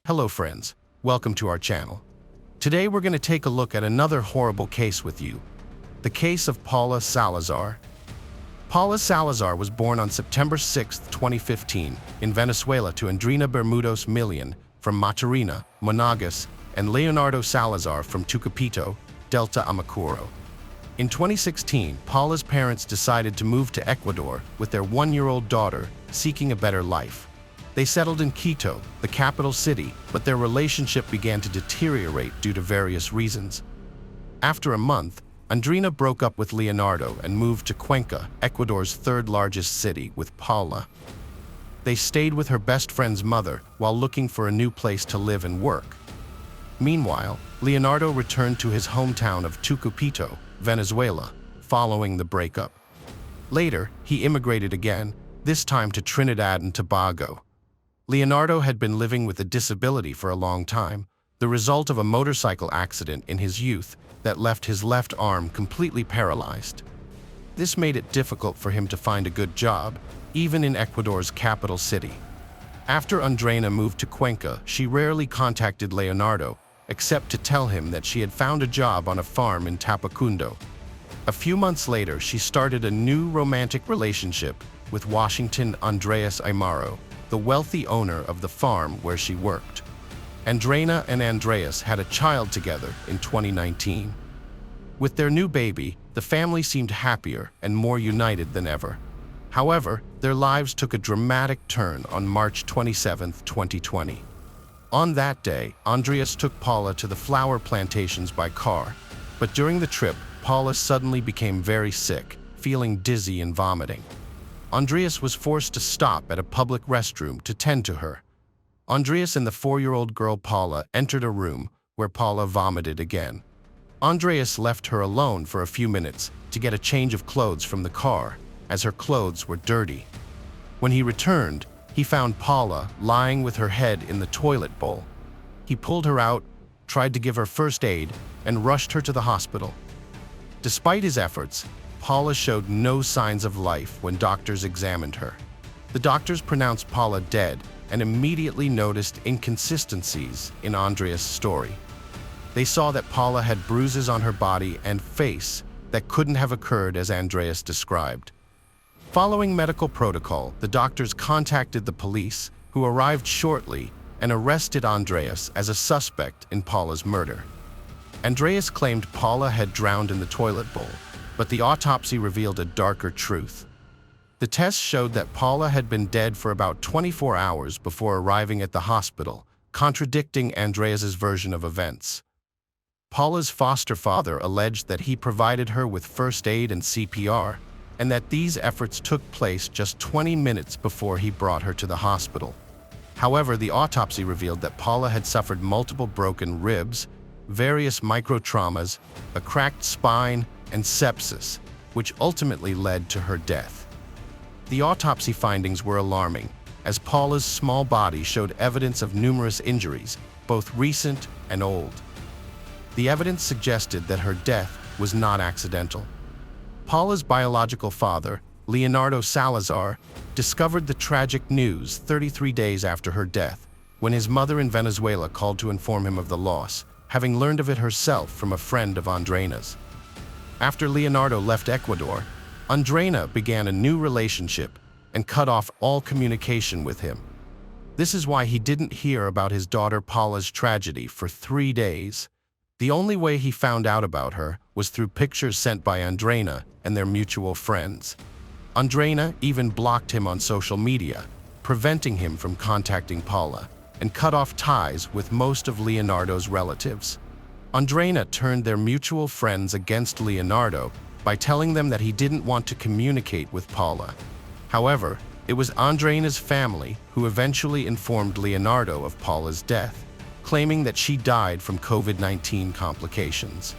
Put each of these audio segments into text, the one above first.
Hello friends, welcome to our channel. Today we're going to take a look at another horrible case with you. The case of Paula Salazar. Paula Salazar was born on September 6, 2015, in Venezuela to Andrina Bermudos Millian from Matarina, Monagas, and Leonardo Salazar from Tucupito, Delta Amacuro. In 2016, Paula's parents decided to move to Ecuador with their one-year-old daughter, seeking a better life. They settled in Quito, the capital city, but their relationship began to deteriorate due to various reasons. After a month, Andrina broke up with Leonardo and moved to Cuenca, Ecuador's third-largest city, with Paula. They stayed with her best friend's mother while looking for a new place to live and work. Meanwhile, Leonardo returned to his hometown of Tucupito, Venezuela, following the breakup. Later, he immigrated again, this time to Trinidad and Tobago. Leonardo had been living with a disability for a long time, the result of a motorcycle accident in his youth that left his left arm completely paralyzed. This made it difficult for him to find a good job, even in Ecuador's capital city. After Andrina moved to Cuenca, she rarely contacted Leonardo, except to tell him that she had found a job on a farm in Tapacundo. A few months later, she started a new romantic relationship with Washington Andreas Aymaro, the wealthy owner of the farm where she worked. Andrina and Andreas had a child together in 2019. With their new baby, the family seemed happier and more united than ever. However, their lives took a dramatic turn on March 27, 2020. On that day, Andreas took Paula to the flower plantations by car, but during the trip, Paula suddenly became very sick, feeling dizzy and vomiting. Andreas was forced to stop at a public restroom to tend to her. Andreas and the 4-year-old girl Paula entered a room where Paula vomited again. Andreas left her alone for a few minutes to get a change of clothes from the car, as her clothes were dirty. When he returned, he found Paula lying with her head in the toilet bowl. He pulled her out, tried to give her first aid, and rushed her to the hospital. Despite his efforts, Paula showed no signs of life when doctors examined her. The doctors pronounced Paula dead and immediately noticed inconsistencies in Andreas' story. They saw that Paula had bruises on her body and face that couldn't have occurred as Andreas described. Following medical protocol, the doctors contacted the police, who arrived shortly and arrested Andreas as a suspect in Paula's murder. Andreas claimed Paula had drowned in the toilet bowl, but the autopsy revealed a darker truth. The tests showed that Paula had been dead for about 24 hours before arriving at the hospital, contradicting Andreas's version of events. Paula's foster father alleged that he provided her with first aid and CPR, and that these efforts took place just 20 minutes before he brought her to the hospital. However, the autopsy revealed that Paula had suffered multiple broken ribs, various microtraumas, a cracked spine, and sepsis, which ultimately led to her death. The autopsy findings were alarming, as Paula's small body showed evidence of numerous injuries, both recent and old. The evidence suggested that her death was not accidental. Paula's biological father, Leonardo Salazar, discovered the tragic news 33 days after her death, when his mother in Venezuela called to inform him of the loss, having learned of it herself from a friend of Andrina's. After Leonardo left Ecuador, Andrina began a new relationship and cut off all communication with him. This is why he didn't hear about his daughter Paula's tragedy for 3 days. The only way he found out about her was through pictures sent by Andrina and their mutual friends. Andrina even blocked him on social media, preventing him from contacting Paula, and cut off ties with most of Leonardo's relatives. Andrina turned their mutual friends against Leonardo by telling them that he didn't want to communicate with Paula. However, it was Andrina's family who eventually informed Leonardo of Paula's death, claiming that she died from COVID-19 complications.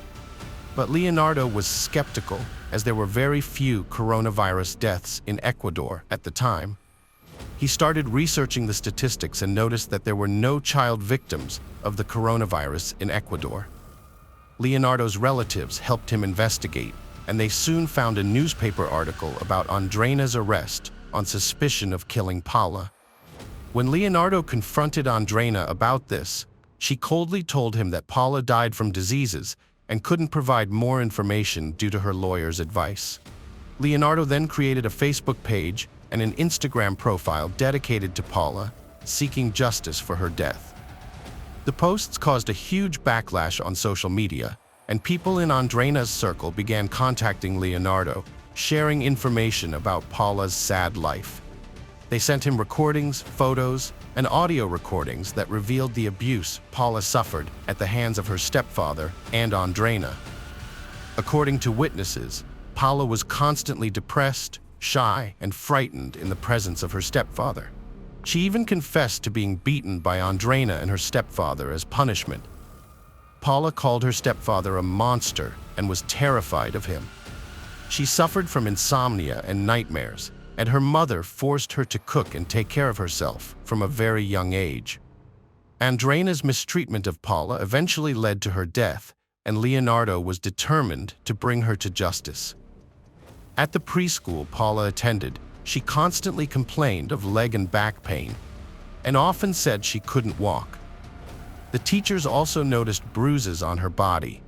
But Leonardo was skeptical, as there were very few coronavirus deaths in Ecuador at the time. He started researching the statistics and noticed that there were no child victims of the coronavirus in Ecuador. Leonardo's relatives helped him investigate, and they soon found a newspaper article about Andrina's arrest on suspicion of killing Paula. When Leonardo confronted Andrina about this, she coldly told him that Paula died from diseases and couldn't provide more information due to her lawyer's advice. Leonardo then created a Facebook page and an Instagram profile dedicated to Paula, seeking justice for her death. The posts caused a huge backlash on social media, and people in Andrina's circle began contacting Leonardo, sharing information about Paula's sad life. They sent him recordings, photos, and audio recordings that revealed the abuse Paula suffered at the hands of her stepfather and Andrina. According to witnesses, Paula was constantly depressed, shy, and frightened in the presence of her stepfather. She even confessed to being beaten by Andrina and her stepfather as punishment. Paula called her stepfather a monster and was terrified of him. She suffered from insomnia and nightmares, and her mother forced her to cook and take care of herself from a very young age. Andrina's mistreatment of Paula eventually led to her death, and Leonardo was determined to bring her to justice. At the preschool Paula attended, she constantly complained of leg and back pain, and often said she couldn't walk. The teachers also noticed bruises on her body.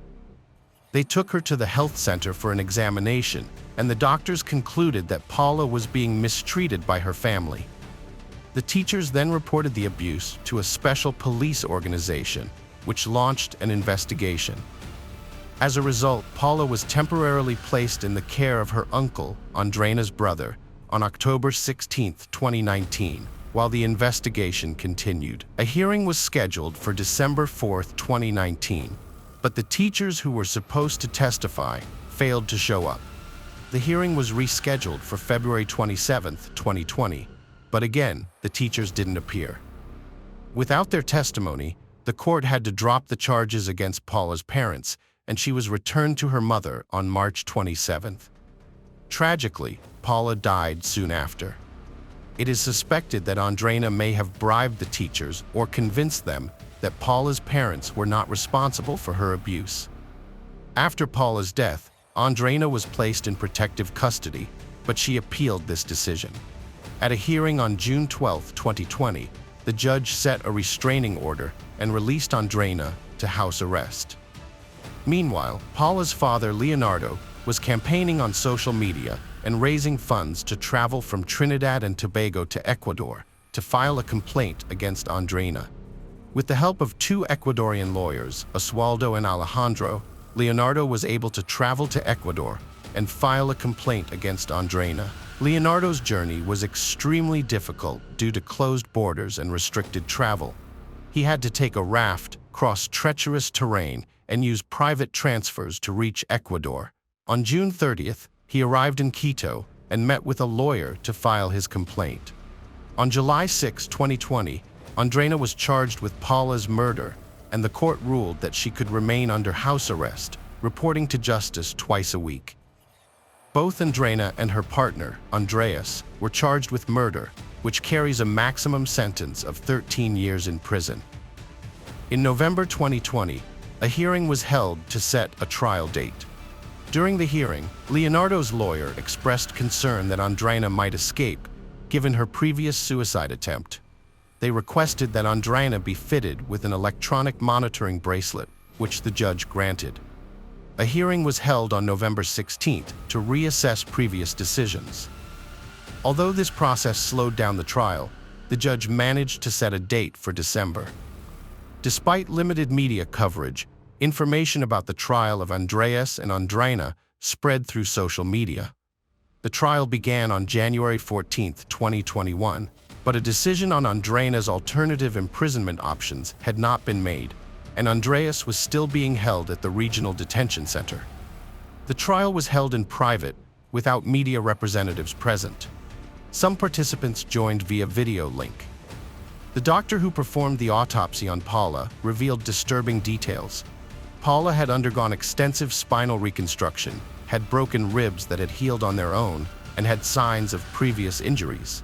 They took her to the health center for an examination, and the doctors concluded that Paula was being mistreated by her family. The teachers then reported the abuse to a special police organization, which launched an investigation. As a result, Paula was temporarily placed in the care of her uncle, Andrina's brother, on October 16, 2019, while the investigation continued. A hearing was scheduled for December 4, 2019, but the teachers who were supposed to testify failed to show up. The hearing was rescheduled for February 27, 2020, but again, the teachers didn't appear. Without their testimony, the court had to drop the charges against Paula's parents, and she was returned to her mother on March 27. Tragically, Paula died soon after. It is suspected that Andrina may have bribed the teachers or convinced them that Paula's parents were not responsible for her abuse. After Paula's death, Andrina was placed in protective custody, but she appealed this decision. At a hearing on June 12, 2020, the judge set a restraining order and released Andrina to house arrest. Meanwhile, Paula's father, Leonardo, was campaigning on social media and raising funds to travel from Trinidad and Tobago to Ecuador to file a complaint against Andrina. With the help of two Ecuadorian lawyers, Oswaldo and Alejandro, Leonardo was able to travel to Ecuador and file a complaint against Andrina. Leonardo's journey was extremely difficult due to closed borders and restricted travel. He had to take a raft, cross treacherous terrain, and use private transfers to reach Ecuador. On June 30th, he arrived in Quito and met with a lawyer to file his complaint. On July 6, 2020, Andrina was charged with Paula's murder, and the court ruled that she could remain under house arrest, reporting to justice twice a week. Both Andrina and her partner, Andreas, were charged with murder, which carries a maximum sentence of 13 years in prison. In November 2020, a hearing was held to set a trial date. During the hearing, Leonardo's lawyer expressed concern that Andrina might escape, given her previous suicide attempt. They requested that Andrina be fitted with an electronic monitoring bracelet, which the judge granted. A hearing was held on November 16th to reassess previous decisions. Although this process slowed down the trial, the judge managed to set a date for December. Despite limited media coverage, information about the trial of Andreas and Andrina spread through social media. The trial began on January 14, 2021, but a decision on Andrina's alternative imprisonment options had not been made, and Andreas was still being held at the regional detention center. The trial was held in private, without media representatives present. Some participants joined via video link. The doctor who performed the autopsy on Paula revealed disturbing details. Paula had undergone extensive spinal reconstruction, had broken ribs that had healed on their own, and had signs of previous injuries.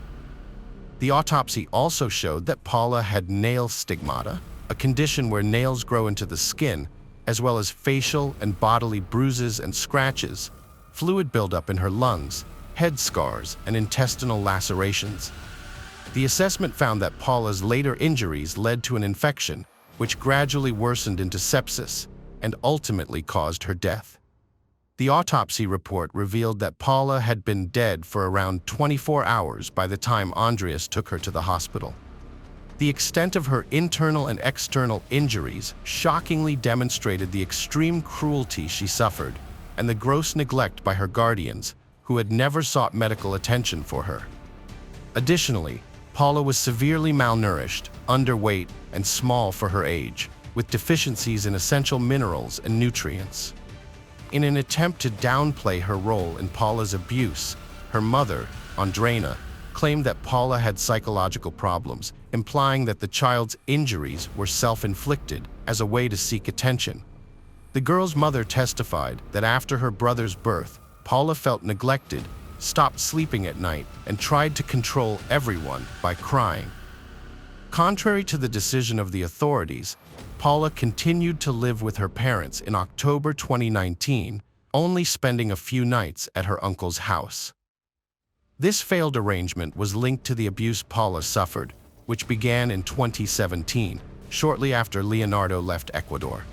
The autopsy also showed that Paula had nail stigmata, a condition where nails grow into the skin, as well as facial and bodily bruises and scratches, fluid buildup in her lungs, head scars, and intestinal lacerations. The assessment found that Paula's later injuries led to an infection, which gradually worsened into sepsis and ultimately caused her death. The autopsy report revealed that Paula had been dead for around 24 hours by the time Andreas took her to the hospital. The extent of her internal and external injuries shockingly demonstrated the extreme cruelty she suffered and the gross neglect by her guardians, who had never sought medical attention for her. Additionally, Paula was severely malnourished, underweight, and small for her age, with deficiencies in essential minerals and nutrients. In an attempt to downplay her role in Paula's abuse, her mother, Andrina, claimed that Paula had psychological problems, implying that the child's injuries were self-inflicted as a way to seek attention. The girl's mother testified that after her brother's birth, Paula felt neglected, stopped sleeping at night, and tried to control everyone by crying. Contrary to the decision of the authorities, Paula continued to live with her parents in October 2019, only spending a few nights at her uncle's house. This failed arrangement was linked to the abuse Paula suffered, which began in 2017, shortly after Leonardo left Ecuador.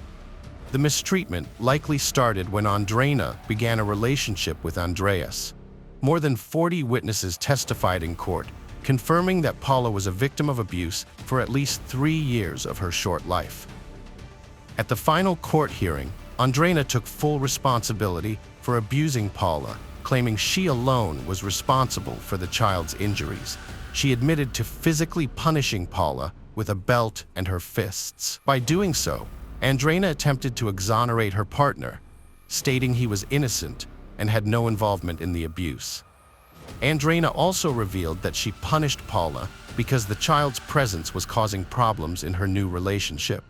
The mistreatment likely started when Andrina began a relationship with Andreas. More than 40 witnesses testified in court, confirming that Paula was a victim of abuse for at least 3 years of her short life. At the final court hearing, Andrina took full responsibility for abusing Paula, claiming she alone was responsible for the child's injuries. She admitted to physically punishing Paula with a belt and her fists. By doing so, Andrina attempted to exonerate her partner, stating he was innocent and had no involvement in the abuse. Andrina also revealed that she punished Paula because the child's presence was causing problems in her new relationship.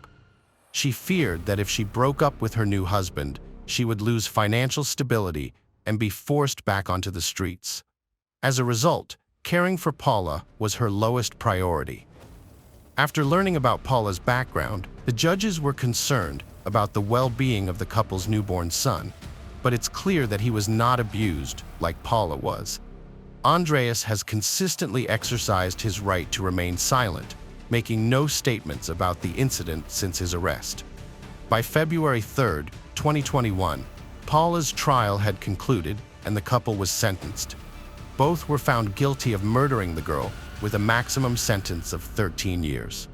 She feared that if she broke up with her new husband, she would lose financial stability and be forced back onto the streets. As a result, caring for Paula was her lowest priority. After learning about Paula's background, the judges were concerned about the well-being of the couple's newborn son, but it's clear that he was not abused like Paula was. Andreas has consistently exercised his right to remain silent, making no statements about the incident since his arrest. By February 3, 2021, Paula's trial had concluded and the couple was sentenced. Both were found guilty of murdering the girl with a maximum sentence of 13 years.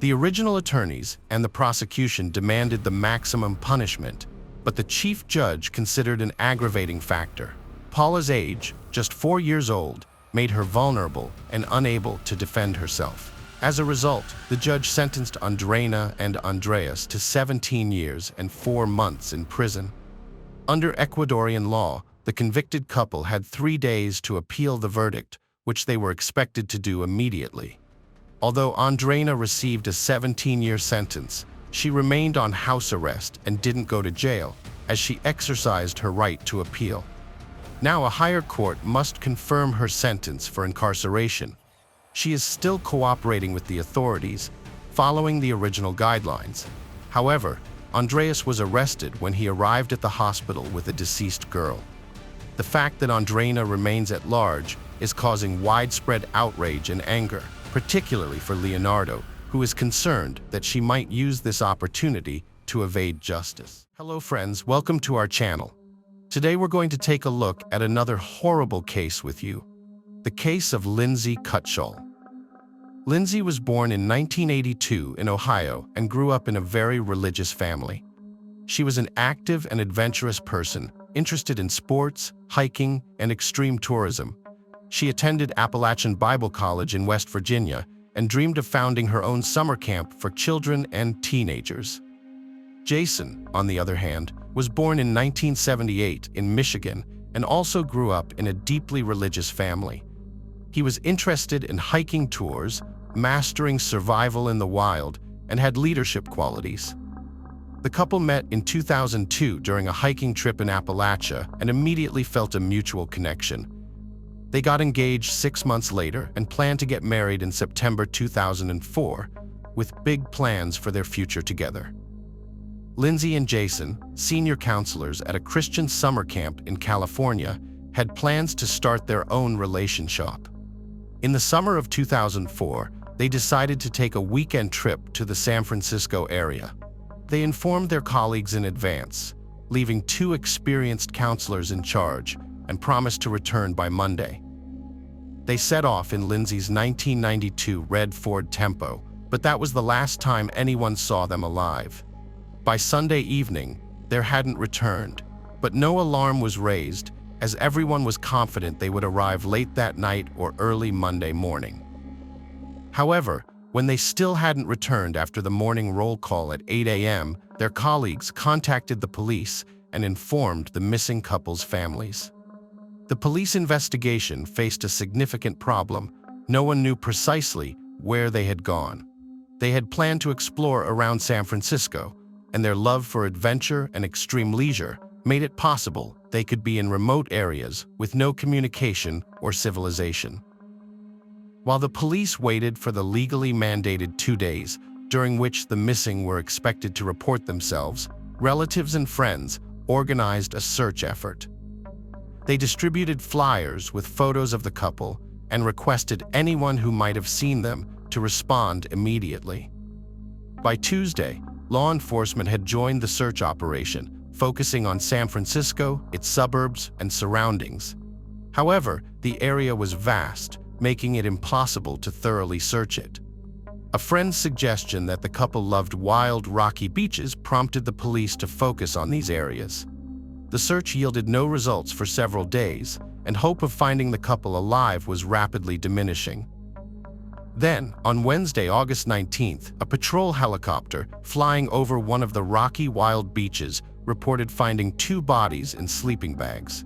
The original attorneys and the prosecution demanded the maximum punishment, but the chief judge considered an aggravating factor. Paula's age, just 4 years old, made her vulnerable and unable to defend herself. As a result, the judge sentenced Andrina and Andreas to 17 years and 4 months in prison. Under Ecuadorian law, the convicted couple had 3 days to appeal the verdict, which they were expected to do immediately. Although Andrina received a 17-year sentence, she remained on house arrest and didn't go to jail, as she exercised her right to appeal. Now a higher court must confirm her sentence for incarceration. She is still cooperating with the authorities, following the original guidelines. However, Andreas was arrested when he arrived at the hospital with a deceased girl. The fact that Andrina remains at large is causing widespread outrage and anger, particularly for Leonardo, who is concerned that she might use this opportunity to evade justice. Hello friends, welcome to our channel. Today we're going to take a look at another horrible case with you, the case of Lindsay Cutshall. Lindsay was born in 1982 in Ohio and grew up in a very religious family. She was an active and adventurous person, interested in sports, hiking, and extreme tourism. She attended Appalachian Bible College in West Virginia and dreamed of founding her own summer camp for children and teenagers. Jason, on the other hand, was born in 1978 in Michigan and also grew up in a deeply religious family. He was interested in hiking tours, mastering survival in the wild, and had leadership qualities. The couple met in 2002 during a hiking trip in Appalachia and immediately felt a mutual connection. They got engaged 6 months later and planned to get married in September 2004, with big plans for their future together. Lindsay and Jason, senior counselors at a Christian summer camp in California, had plans to start their own relationship. In the summer of 2004, they decided to take a weekend trip to the San Francisco area. They informed their colleagues in advance, leaving 2 experienced counselors in charge, and promised to return by Monday. They set off in Lindsay's 1992 red Ford Tempo, but that was the last time anyone saw them alive. By Sunday evening, they hadn't returned, but no alarm was raised, as everyone was confident they would arrive late that night or early Monday morning. However, when they still hadn't returned after the morning roll call at 8 a.m., their colleagues contacted the police and informed the missing couple's families. The police investigation faced a significant problem. No one knew precisely where they had gone. They had planned to explore around San Francisco, and their love for adventure and extreme leisure made it possible they could be in remote areas with no communication or civilization. While the police waited for the legally mandated 2 days, during which the missing were expected to report themselves, relatives and friends organized a search effort. They distributed flyers with photos of the couple and requested anyone who might have seen them to respond immediately. By Tuesday, law enforcement had joined the search operation, focusing on San Francisco, its suburbs, and surroundings. However, the area was vast, making it impossible to thoroughly search it. A friend's suggestion that the couple loved wild, rocky beaches prompted the police to focus on these areas. The search yielded no results for several days, and hope of finding the couple alive was rapidly diminishing. Then, on Wednesday, August 19th, a patrol helicopter flying over one of the rocky, wild beaches reported finding 2 bodies in sleeping bags.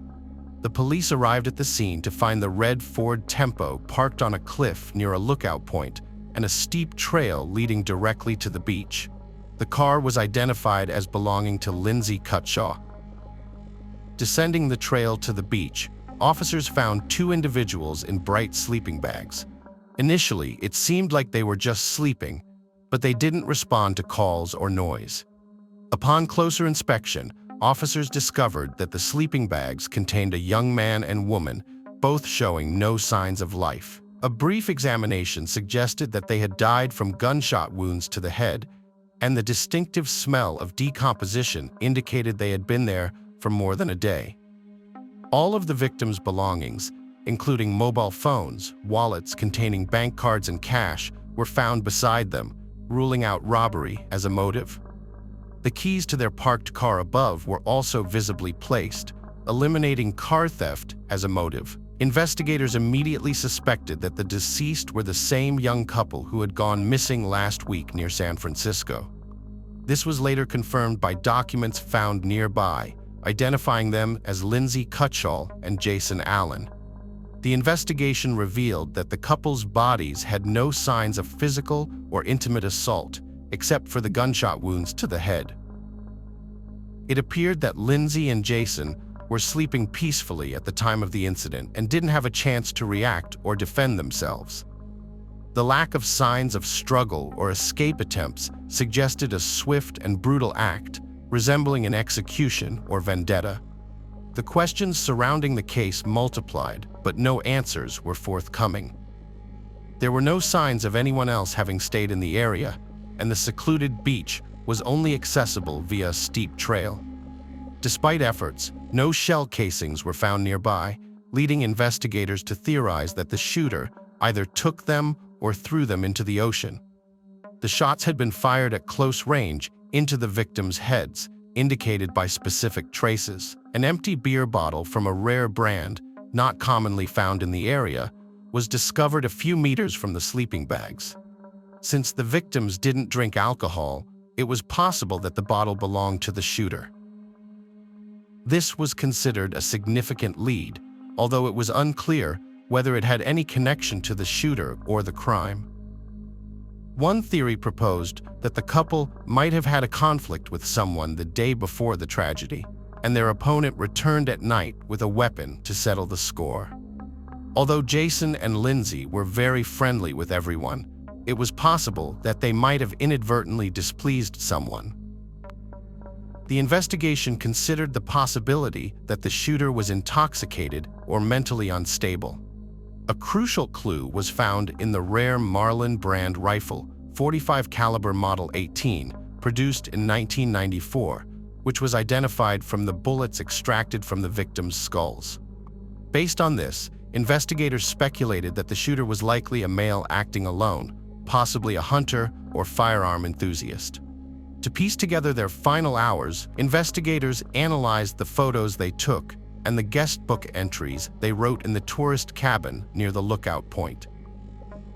The police arrived at the scene to find the red Ford Tempo parked on a cliff near a lookout point and a steep trail leading directly to the beach. The car was identified as belonging to Lindsay Cutshaw. Descending the trail to the beach, officers found 2 individuals in bright sleeping bags. Initially, it seemed like they were just sleeping, but they didn't respond to calls or noise. Upon closer inspection, officers discovered that the sleeping bags contained a young man and woman, both showing no signs of life. A brief examination suggested that they had died from gunshot wounds to the head, and the distinctive smell of decomposition indicated they had been there for more than a day. All of the victims' belongings, including mobile phones, wallets containing bank cards and cash, were found beside them, ruling out robbery as a motive. The keys to their parked car above were also visibly placed, eliminating car theft as a motive. Investigators immediately suspected that the deceased were the same young couple who had gone missing last week near San Francisco. This was later confirmed by documents found nearby, identifying them as Lindsay Cutshaw and Jason Allen. The investigation revealed that the couple's bodies had no signs of physical or intimate assault, except for the gunshot wounds to the head. It appeared that Lindsay and Jason were sleeping peacefully at the time of the incident and didn't have a chance to react or defend themselves. The lack of signs of struggle or escape attempts suggested a swift and brutal act, resembling an execution or vendetta. The questions surrounding the case multiplied, but no answers were forthcoming. There were no signs of anyone else having stayed in the area, and the secluded beach was only accessible via a steep trail. Despite efforts, no shell casings were found nearby, leading investigators to theorize that the shooter either took them or threw them into the ocean. The shots had been fired at close range into the victims' heads, indicated by specific traces. An empty beer bottle from a rare brand, not commonly found in the area, was discovered a few meters from the sleeping bags. Since the victims didn't drink alcohol, it was possible that the bottle belonged to the shooter. This was considered a significant lead, although it was unclear whether it had any connection to the shooter or the crime. One theory proposed that the couple might have had a conflict with someone the day before the tragedy, and their opponent returned at night with a weapon to settle the score. Although Jason and Lindsay were very friendly with everyone, it was possible that they might have inadvertently displeased someone. The investigation considered the possibility that the shooter was intoxicated or mentally unstable. A crucial clue was found in the rare Marlin brand rifle, .45 caliber Model 18, produced in 1994, which was identified from the bullets extracted from the victims' skulls. Based on this, investigators speculated that the shooter was likely a male acting alone, possibly a hunter or firearm enthusiast. To piece together their final hours, investigators analyzed the photos they took and the guest book entries they wrote in the tourist cabin near the lookout point.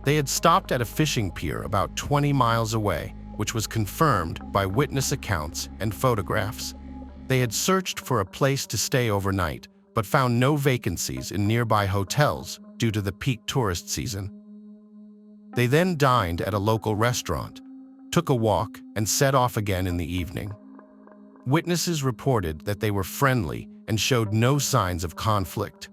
They had stopped at a fishing pier about 20 miles away, which was confirmed by witness accounts and photographs. They had searched for a place to stay overnight, but found no vacancies in nearby hotels due to the peak tourist season. They then dined at a local restaurant, took a walk, and set off again in the evening. Witnesses reported that they were friendly and showed no signs of conflict.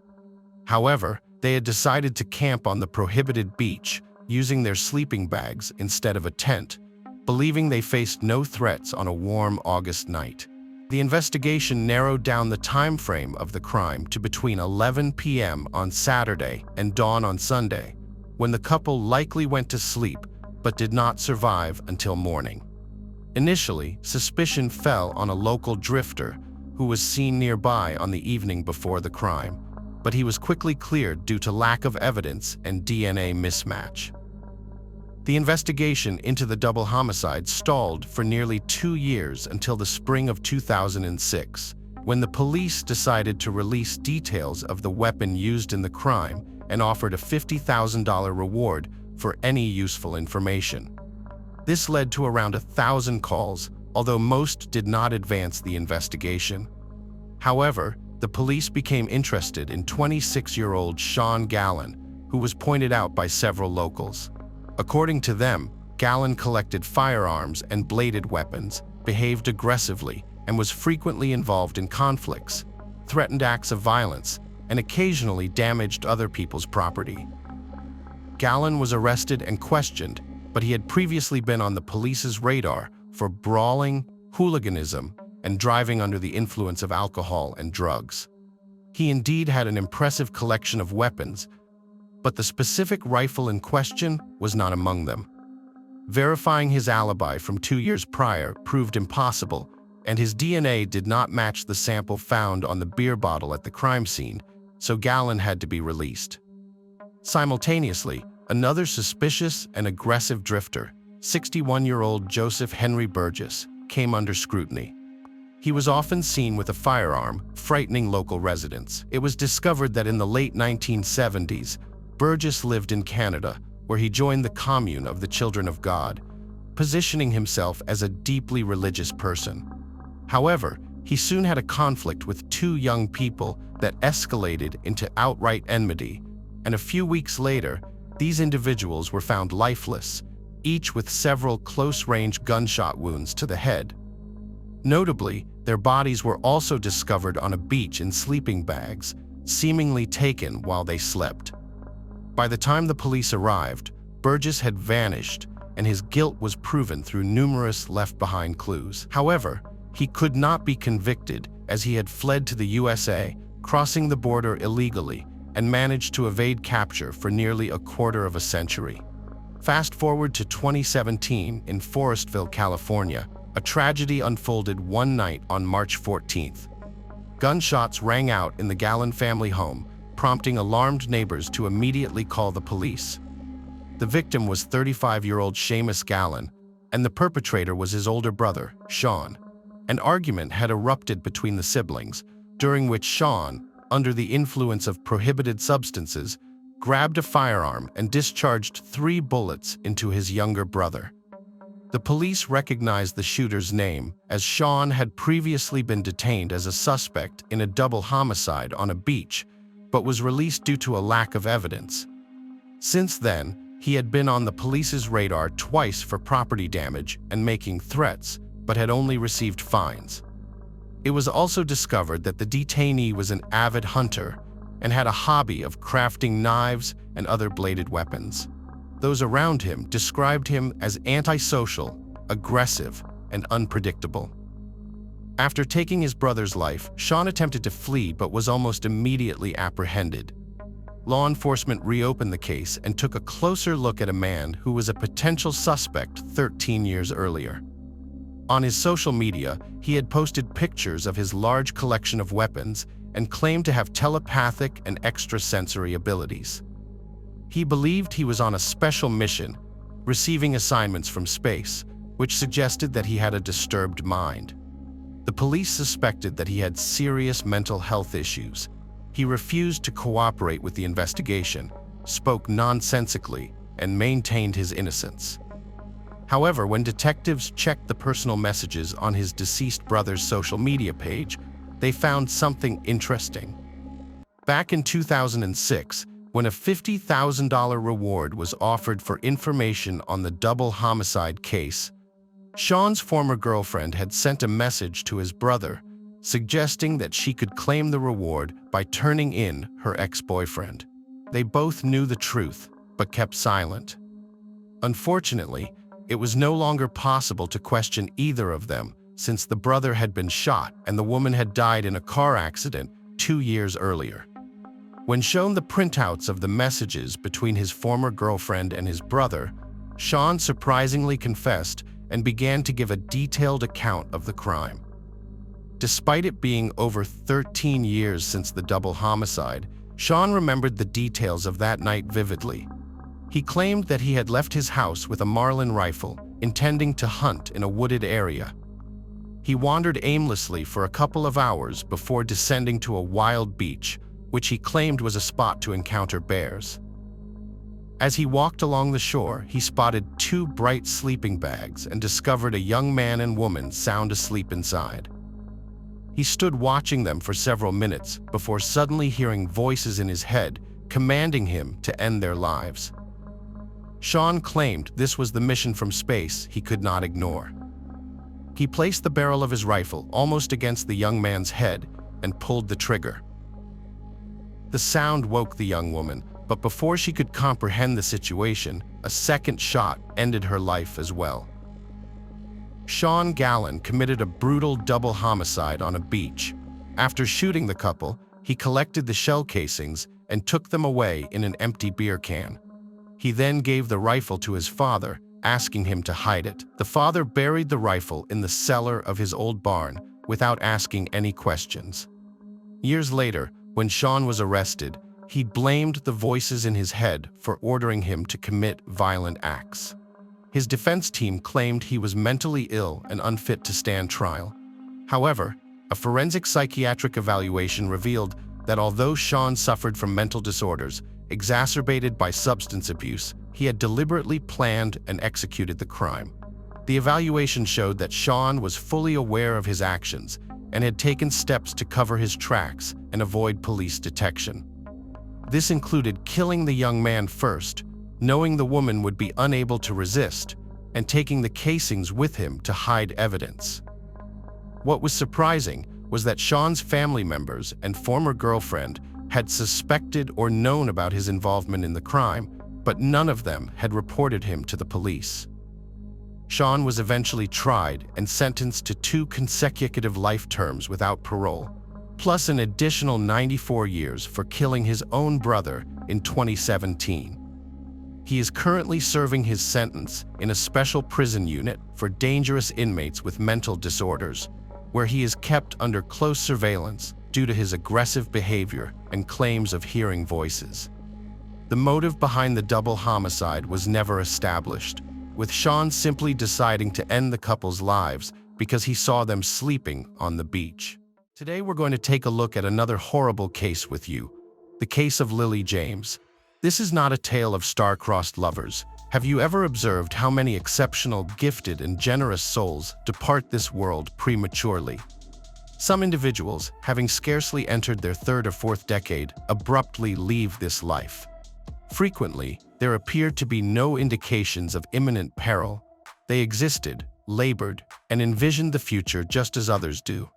However, they had decided to camp on the prohibited beach, using their sleeping bags instead of a tent, believing they faced no threats on a warm August night. The investigation narrowed down the time frame of the crime to between 11 p.m. on Saturday and dawn on Sunday, when the couple likely went to sleep but did not survive until morning. Initially, suspicion fell on a local drifter who was seen nearby on the evening before the crime, but he was quickly cleared due to lack of evidence and DNA mismatch. The investigation into the double homicide stalled for nearly 2 years until the spring of 2006, when the police decided to release details of the weapon used in the crime and offered a $50,000 reward for any useful information. This led to around 1,000 calls, although most did not advance the investigation. However, the police became interested in 26-year-old Sean Gallen, who was pointed out by several locals. According to them, Gallen collected firearms and bladed weapons, behaved aggressively, and was frequently involved in conflicts, threatened acts of violence, and occasionally damaged other people's property. Gallen was arrested and questioned, but he had previously been on the police's radar for brawling, hooliganism, and driving under the influence of alcohol and drugs. He indeed had an impressive collection of weapons, but the specific rifle in question was not among them. Verifying his alibi from 2 years prior proved impossible, and his DNA did not match the sample found on the beer bottle at the crime scene, so Gallen had to be released. Simultaneously, another suspicious and aggressive drifter, 61-year-old Joseph Henry Burgess, came under scrutiny. He was often seen with a firearm, frightening local residents. It was discovered that in the late 1970s, Burgess lived in Canada, where he joined the Commune of the Children of God, positioning himself as a deeply religious person. However, he soon had a conflict with 2 young people that escalated into outright enmity, and a few weeks later, these individuals were found lifeless, each with several close-range gunshot wounds to the head. Notably, their bodies were also discovered on a beach in sleeping bags, seemingly taken while they slept. By the time the police arrived, Burgess had vanished, and his guilt was proven through numerous left-behind clues. However, he could not be convicted as he had fled to the USA, crossing the border illegally, and managed to evade capture for nearly a quarter of a century. Fast forward to 2017 in Forestville, California, a tragedy unfolded one night on March 14th. Gunshots rang out in the Gallen family home, prompting alarmed neighbors to immediately call the police. The victim was 35-year-old Seamus Gallen, and the perpetrator was his older brother, Sean. An argument had erupted between the siblings, during which Sean, under the influence of prohibited substances, grabbed a firearm and discharged 3 bullets into his younger brother. The police recognized the shooter's name, as Sean had previously been detained as a suspect in a double homicide on a beach, but was released due to a lack of evidence. Since then, he had been on the police's radar twice for property damage and making threats, but had only received fines. It was also discovered that the detainee was an avid hunter and had a hobby of crafting knives and other bladed weapons. Those around him described him as antisocial, aggressive, and unpredictable. After taking his brother's life, Sean attempted to flee but was almost immediately apprehended. law enforcement reopened the case and took a closer look at a man who was a potential suspect 13 years earlier. On his social media, he had posted pictures of his large collection of weapons and claimed to have telepathic and extrasensory abilities. He believed he was on a special mission, receiving assignments from space, which suggested that he had a disturbed mind. The police suspected that he had serious mental health issues. He refused to cooperate with the investigation, spoke nonsensically, and maintained his innocence. However, when detectives checked the personal messages on his deceased brother's social media page, they found something interesting. Back in 2006, when a $50,000 reward was offered for information on the double homicide case, Sean's former girlfriend had sent a message to his brother, suggesting that she could claim the reward by turning in her ex-boyfriend. They both knew the truth, but kept silent. Unfortunately, it was no longer possible to question either of them, since the brother had been shot and the woman had died in a car accident 2 years earlier. When shown the printouts of the messages between his former girlfriend and his brother, Sean surprisingly confessed and began to give a detailed account of the crime. Despite it being over 13 years since the double homicide, Sean remembered the details of that night vividly. He claimed that he had left his house with a Marlin rifle, intending to hunt in a wooded area. He wandered aimlessly for a couple of hours before descending to a wild beach, which he claimed was a spot to encounter bears. As he walked along the shore, he spotted 2 bright sleeping bags and discovered a young man and woman sound asleep inside. He stood watching them for several minutes before suddenly hearing voices in his head commanding him to end their lives. Sean claimed this was the mission from space he could not ignore. He placed the barrel of his rifle almost against the young man's head and pulled the trigger. The sound woke the young woman, but before she could comprehend the situation, a second shot ended her life as well. Sean Gallen committed a brutal double homicide on a beach. After shooting the couple, he collected the shell casings and took them away in an empty beer can. He then gave the rifle to his father, asking him to hide it. The father buried the rifle in the cellar of his old barn without asking any questions. Years later, when Sean was arrested, he blamed the voices in his head for ordering him to commit violent acts. His defense team claimed he was mentally ill and unfit to stand trial. However, a forensic psychiatric evaluation revealed that although Sean suffered from mental disorders exacerbated by substance abuse, he had deliberately planned and executed the crime. The evaluation showed that Sean was fully aware of his actions and had taken steps to cover his tracks and avoid police detection. This included killing the young man first, knowing the woman would be unable to resist, and taking the casings with him to hide evidence. What was surprising was that Sean's family members and former girlfriend had suspected or known about his involvement in the crime, but none of them had reported him to the police. Sean was eventually tried and sentenced to 2 consecutive life terms without parole, plus an additional 94 years for killing his own brother in 2017. He is currently serving his sentence in a special prison unit for dangerous inmates with mental disorders, where he is kept under close surveillance due to his aggressive behavior and claims of hearing voices. The motive behind the double homicide was never established, with Sean simply deciding to end the couple's lives because he saw them sleeping on the beach. Today we're going to take a look at another horrible case with you, the case of Lily James. This is not a tale of star-crossed lovers. Have you ever observed how many exceptional, gifted, and generous souls depart this world prematurely? Some individuals, having scarcely entered their 3rd or 4th decade, abruptly leave this life. Frequently, there appeared to be no indications of imminent peril. They existed, labored, and envisioned the future just as others do.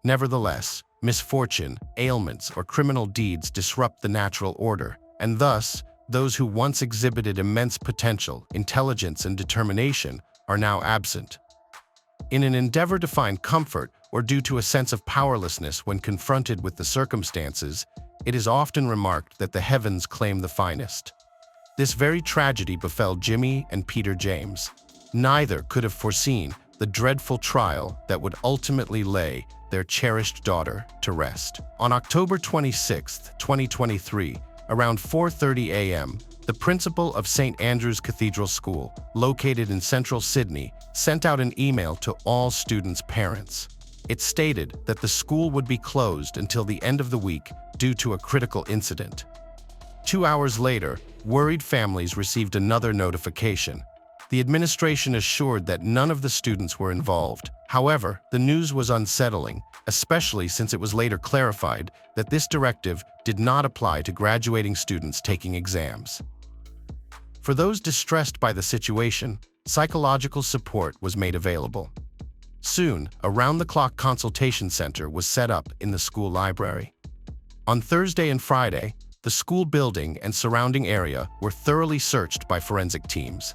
Nevertheless, misfortune, ailments, or criminal deeds disrupt the natural order, and thus, those who once exhibited immense potential, intelligence, and determination are now absent. In an endeavor to find comfort or due to a sense of powerlessness when confronted with the circumstances, It is often remarked that the heavens claim the finest. This very tragedy befell Jimmy and Peter James. Neither could have foreseen the dreadful trial that would ultimately lay their cherished daughter to rest. On October 26, 2023, around 4:30 a.m., the principal of St. Andrew's Cathedral School, located in central Sydney, sent out an email to all students' parents. It stated that the school would be closed until the end of the week due to a critical incident. 2 hours later, worried families received another notification. The administration assured that none of the students were involved. However, the news was unsettling, especially since it was later clarified that this directive did not apply to graduating students taking exams. For those distressed by the situation, psychological support was made available. Soon, a round-the-clock consultation center was set up in the school library. On Thursday and Friday, the school building and surrounding area were thoroughly searched by forensic teams.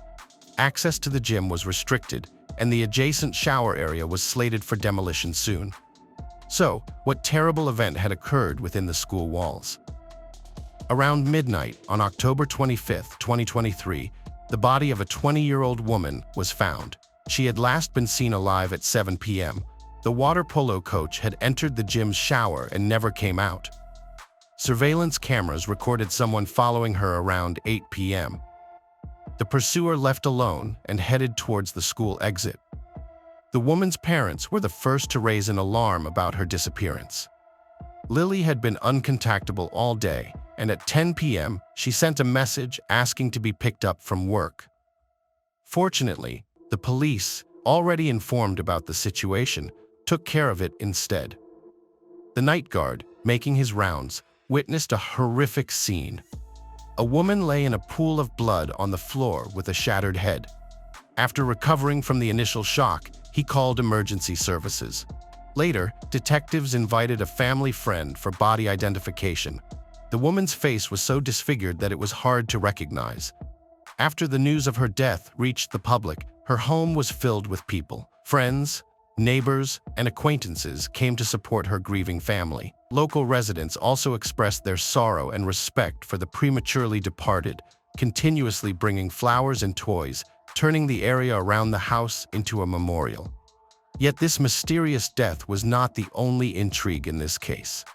Access to the gym was restricted, and the adjacent shower area was slated for demolition soon. So, what terrible event had occurred within the school walls? Around midnight on October 25, 2023, the body of a 20-year-old woman was found. She had last been seen alive at 7 p.m. The water polo coach had entered the gym's shower and never came out. Surveillance cameras recorded someone following her around 8 p.m. The pursuer left alone and headed towards the school exit. The woman's parents were the first to raise an alarm about her disappearance. Lily had been uncontactable all day, and at 10 p.m., she sent a message asking to be picked up from work. Fortunately, the police, already informed about the situation, took care of it instead. The night guard, making his rounds, witnessed a horrific scene. A woman lay in a pool of blood on the floor with a shattered head. After recovering from the initial shock, he called emergency services. Later, detectives invited a family friend for body identification. The woman's face was so disfigured that it was hard to recognize. After the news of her death reached the public, her home was filled with people. Friends, neighbors, and acquaintances came to support her grieving family. Local residents also expressed their sorrow and respect for the prematurely departed, continuously bringing flowers and toys, turning the area around the house into a memorial. Yet this mysterious death was not the only intrigue in this case.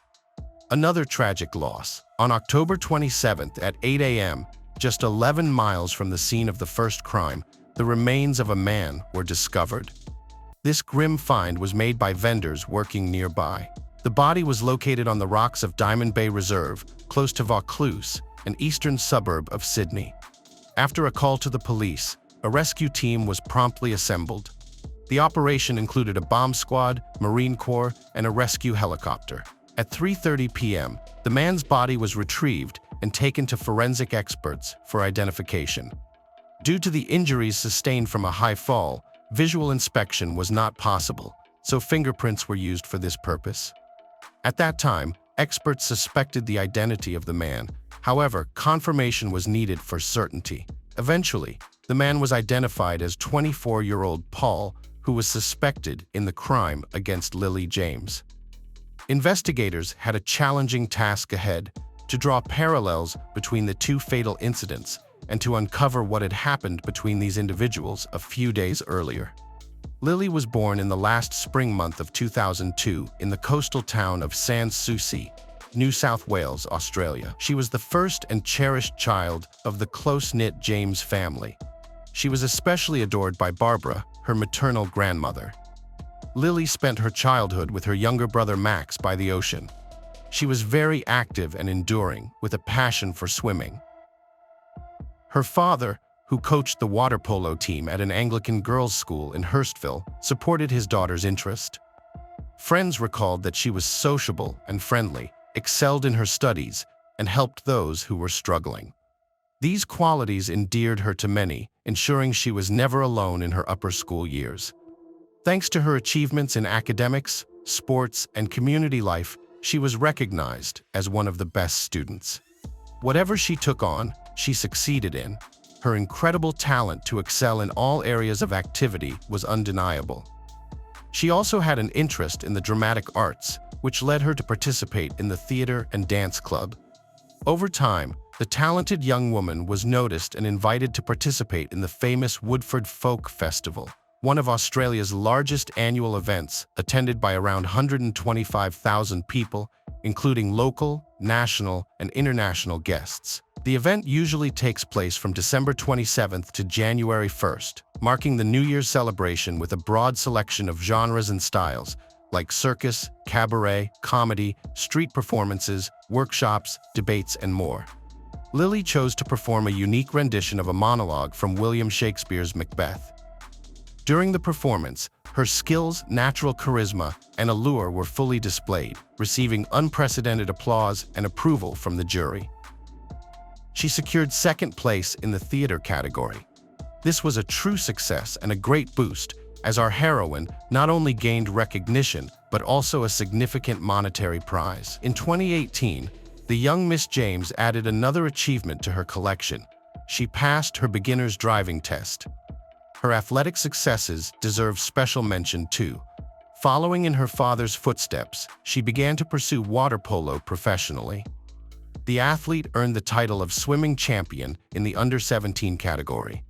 Another tragic loss. On October 27th at 8 a.m., just 11 miles from the scene of the first crime, the remains of a man were discovered. This grim find was made by vendors working nearby. The body was located on the rocks of Diamond Bay Reserve, close to Vaucluse, an eastern suburb of Sydney. After a call to the police, a rescue team was promptly assembled. The operation included a bomb squad, Marine Corps, and a rescue helicopter. At 3:30 p.m., the man's body was retrieved and taken to forensic experts for identification. Due to the injuries sustained from a high fall, visual inspection was not possible, so fingerprints were used for this purpose. At that time, experts suspected the identity of the man. However, confirmation was needed for certainty. Eventually, the man was identified as 24-year-old Paul, who was suspected in the crime against Lily James. Investigators had a challenging task ahead: to draw parallels between the two fatal incidents and to uncover what had happened between these individuals a few days earlier. Lily was born in the last spring month of 2002 in the coastal town of Sans Souci, New South Wales, Australia. She was the first and cherished child of the close-knit James family. She was especially adored by Barbara, her maternal grandmother. Lily spent her childhood with her younger brother Max by the ocean. She was very active and enduring, with a passion for swimming. Her father, who coached the water polo team at an Anglican girls' school in Hurstville, supported his daughter's interest. Friends recalled that she was sociable and friendly, excelled in her studies, and helped those who were struggling. These qualities endeared her to many, ensuring she was never alone in her upper school years. Thanks to her achievements in academics, sports, and community life, she was recognized as one of the best students. Whatever she took on, she succeeded in. Her incredible talent to excel in all areas of activity was undeniable. She also had an interest in the dramatic arts, which led her to participate in the theater and dance club. Over time, the talented young woman was noticed and invited to participate in the famous Woodford Folk Festival, one of Australia's largest annual events, attended by around 125,000 people, including local, national, and international guests. The event usually takes place from December 27th to January 1st, marking the New Year's celebration with a broad selection of genres and styles, like circus, cabaret, comedy, street performances, workshops, debates, and more. Lily chose to perform a unique rendition of a monologue from William Shakespeare's Macbeth. During the performance, her skills, natural charisma, and allure were fully displayed, receiving unprecedented applause and approval from the jury. She secured second place in the theater category. This was a true success and a great boost, as our heroine not only gained recognition, but also a significant monetary prize. In 2018, the young Miss James added another achievement to her collection. She passed her beginner's driving test. Her athletic successes deserve special mention too. Following in her father's footsteps, she began to pursue water polo professionally. The athlete earned the title of swimming champion in the under-17 category.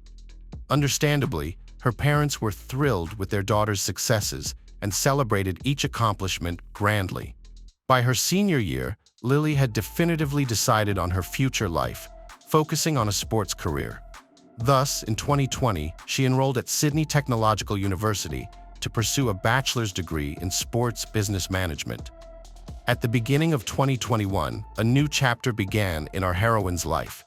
Understandably, her parents were thrilled with their daughter's successes and celebrated each accomplishment grandly. By her senior year, Lily had definitively decided on her future life, focusing on a sports career. Thus, in 2020, she enrolled at Sydney Technological University to pursue a bachelor's degree in sports business management. At the beginning of 2021, a new chapter began in our heroine's life.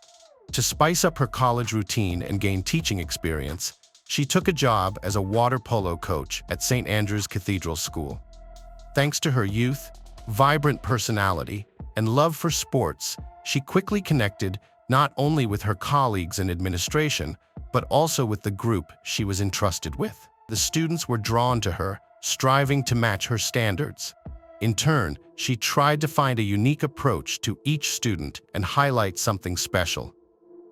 To spice up her college routine and gain teaching experience, she took a job as a water polo coach at St. Andrew's Cathedral School. Thanks to her youth, vibrant personality, and love for sports, she quickly connected not only with her colleagues in administration, but also with the group she was entrusted with. The students were drawn to her, striving to match her standards. In turn, she tried to find a unique approach to each student and highlight something special.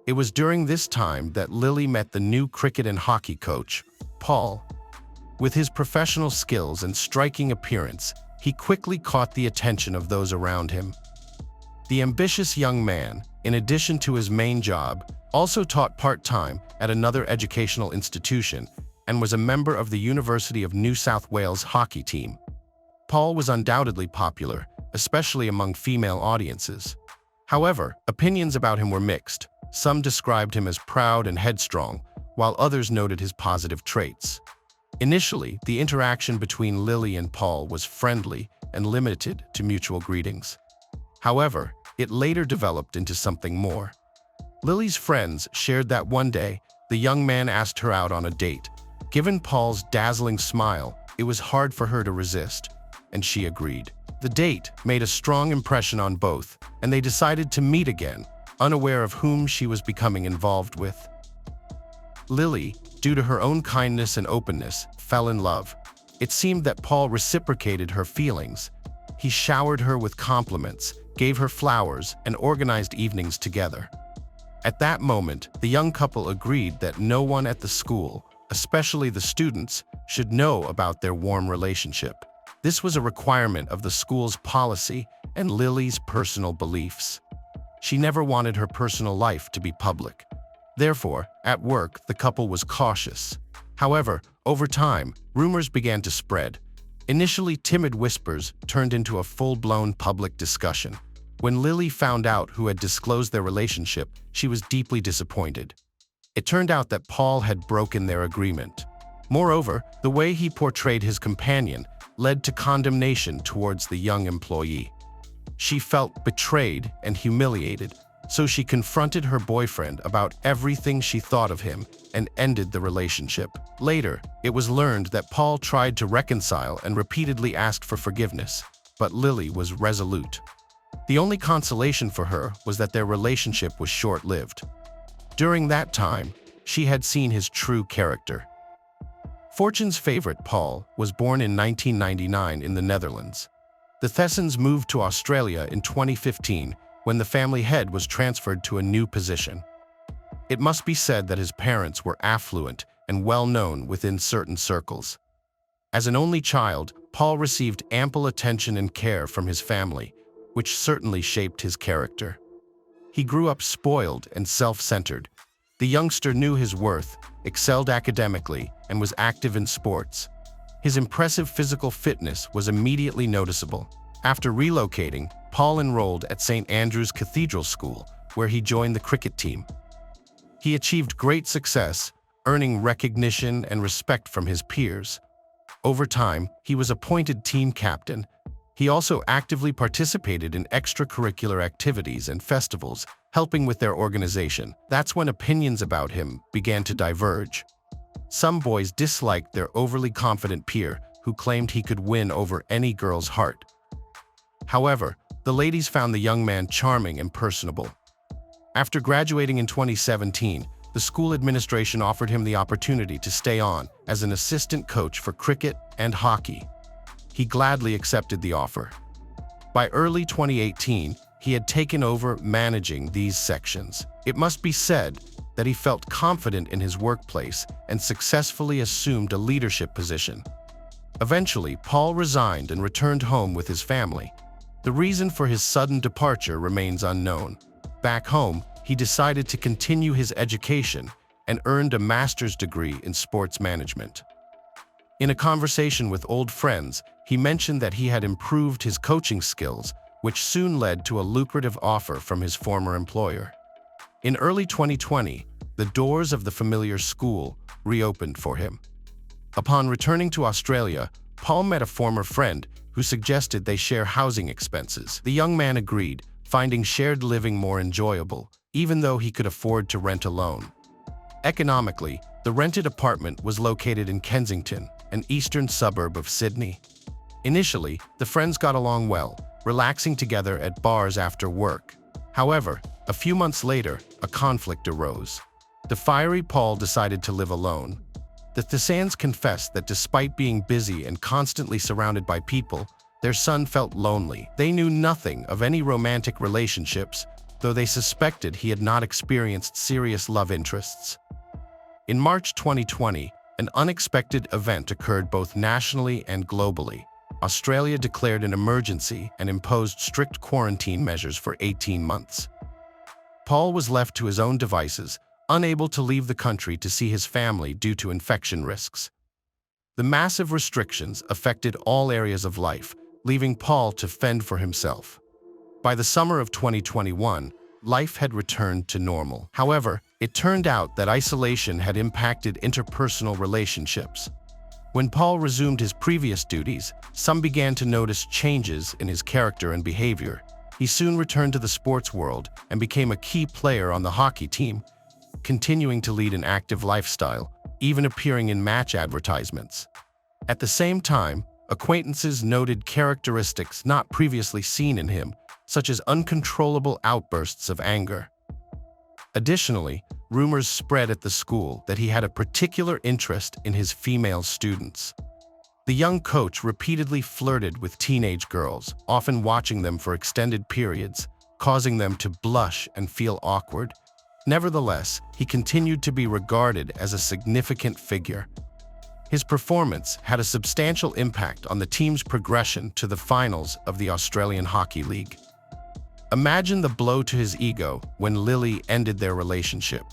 It was during this time that Lily met the new cricket and hockey coach, Paul. With his professional skills and striking appearance, he quickly caught the attention of those around him. The ambitious young man, in addition to his main job, also taught part-time at another educational institution and was a member of the University of New South Wales hockey team. Paul was undoubtedly popular, especially among female audiences. However, opinions about him were mixed. Some described him as proud and headstrong, while others noted his positive traits. Initially, the interaction between Lily and Paul was friendly and limited to mutual greetings. However, it later developed into something more. Lily's friends shared that one day, the young man asked her out on a date. Given Paul's dazzling smile, it was hard for her to resist, and she agreed. The date made a strong impression on both, and they decided to meet again, unaware of whom she was becoming involved with. Lily, due to her own kindness and openness, fell in love. It seemed that Paul reciprocated her feelings. He showered her with compliments, gave her flowers, and organized evenings together. At that moment, the young couple agreed that no one at the school, especially the students, should know about their warm relationship. This was a requirement of the school's policy and Lily's personal beliefs. She never wanted her personal life to be public. Therefore, at work, the couple was cautious. However, over time, rumors began to spread. Initially, timid whispers turned into a full-blown public discussion. When Lily found out who had disclosed their relationship, she was deeply disappointed. It turned out that Paul had broken their agreement. Moreover, the way he portrayed his companion led to condemnation towards the young employee. She felt betrayed and humiliated, so she confronted her boyfriend about everything she thought of him and ended the relationship. Later, it was learned that Paul tried to reconcile and repeatedly asked for forgiveness, but Lily was resolute. The only consolation for her was that their relationship was short-lived. During that time, she had seen his true character. Fortune's favorite, Paul, was born in 1999 in the Netherlands. The Thessens moved to Australia in 2015 when the family head was transferred to a new position. It must be said that his parents were affluent and well-known within certain circles. As an only child, Paul received ample attention and care from his family, which certainly shaped his character. He grew up spoiled and self-centered. The youngster knew his worth, excelled academically, and was active in sports. His impressive physical fitness was immediately noticeable. After relocating, Paul enrolled at St. Andrew's Cathedral School, where he joined the cricket team. He achieved great success, earning recognition and respect from his peers. Over time, he was appointed team captain. He also actively participated in extracurricular activities and festivals, helping with their organization. That's when opinions about him began to diverge. Some boys disliked their overly confident peer, who claimed he could win over any girl's heart. However, the ladies found the young man charming and personable. After graduating in 2017, the school administration offered him the opportunity to stay on as an assistant coach for cricket and hockey. He gladly accepted the offer. By early 2018, he had taken over managing these sections. It must be said that he felt confident in his workplace and successfully assumed a leadership position. Eventually, Paul resigned and returned home with his family. The reason for his sudden departure remains unknown. Back home, he decided to continue his education and earned a master's degree in sports management. In a conversation with old friends, he mentioned that he had improved his coaching skills, which soon led to a lucrative offer from his former employer. In early 2020, the doors of the familiar school reopened for him. Upon returning to Australia, Paul met a former friend who suggested they share housing expenses. The young man agreed, finding shared living more enjoyable, even though he could afford to rent alone. Economically, the rented apartment was located in Kensington, an eastern suburb of Sydney. Initially, the friends got along well, relaxing together at bars after work. However, a few months later, a conflict arose. The fiery Paul decided to live alone. The Thessans confessed that despite being busy and constantly surrounded by people, their son felt lonely. They knew nothing of any romantic relationships, though they suspected he had not experienced serious love interests. In March 2020, an unexpected event occurred both nationally and globally. Australia declared an emergency and imposed strict quarantine measures for 18 months. Paul was left to his own devices, unable to leave the country to see his family due to infection risks. The massive restrictions affected all areas of life, leaving Paul to fend for himself. By the summer of 2021, life had returned to normal. However, it turned out that isolation had impacted interpersonal relationships. When Paul resumed his previous duties, some began to notice changes in his character and behavior. He soon returned to the sports world and became a key player on the hockey team, continuing to lead an active lifestyle, even appearing in match advertisements. At the same time, acquaintances noted characteristics not previously seen in him, such as uncontrollable outbursts of anger. Additionally, rumors spread at the school that he had a particular interest in his female students. The young coach repeatedly flirted with teenage girls, often watching them for extended periods, causing them to blush and feel awkward. Nevertheless, he continued to be regarded as a significant figure. His performance had a substantial impact on the team's progression to the finals of the Australian Hockey League. Imagine the blow to his ego when Lily ended their relationship.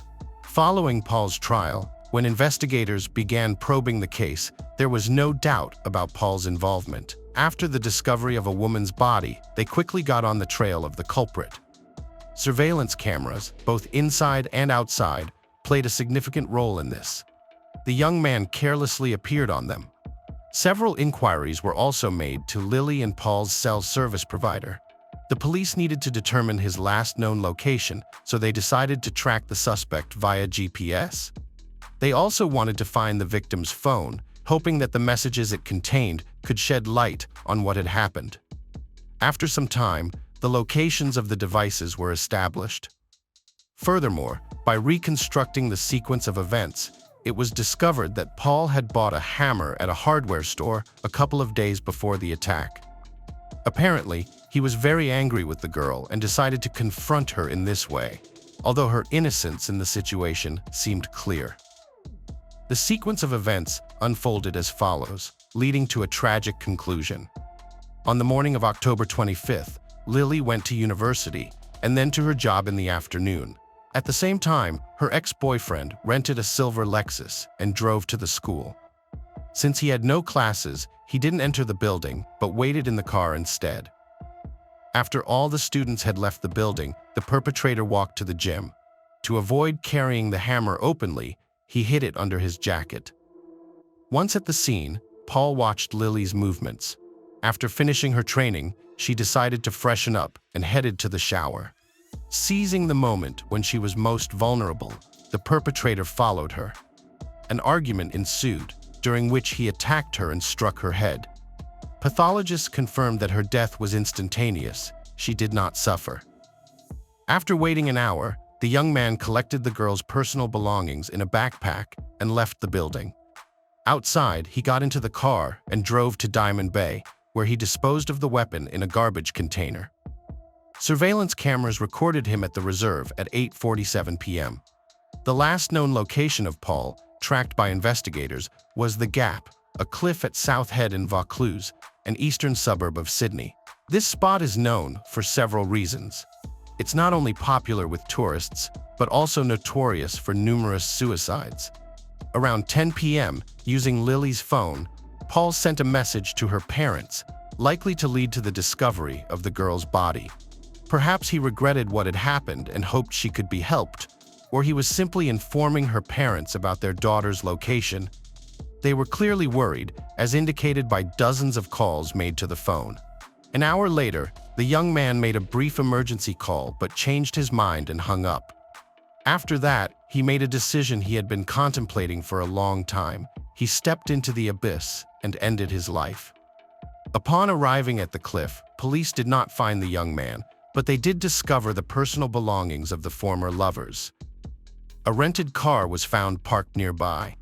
Following Paul's trial, when investigators began probing the case, there was no doubt about Paul's involvement. After the discovery of a woman's body, they quickly got on the trail of the culprit. Surveillance cameras, both inside and outside, played a significant role in this. The young man carelessly appeared on them. Several inquiries were also made to Lily and Paul's cell service provider. The police needed to determine his last known location, so they decided to track the suspect via GPS. They also wanted to find the victim's phone, hoping that the messages it contained could shed light on what had happened. After some time, the locations of the devices were established. Furthermore, by reconstructing the sequence of events, it was discovered that Paul had bought a hammer at a hardware store a couple of days before the attack. Apparently, he was very angry with the girl and decided to confront her in this way, although her innocence in the situation seemed clear. The sequence of events unfolded as follows. leading to a tragic conclusion. On the morning of October 25th, Lily went to university and then to her job in the afternoon. At the same time, her ex-boyfriend rented a silver Lexus and drove to the school. Since he had no classes, he didn't enter the building but waited in the car instead. After all the students had left the building, the perpetrator walked to the gym. To avoid carrying the hammer openly, he hid it under his jacket. Once at the scene, Paul watched Lily's movements. After finishing her training, she decided to freshen up and headed to the shower. Seizing the moment when she was most vulnerable, the perpetrator followed her. An argument ensued, during which he attacked her and struck her head. Pathologists confirmed that her death was instantaneous. She did not suffer. After waiting an hour, the young man collected the girl's personal belongings in a backpack and left the building. Outside, he got into the car and drove to Diamond Bay, where he disposed of the weapon in a garbage container. Surveillance cameras recorded him at the reserve at 8:47 p.m. The last known location of Paul, tracked by investigators, was The Gap, a cliff at South Head in Vaucluse, an eastern suburb of Sydney. This spot is known for several reasons. It's not only popular with tourists, but also notorious for numerous suicides. Around 10 p.m., using Lily's phone, Paul sent a message to her parents, likely to lead to the discovery of the girl's body. Perhaps he regretted what had happened and hoped she could be helped, or he was simply informing her parents about their daughter's location. They were clearly worried, as indicated by dozens of calls made to the phone. An hour later, the young man made a brief emergency call but changed his mind and hung up. After that, he made a decision he had been contemplating for a long time. He stepped into the abyss and ended his life. Upon arriving at the cliff, police did not find the young man, but they did discover the personal belongings of the former lovers. A rented car was found parked nearby.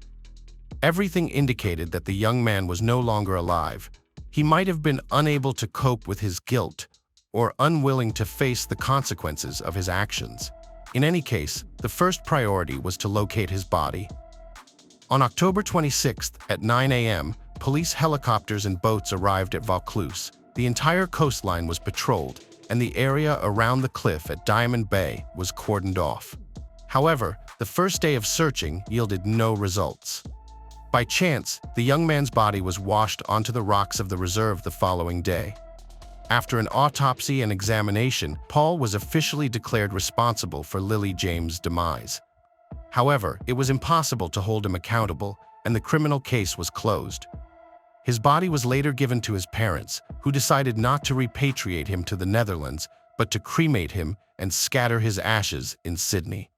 Everything indicated that the young man was no longer alive. He might have been unable to cope with his guilt or unwilling to face the consequences of his actions. In any case, the first priority was to locate his body. On October 26th at 9 a.m., police helicopters and boats arrived at Vaucluse. The entire coastline was patrolled, and the area around the cliff at Diamond Bay was cordoned off. However, the first day of searching yielded no results. By chance, the young man's body was washed onto the rocks of the reserve the following day. After an autopsy and examination, Paul was officially declared responsible for Lily James' demise. However, it was impossible to hold him accountable, and the criminal case was closed. His body was later given to his parents, who decided not to repatriate him to the Netherlands, but to cremate him and scatter his ashes in Sydney.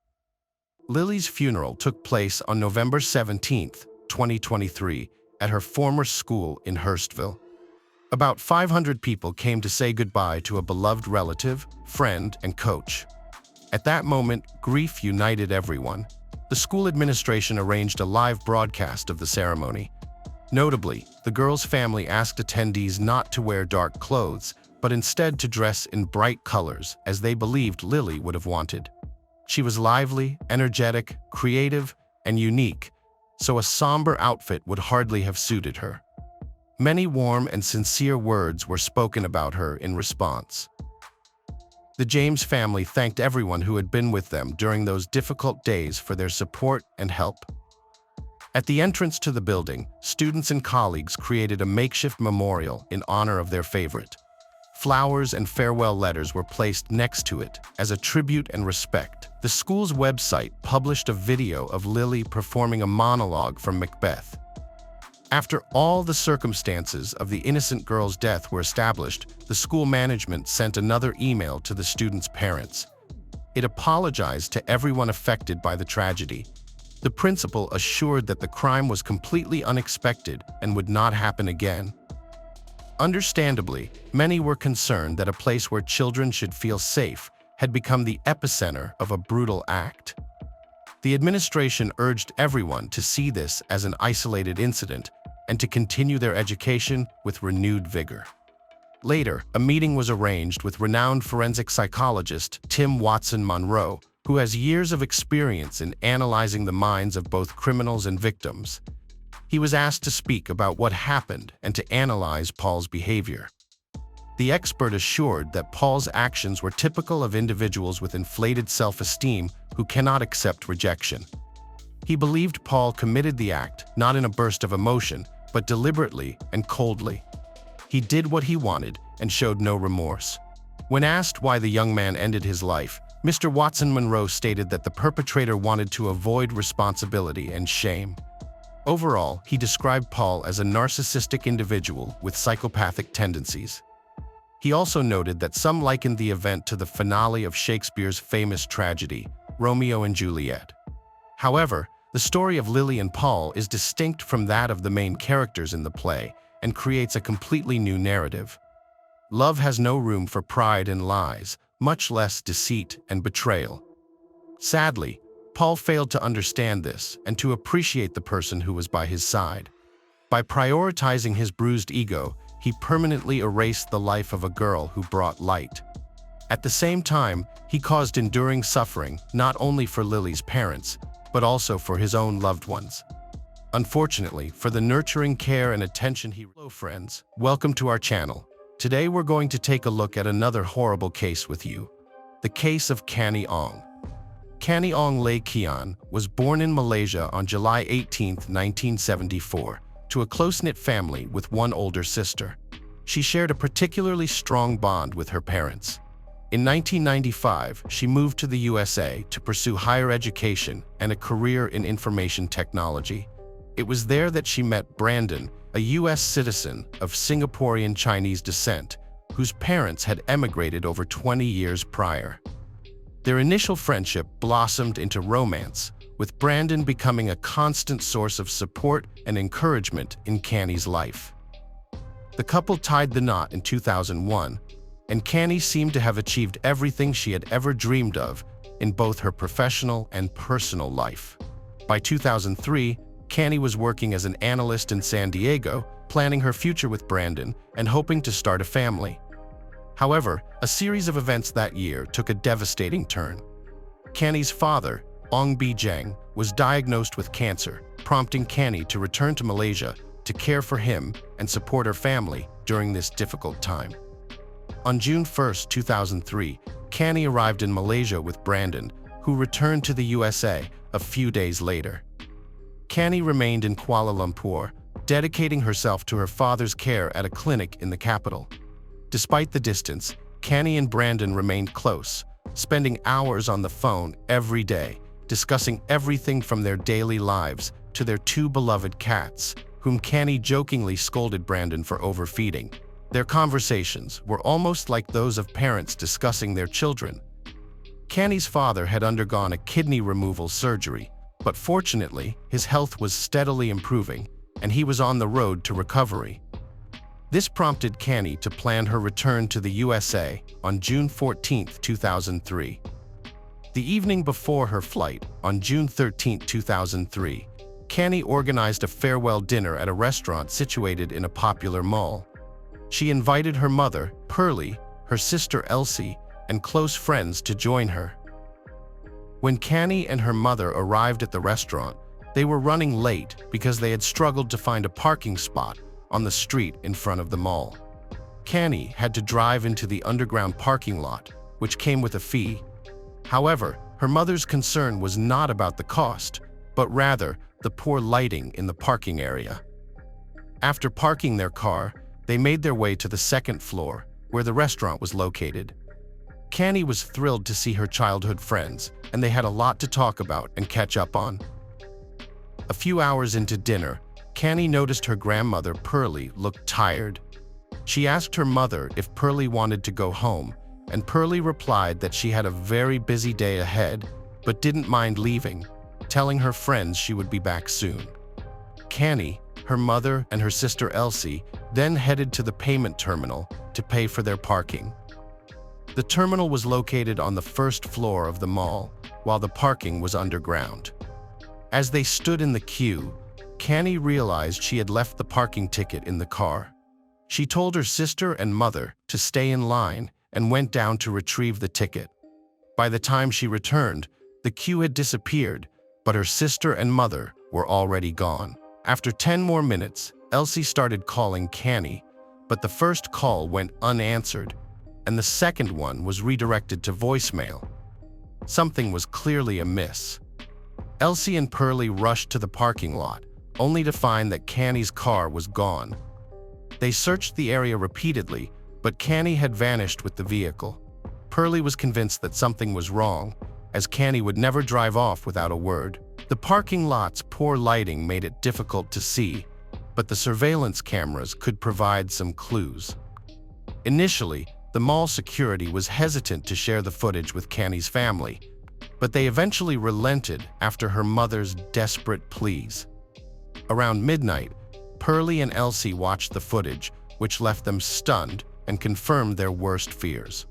Lily's funeral took place on November 17, 2023, at her former school in Hurstville. About 500 people came to say goodbye to a beloved relative, friend, and coach. At that moment, grief united everyone. The school administration arranged a live broadcast of the ceremony. Notably, the girl's family asked attendees not to wear dark clothes, but instead to dress in bright colors, as they believed Lily would have wanted. She was lively, energetic, creative, and unique, so a somber outfit would hardly have suited her. Many warm and sincere words were spoken about her in response. The James family thanked everyone who had been with them during those difficult days for their support and help. At the entrance to the building, students and colleagues created a makeshift memorial in honor of their favorite. Flowers and farewell letters were placed next to it as a tribute and respect. The school's website published a video of Lily performing a monologue from Macbeth. After all the circumstances of the innocent girl's death were established, the school management sent another email to the students' parents. It apologized to everyone affected by the tragedy. The principal assured that the crime was completely unexpected and would not happen again. Understandably, many were concerned that a place where children should feel safe had become the epicenter of a brutal act. The administration urged everyone to see this as an isolated incident and to continue their education with renewed vigor. Later, a meeting was arranged with renowned forensic psychologist Tim Watson-Monroe, who has years of experience in analyzing the minds of both criminals and victims. He was asked to speak about what happened and to analyze Paul's behavior. The expert assured that Paul's actions were typical of individuals with inflated self-esteem who cannot accept rejection. He believed Paul committed the act not in a burst of emotion, but deliberately and coldly. He did what he wanted and showed no remorse. When asked why the young man ended his life, Mr. Watson Monroe stated that the perpetrator wanted to avoid responsibility and shame. Overall, he described Paul as a narcissistic individual with psychopathic tendencies. He also noted that some likened the event to the finale of Shakespeare's famous tragedy, Romeo and Juliet. However, the story of Lily and Paul is distinct from that of the main characters in the play and creates a completely new narrative. Love has no room for pride and lies, much less deceit and betrayal. Sadly, Paul failed to understand this and to appreciate the person who was by his side. By prioritizing his bruised ego, he permanently erased the life of a girl who brought light. At the same time, he caused enduring suffering not only for Lily's parents, but also for his own loved ones. Unfortunately, for the nurturing care and attention Hello friends, welcome to our channel. Today we're going to take a look at another horrible case with you. The case of Canny Ong. Canny Ong Lay Kian was born in Malaysia on July 18, 1974, to a close-knit family with one older sister. She shared a particularly strong bond with her parents. In 1995, she moved to the USA to pursue higher education and a career in information technology. It was there that she met Brandon, a U.S. citizen of Singaporean Chinese descent, whose parents had emigrated over 20 years prior. Their initial friendship blossomed into romance, with Brandon becoming a constant source of support and encouragement in Canny's life. The couple tied the knot in 2001, and Canny seemed to have achieved everything she had ever dreamed of in both her professional and personal life. By 2003, Canny was working as an analyst in San Diego, planning her future with Brandon and hoping to start a family. However, a series of events that year took a devastating turn. Canny's father, Ong Bijang, was diagnosed with cancer, prompting Canny to return to Malaysia to care for him and support her family during this difficult time. On June 1, 2003, Canny arrived in Malaysia with Brandon, who returned to the USA a few days later. Canny remained in Kuala Lumpur, dedicating herself to her father's care at a clinic in the capital. Despite the distance, Canny and Brandon remained close, spending hours on the phone every day, discussing everything from their daily lives to their two beloved cats, whom Canny jokingly scolded Brandon for overfeeding. Their conversations were almost like those of parents discussing their children. Canny's father had undergone a kidney removal surgery, but fortunately, his health was steadily improving, and he was on the road to recovery. This prompted Canny to plan her return to the USA on June 14, 2003. The evening before her flight, on June 13, 2003, Canny organized a farewell dinner at a restaurant situated in a popular mall. She invited her mother, Pearlie, her sister Elsie, and close friends to join her. When Canny and her mother arrived at the restaurant, they were running late because they had struggled to find a parking spot on the street in front of the mall. Canny had to drive into the underground parking lot, which came with a fee. However, her mother's concern was not about the cost, but rather the poor lighting in the parking area. After parking their car, they made their way to the second floor, where the restaurant was located. Canny was thrilled to see her childhood friends, and they had a lot to talk about and catch up on. A few hours into dinner, Canny noticed her grandmother, Pearlie, looked tired. She asked her mother if Pearlie wanted to go home, and Pearlie replied that she had a very busy day ahead, but didn't mind leaving, telling her friends she would be back soon. Canny, her mother, and her sister Elsie then headed to the payment terminal to pay for their parking. The terminal was located on the first floor of the mall, while the parking was underground. As they stood in the queue, Canny realized she had left the parking ticket in the car. She told her sister and mother to stay in line and went down to retrieve the ticket. By the time she returned, the queue had disappeared, but her sister and mother were already gone. After 10 more minutes, Elsie started calling Canny, but the first call went unanswered, and the second one was redirected to voicemail. Something was clearly amiss. Elsie and Pearlie rushed to the parking lot, only to find that Canny's car was gone. They searched the area repeatedly, but Canny had vanished with the vehicle. Pearlie was convinced that something was wrong, as Canny would never drive off without a word. The parking lot's poor lighting made it difficult to see, but the surveillance cameras could provide some clues. Initially, the mall security was hesitant to share the footage with Canny's family, but they eventually relented after her mother's desperate pleas. Around midnight, Pearlie and Elsie watched the footage, which left them stunned and confirmed their worst fears.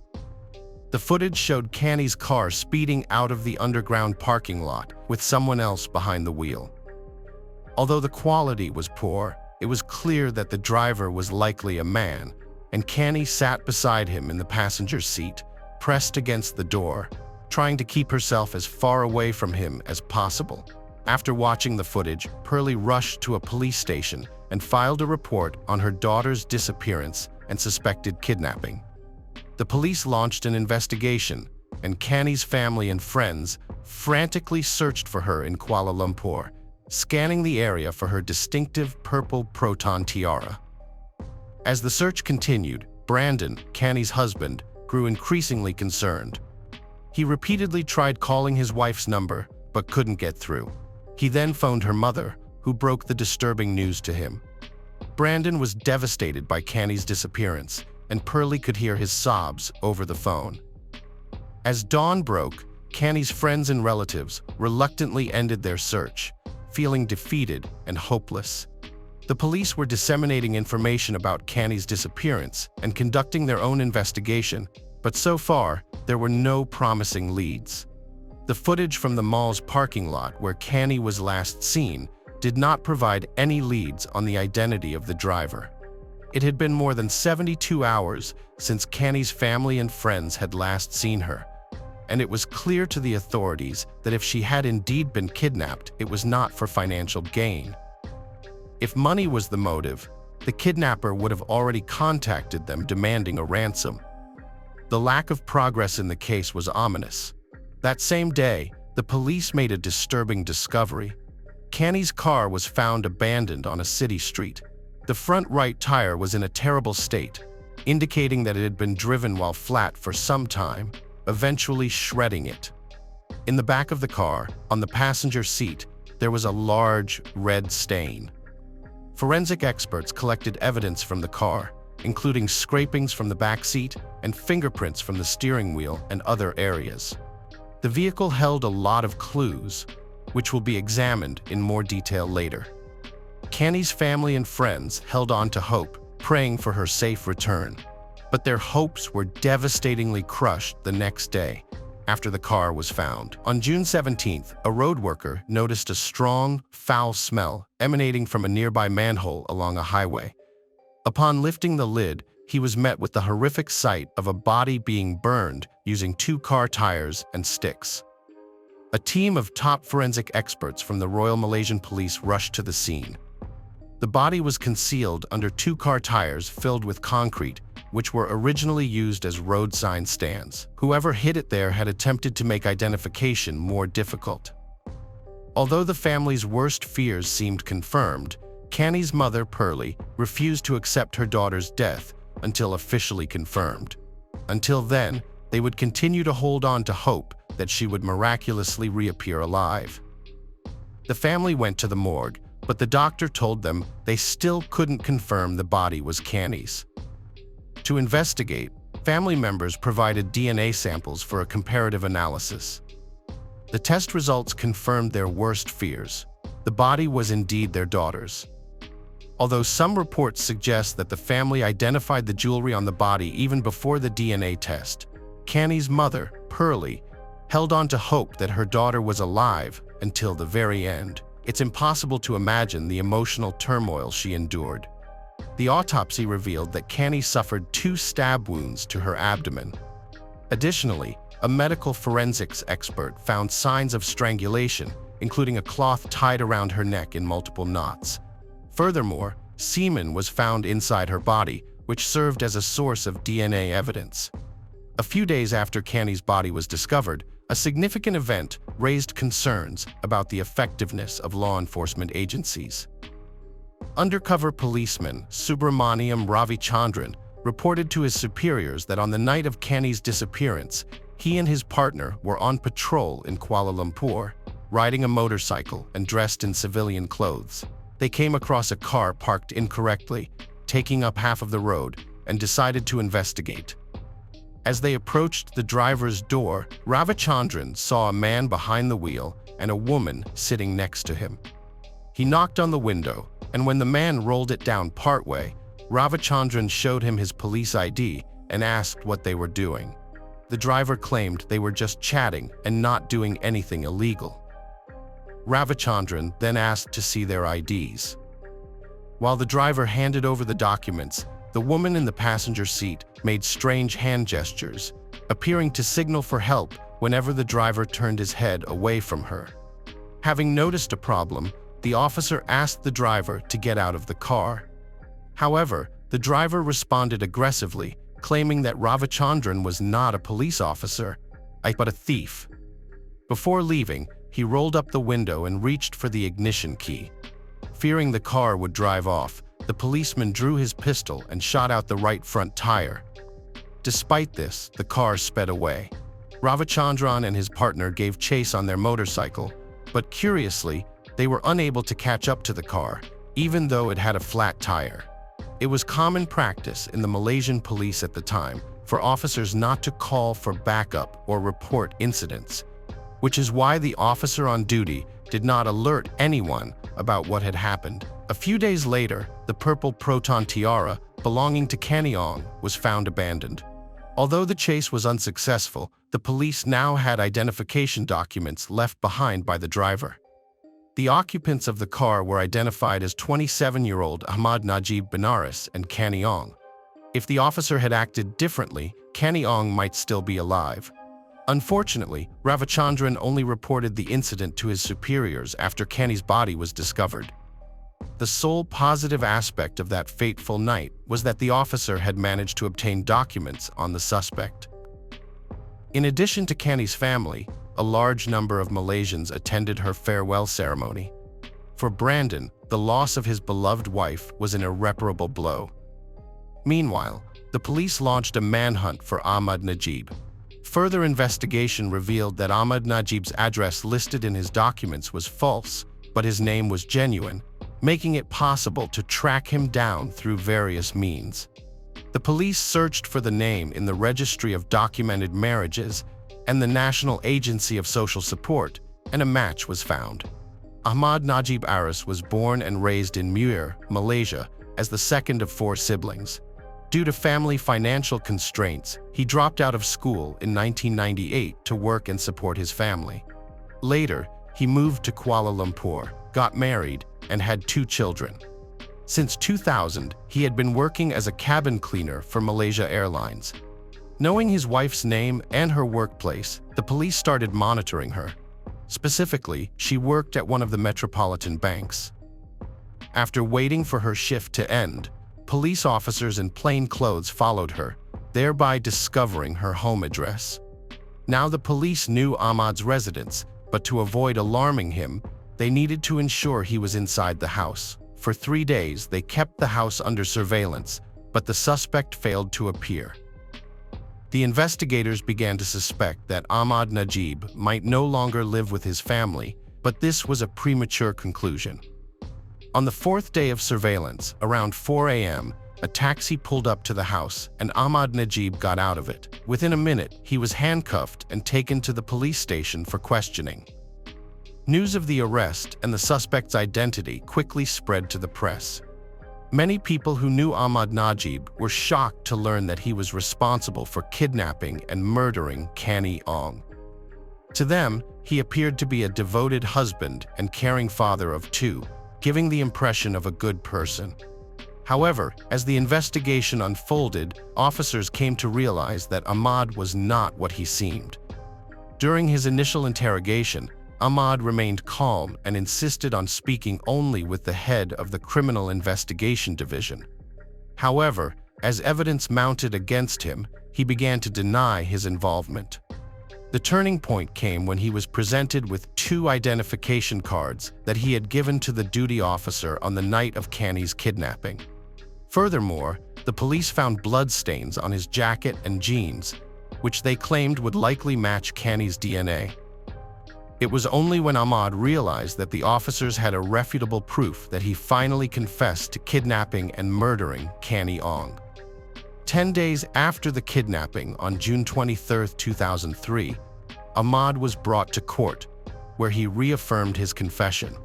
The footage showed Canny's car speeding out of the underground parking lot with someone else behind the wheel. Although the quality was poor, it was clear that the driver was likely a man, and Canny sat beside him in the passenger seat, pressed against the door, trying to keep herself as far away from him as possible. After watching the footage, Pearlie rushed to a police station and filed a report on her daughter's disappearance and suspected kidnapping. The police launched an investigation, and Canny's family and friends frantically searched for her in Kuala Lumpur, scanning the area for her distinctive purple proton tiara. As the search continued, Brandon, Canny's husband, grew increasingly concerned. He repeatedly tried calling his wife's number, but couldn't get through. He then phoned her mother, who broke the disturbing news to him. Brandon was devastated by Canny's disappearance, and Pearlie could hear his sobs over the phone. As dawn broke, Canny's friends and relatives reluctantly ended their search, feeling defeated and hopeless. The police were disseminating information about Canny's disappearance and conducting their own investigation, but so far, there were no promising leads. The footage from the mall's parking lot where Canny was last seen did not provide any leads on the identity of the driver. It had been more than 72 hours since Canny's family and friends had last seen her, and it was clear to the authorities that if she had indeed been kidnapped, it was not for financial gain. If money was the motive, the kidnapper would have already contacted them demanding a ransom. The lack of progress in the case was ominous. That same day, the police made a disturbing discovery. Canny's car was found abandoned on a city street. The front right tire was in a terrible state, indicating that it had been driven while flat for some time, eventually shredding it. In the back of the car, on the passenger seat, there was a large red stain. Forensic experts collected evidence from the car, including scrapings from the back seat and fingerprints from the steering wheel and other areas. The vehicle held a lot of clues, which will be examined in more detail later. Canny's family and friends held on to hope, praying for her safe return. But their hopes were devastatingly crushed the next day, after the car was found. On June 17th, a road worker noticed a strong, foul smell emanating from a nearby manhole along a highway. Upon lifting the lid, he was met with the horrific sight of a body being burned using 2 car tires and sticks. A team of top forensic experts from the Royal Malaysian Police rushed to the scene. The body was concealed under 2 car tires filled with concrete, which were originally used as road sign stands. Whoever hid it there had attempted to make identification more difficult. Although the family's worst fears seemed confirmed, Canny's mother, Pearlie, refused to accept her daughter's death until officially confirmed. Until then, they would continue to hold on to hope that she would miraculously reappear alive. The family went to the morgue, but the doctor told them they still couldn't confirm the body was Canny's. To investigate, family members provided DNA samples for a comparative analysis. The test results confirmed their worst fears. The body was indeed their daughter's. Although some reports suggest that the family identified the jewelry on the body even before the DNA test, Canny's mother, Pearlie, held on to hope that her daughter was alive until the very end. It's impossible to imagine the emotional turmoil she endured. The autopsy revealed that Canny suffered 2 stab wounds to her abdomen. Additionally, a medical forensics expert found signs of strangulation, including a cloth tied around her neck in multiple knots, Furthermore, semen was found inside her body, which served as a source of DNA evidence. A few days after Canny's body was discovered, a significant event raised concerns about the effectiveness of law enforcement agencies. Undercover policeman Subramaniam Ravichandran reported to his superiors that on the night of Canny's disappearance, he and his partner were on patrol in Kuala Lumpur, riding a motorcycle and dressed in civilian clothes. They came across a car parked incorrectly, taking up half of the road, and decided to investigate. As they approached the driver's door, Ravichandran saw a man behind the wheel and a woman sitting next to him. He knocked on the window, and when the man rolled it down partway, Ravichandran showed him his police ID and asked what they were doing. The driver claimed they were just chatting and not doing anything illegal. Ravichandran then asked to see their IDs. While the driver handed over the documents, the woman in the passenger seat made strange hand gestures, appearing to signal for help whenever the driver turned his head away from her. Having noticed a problem, the officer asked the driver to get out of the car. However, the driver responded aggressively, claiming that Ravichandran was not a police officer, but a thief. Before leaving, he rolled up the window and reached for the ignition key. Fearing the car would drive off, the policeman drew his pistol and shot out the right front tire. Despite this, the car sped away. Ravichandran and his partner gave chase on their motorcycle, but curiously, they were unable to catch up to the car, even though it had a flat tire. It was common practice in the Malaysian police at the time for officers not to call for backup or report incidents, which is why the officer on duty did not alert anyone about what had happened. A few days later, the purple Proton tiara belonging to Canny Ong was found abandoned. Although the chase was unsuccessful, the police now had identification documents left behind by the driver. The occupants of the car were identified as 27-year-old Ahmad Najib Benares and Canny Ong. If the officer had acted differently, Canny Ong might still be alive. Unfortunately, Ravichandran only reported the incident to his superiors after Canny's body was discovered. The sole positive aspect of that fateful night was that the officer had managed to obtain documents on the suspect. In addition to Canny's family, a large number of Malaysians attended her farewell ceremony. For Brandon, the loss of his beloved wife was an irreparable blow. Meanwhile, the police launched a manhunt for Ahmad Najib. Further investigation revealed that Ahmad Najib's address listed in his documents was false, but his name was genuine, making it possible to track him down through various means. The police searched for the name in the Registry of Documented Marriages and the National Agency of Social Support, and a match was found. Ahmad Najib Aris was born and raised in Muir, Malaysia, as the second of 4 siblings. Due to family financial constraints, he dropped out of school in 1998 to work and support his family. Later, he moved to Kuala Lumpur, got married, and had 2 children. Since 2000, he had been working as a cabin cleaner for Malaysia Airlines. Knowing his wife's name and her workplace, the police started monitoring her. Specifically, she worked at one of the metropolitan banks. After waiting for her shift to end, police officers in plain clothes followed her, thereby discovering her home address. Now the police knew Ahmad's residence, but to avoid alarming him, they needed to ensure he was inside the house. For 3 days, they kept the house under surveillance, but the suspect failed to appear. The investigators began to suspect that Ahmad Najib might no longer live with his family, but this was a premature conclusion. On the 4th day of surveillance, around 4 a.m., a taxi pulled up to the house and Ahmad Najib got out of it. Within a minute, he was handcuffed and taken to the police station for questioning. News of the arrest and the suspect's identity quickly spread to the press. Many people who knew Ahmad Najib were shocked to learn that he was responsible for kidnapping and murdering Canny Ong. To them, he appeared to be a devoted husband and caring father of 2, giving the impression of a good person. However, as the investigation unfolded, officers came to realize that Ahmad was not what he seemed. During his initial interrogation, Ahmad remained calm and insisted on speaking only with the head of the Criminal Investigation Division. However, as evidence mounted against him, he began to deny his involvement. The turning point came when he was presented with 2 identification cards that he had given to the duty officer on the night of Canny's kidnapping. Furthermore, the police found bloodstains on his jacket and jeans, which they claimed would likely match Canny's DNA. It was only when Ahmad realized that the officers had irrefutable proof that he finally confessed to kidnapping and murdering Canny Ong. 10 days after the kidnapping, on June 23, 2003, Ahmad was brought to court, where he reaffirmed his confession.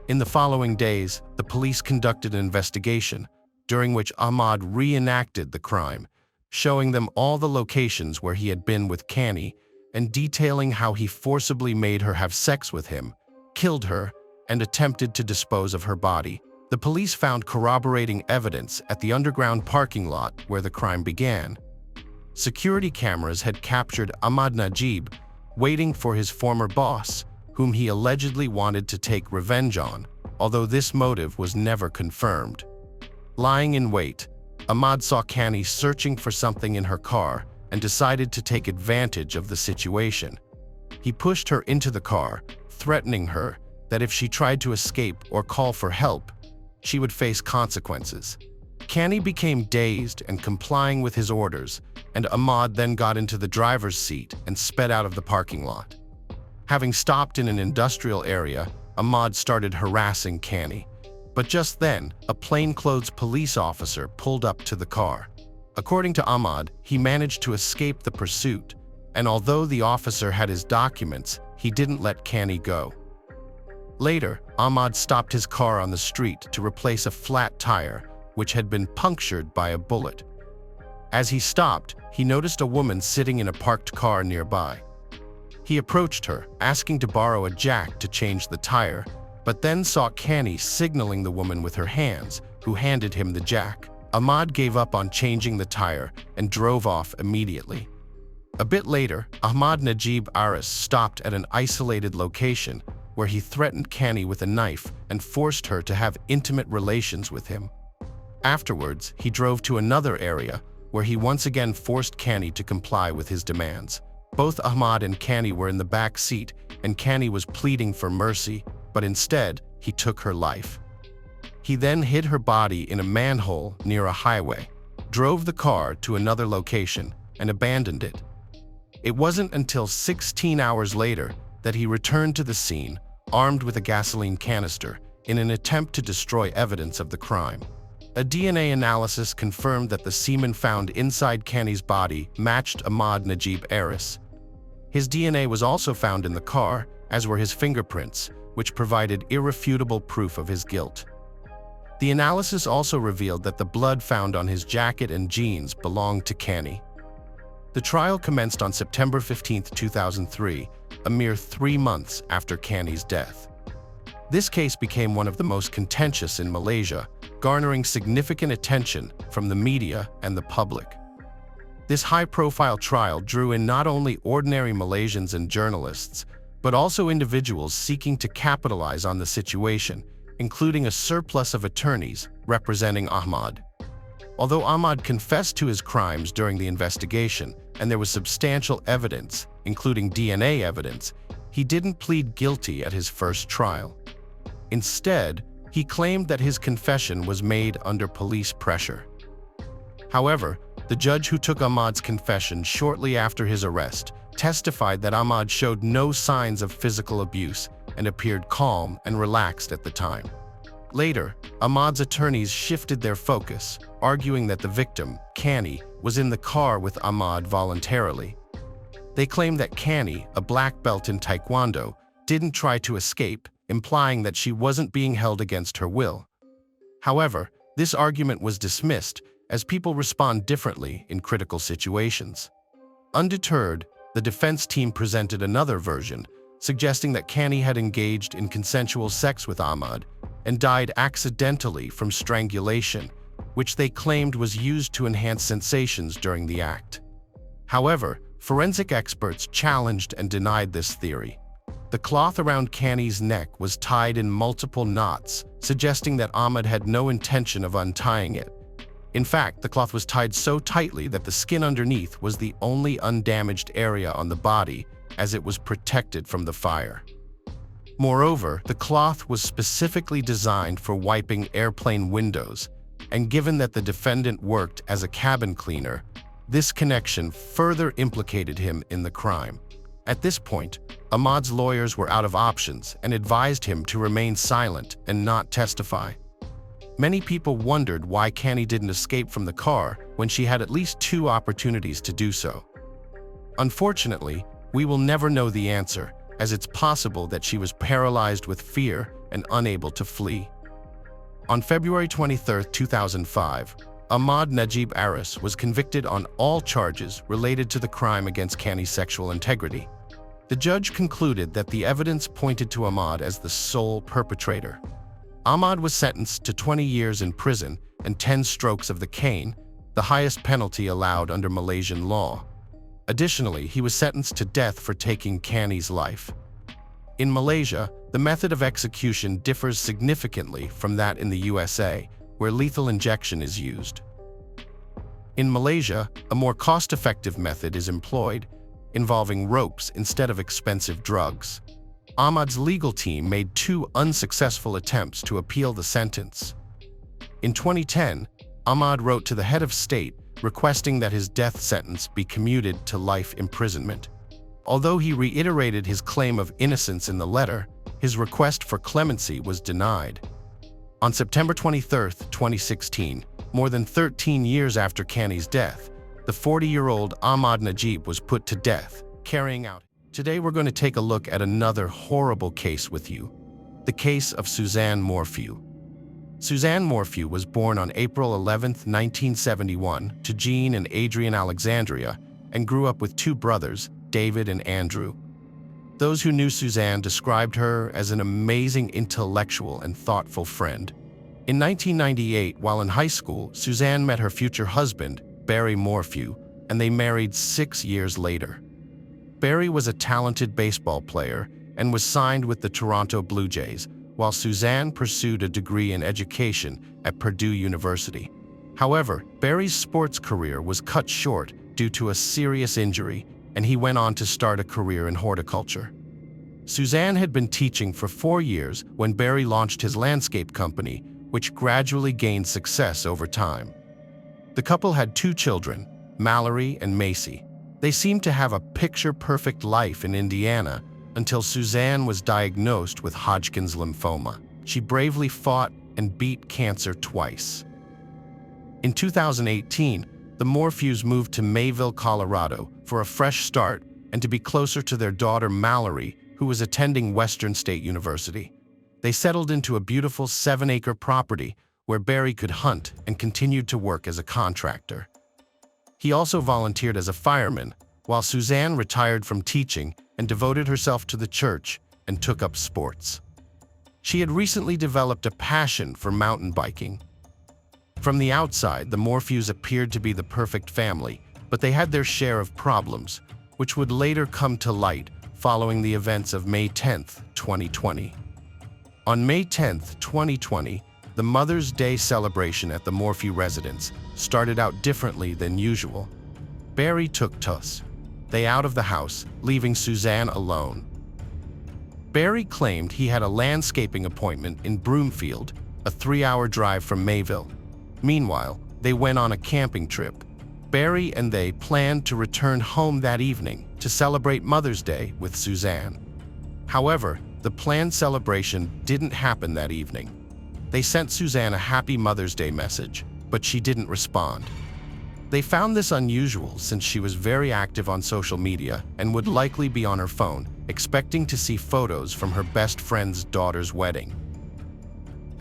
In the following days, the police conducted an investigation, during which Ahmad reenacted the crime, showing them all the locations where he had been with Canny and detailing how he forcibly made her have sex with him, killed her, and attempted to dispose of her body. The police found corroborating evidence at the underground parking lot where the crime began. Security cameras had captured Ahmad Najib waiting for his former boss, whom he allegedly wanted to take revenge on, although this motive was never confirmed. Lying in wait, Ahmad saw Canny searching for something in her car and decided to take advantage of the situation. He pushed her into the car, threatening her that if she tried to escape or call for help, she would face consequences. Canny became dazed and complying with his orders, and Ahmad then got into the driver's seat and sped out of the parking lot. Having stopped in an industrial area, Ahmad started harassing Canny. But just then, a plainclothes police officer pulled up to the car. According to Ahmad, he managed to escape the pursuit, and although the officer had his documents, he didn't let Canny go. Later, Ahmad stopped his car on the street to replace a flat tire, which had been punctured by a bullet. As he stopped, he noticed a woman sitting in a parked car nearby. He approached her, asking to borrow a jack to change the tire, but then saw Canny signaling the woman with her hands, who handed him the jack. Ahmad gave up on changing the tire and drove off immediately. A bit later, Ahmad Najib Aris stopped at an isolated location where he threatened Canny with a knife and forced her to have intimate relations with him. Afterwards, he drove to another area where he once again forced Canny to comply with his demands. Both Ahmad and Canny were in the back seat, and Canny was pleading for mercy, but instead, he took her life. He then hid her body in a manhole near a highway, drove the car to another location, and abandoned it. It wasn't until 16 hours later that he returned to the scene, armed with a gasoline canister, in an attempt to destroy evidence of the crime. A DNA analysis confirmed that the semen found inside Canny's body matched Ahmad Najib Aris. His DNA was also found in the car, as were his fingerprints, which provided irrefutable proof of his guilt. The analysis also revealed that the blood found on his jacket and jeans belonged to Canny. The trial commenced on September 15, 2003, a mere 3 months after Canny's death. This case became one of the most contentious in Malaysia, garnering significant attention from the media and the public. This high-profile trial drew in not only ordinary Malaysians and journalists, but also individuals seeking to capitalize on the situation, including a surplus of attorneys representing Ahmad. Although Ahmad confessed to his crimes during the investigation, and there was substantial evidence, including DNA evidence, he didn't plead guilty at his first trial. Instead, he claimed that his confession was made under police pressure. However, the judge who took Ahmad's confession shortly after his arrest testified that Ahmad showed no signs of physical abuse and appeared calm and relaxed at the time. Later, Ahmad's attorneys shifted their focus, arguing that the victim, Canny, was in the car with Ahmad voluntarily. They claimed that Canny, a black belt in Taekwondo, didn't try to escape, implying that she wasn't being held against her will. However, this argument was dismissed, as people respond differently in critical situations. Undeterred, the defense team presented another version, suggesting that Canny had engaged in consensual sex with Ahmad and died accidentally from strangulation, which they claimed was used to enhance sensations during the act. However, forensic experts challenged and denied this theory. The cloth around Kani's neck was tied in multiple knots, suggesting that Ahmad had no intention of untying it. In fact, the cloth was tied so tightly that the skin underneath was the only undamaged area on the body, as it was protected from the fire. Moreover, the cloth was specifically designed for wiping airplane windows, and given that the defendant worked as a cabin cleaner, this connection further implicated him in the crime. At this point, Ahmad's lawyers were out of options and advised him to remain silent and not testify. Many people wondered why Kani didn't escape from the car when she had at least 2 opportunities to do so. Unfortunately, we will never know the answer, as it's possible that she was paralyzed with fear and unable to flee. On February 23, 2005, Ahmad Najib Aris was convicted on all charges related to the crime against Kani's sexual integrity. The judge concluded that the evidence pointed to Ahmad as the sole perpetrator. Ahmad was sentenced to 20 years in prison and 10 strokes of the cane, the highest penalty allowed under Malaysian law. Additionally, he was sentenced to death for taking Kani's life. In Malaysia, the method of execution differs significantly from that in the USA, where lethal injection is used. In Malaysia, a more cost-effective method is employed, involving ropes instead of expensive drugs. Ahmad's legal team made 2 unsuccessful attempts to appeal the sentence. In 2010, Ahmad wrote to the head of state requesting that his death sentence be commuted to life imprisonment. Although he reiterated his claim of innocence in the letter, his request for clemency was denied. On September 23, 2016, more than 13 years after Kani's death, the 40-year-old Ahmad Najib was put to death, carrying out. Today we're going to take a look at another horrible case with you, the case of Suzanne Morphew. Suzanne Morphew was born on April 11, 1971, to Jean and Adrian Alexandria, and grew up with 2 brothers, David and Andrew. Those who knew Suzanne described her as an amazing intellectual and thoughtful friend. In 1998, while in high school, Suzanne met her future husband, Barry Morphew, and they married 6 years later. Barry was a talented baseball player and was signed with the Toronto Blue Jays, while Suzanne pursued a degree in education at Purdue University. However, Barry's sports career was cut short due to a serious injury, and he went on to start a career in horticulture. Suzanne had been teaching for 4 years when Barry launched his landscape company, which gradually gained success over time. The couple had 2 children, Mallory and Macy. They seemed to have a picture-perfect life in Indiana until Suzanne was diagnosed with Hodgkin's lymphoma. She bravely fought and beat cancer twice. In 2018, the Morphews moved to Mayville, Colorado for a fresh start and to be closer to their daughter Mallory, who was attending Western State University. They settled into a beautiful 7-acre property where Barry could hunt and continued to work as a contractor. He also volunteered as a fireman, while Suzanne retired from teaching and devoted herself to the church and took up sports. She had recently developed a passion for mountain biking. From the outside, the Morphews appeared to be the perfect family, but they had their share of problems, which would later come to light following the events of May 10, 2020. On May 10, 2020, the Mother's Day celebration at the Morphew residence started out differently than usual. Barry took they out of the house, leaving Suzanne alone. Barry claimed he had a landscaping appointment in Broomfield, a 3-hour drive from Mayville. Meanwhile, they went on a camping trip. Barry and they planned to return home that evening to celebrate Mother's Day with Suzanne. However, the planned celebration didn't happen that evening. They sent Suzanne a happy Mother's Day message, but she didn't respond. They found this unusual since she was very active on social media and would likely be on her phone, expecting to see photos from her best friend's daughter's wedding.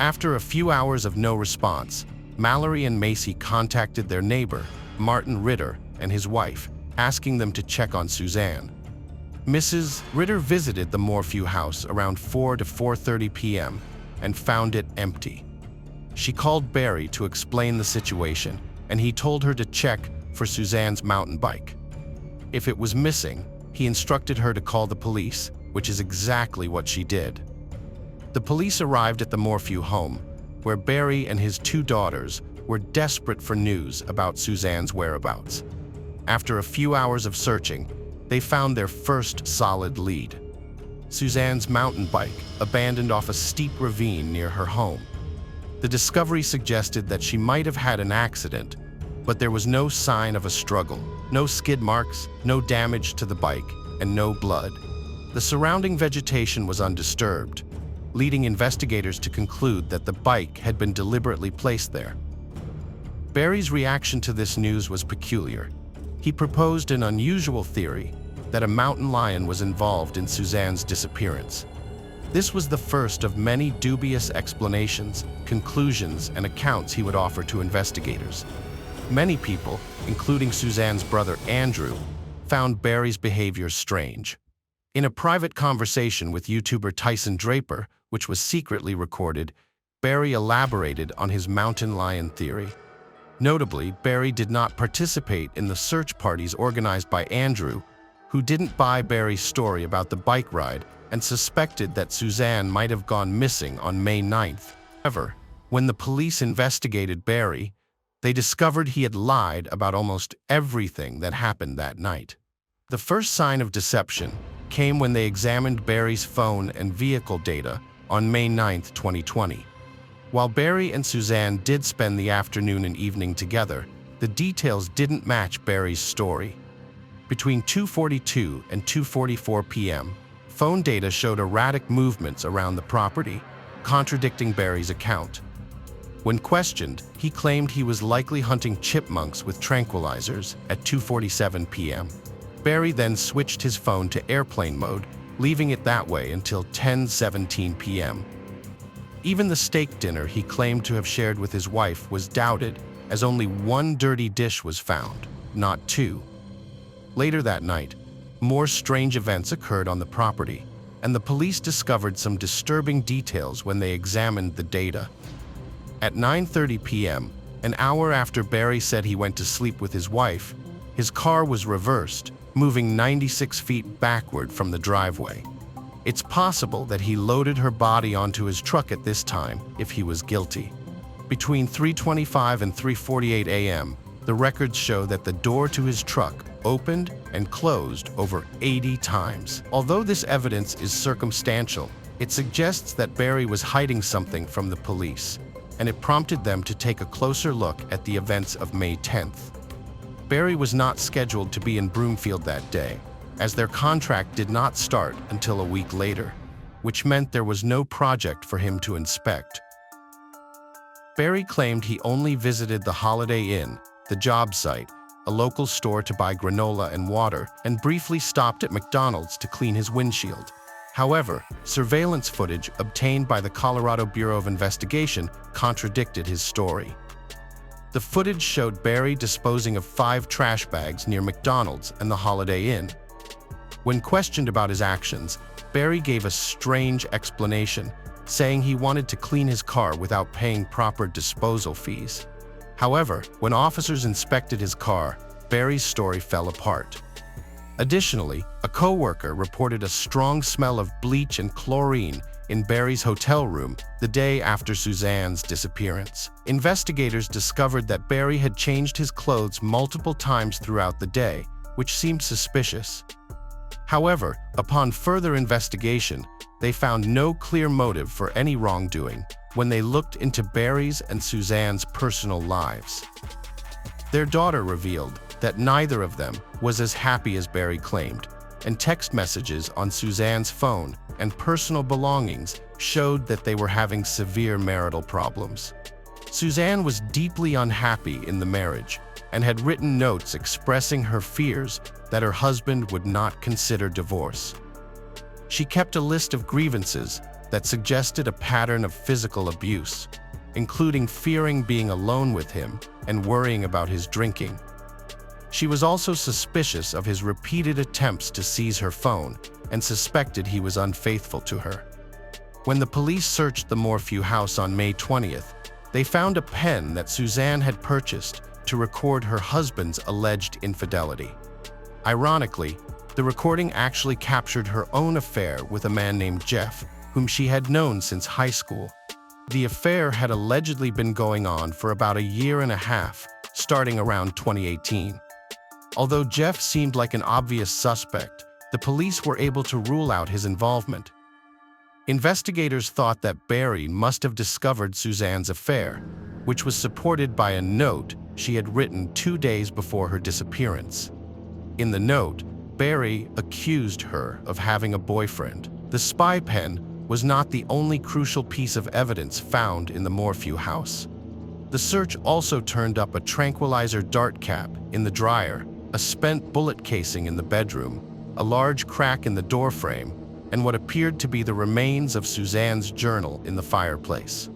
After a few hours of no response, Mallory and Macy contacted their neighbor, Martin Ritter, and his wife, asking them to check on Suzanne. Mrs. Ritter visited the Morphew house around 4 to 4:30 p.m. and found it empty. She called Barry to explain the situation, and he told her to check for Suzanne's mountain bike. If it was missing, he instructed her to call the police, which is exactly what she did. The police arrived at the Morphew home, where Barry and his 2 daughters were desperate for news about Suzanne's whereabouts. After a few hours of searching, they found their first solid lead: Suzanne's mountain bike, abandoned off a steep ravine near her home. The discovery suggested that she might have had an accident, but there was no sign of a struggle, no skid marks, no damage to the bike, and no blood. The surrounding vegetation was undisturbed, leading investigators to conclude that the bike had been deliberately placed there. Barry's reaction to this news was peculiar. He proposed an unusual theory that a mountain lion was involved in Suzanne's disappearance. This was the first of many dubious explanations, conclusions, and accounts he would offer to investigators. Many people, including Suzanne's brother Andrew, found Barry's behavior strange. In a private conversation with YouTuber Tyson Draper, which was secretly recorded, Barry elaborated on his mountain lion theory. Notably, Barry did not participate in the search parties organized by Andrew, who didn't buy Barry's story about the bike ride and suspected that Suzanne might have gone missing on May 9th. However, when the police investigated Barry, they discovered he had lied about almost everything that happened that night. The first sign of deception came when they examined Barry's phone and vehicle data on May 9th, 2020. While Barry and Suzanne did spend the afternoon and evening together, the details didn't match Barry's story. Between 2:42 and 2:44 p.m., phone data showed erratic movements around the property, contradicting Barry's account. When questioned, he claimed he was likely hunting chipmunks with tranquilizers at 2:47 p.m. Barry then switched his phone to airplane mode, leaving it that way until 10:17 p.m. Even the steak dinner he claimed to have shared with his wife was doubted, as only 1 dirty dish was found, not 2. Later that night, more strange events occurred on the property, and the police discovered some disturbing details when they examined the data. At 9:30 p.m., an hour after Barry said he went to sleep with his wife, his car was reversed, moving 96 feet backward from the driveway. It's possible that he loaded her body onto his truck at this time if he was guilty. Between 3:25 and 3:48 a.m., the records show that the door to his truck opened and closed over 80 times. Although this evidence is circumstantial, it suggests that Barry was hiding something from the police, and it prompted them to take a closer look at the events of May 10th. Barry was not scheduled to be in Broomfield that day, as their contract did not start until a week later, which meant there was no project for him to inspect. Barry claimed he only visited the Holiday Inn, the job site, a local store to buy granola and water, and briefly stopped at McDonald's to clean his windshield. However, surveillance footage obtained by the Colorado Bureau of Investigation contradicted his story. The footage showed Barry disposing of 5 trash bags near McDonald's and the Holiday Inn. When questioned about his actions, Barry gave a strange explanation, saying he wanted to clean his car without paying proper disposal fees. However, when officers inspected his car, Barry's story fell apart. Additionally, a co-worker reported a strong smell of bleach and chlorine in Barry's hotel room the day after Suzanne's disappearance. Investigators discovered that Barry had changed his clothes multiple times throughout the day, which seemed suspicious. However, upon further investigation, they found no clear motive for any wrongdoing when they looked into Barry's and Suzanne's personal lives. Their daughter revealed that neither of them was as happy as Barry claimed, and text messages on Suzanne's phone and personal belongings showed that they were having severe marital problems. Suzanne was deeply unhappy in the marriage and had written notes expressing her fears that her husband would not consider divorce. She kept a list of grievances that suggested a pattern of physical abuse, including fearing being alone with him and worrying about his drinking. She was also suspicious of his repeated attempts to seize her phone and suspected he was unfaithful to her. When the police searched the Morphew house on May 20th, they found a pen that Suzanne had purchased to record her husband's alleged infidelity. Ironically, The recording actually captured her own affair with a man named Jeff, whom she had known since high school. The affair had allegedly been going on for about a year and a half, starting around 2018. Although Jeff seemed like an obvious suspect, the police were able to rule out his involvement. Investigators thought that Barry must have discovered Suzanne's affair, which was supported by a note she had written 2 days before her disappearance. In the note, Barry accused her of having a boyfriend. The spy pen was not the only crucial piece of evidence found in the Morphew house. The search also turned up a tranquilizer dart cap in the dryer, a spent bullet casing in the bedroom, a large crack in the doorframe, and what appeared to be the remains of Suzanne's journal in the fireplace.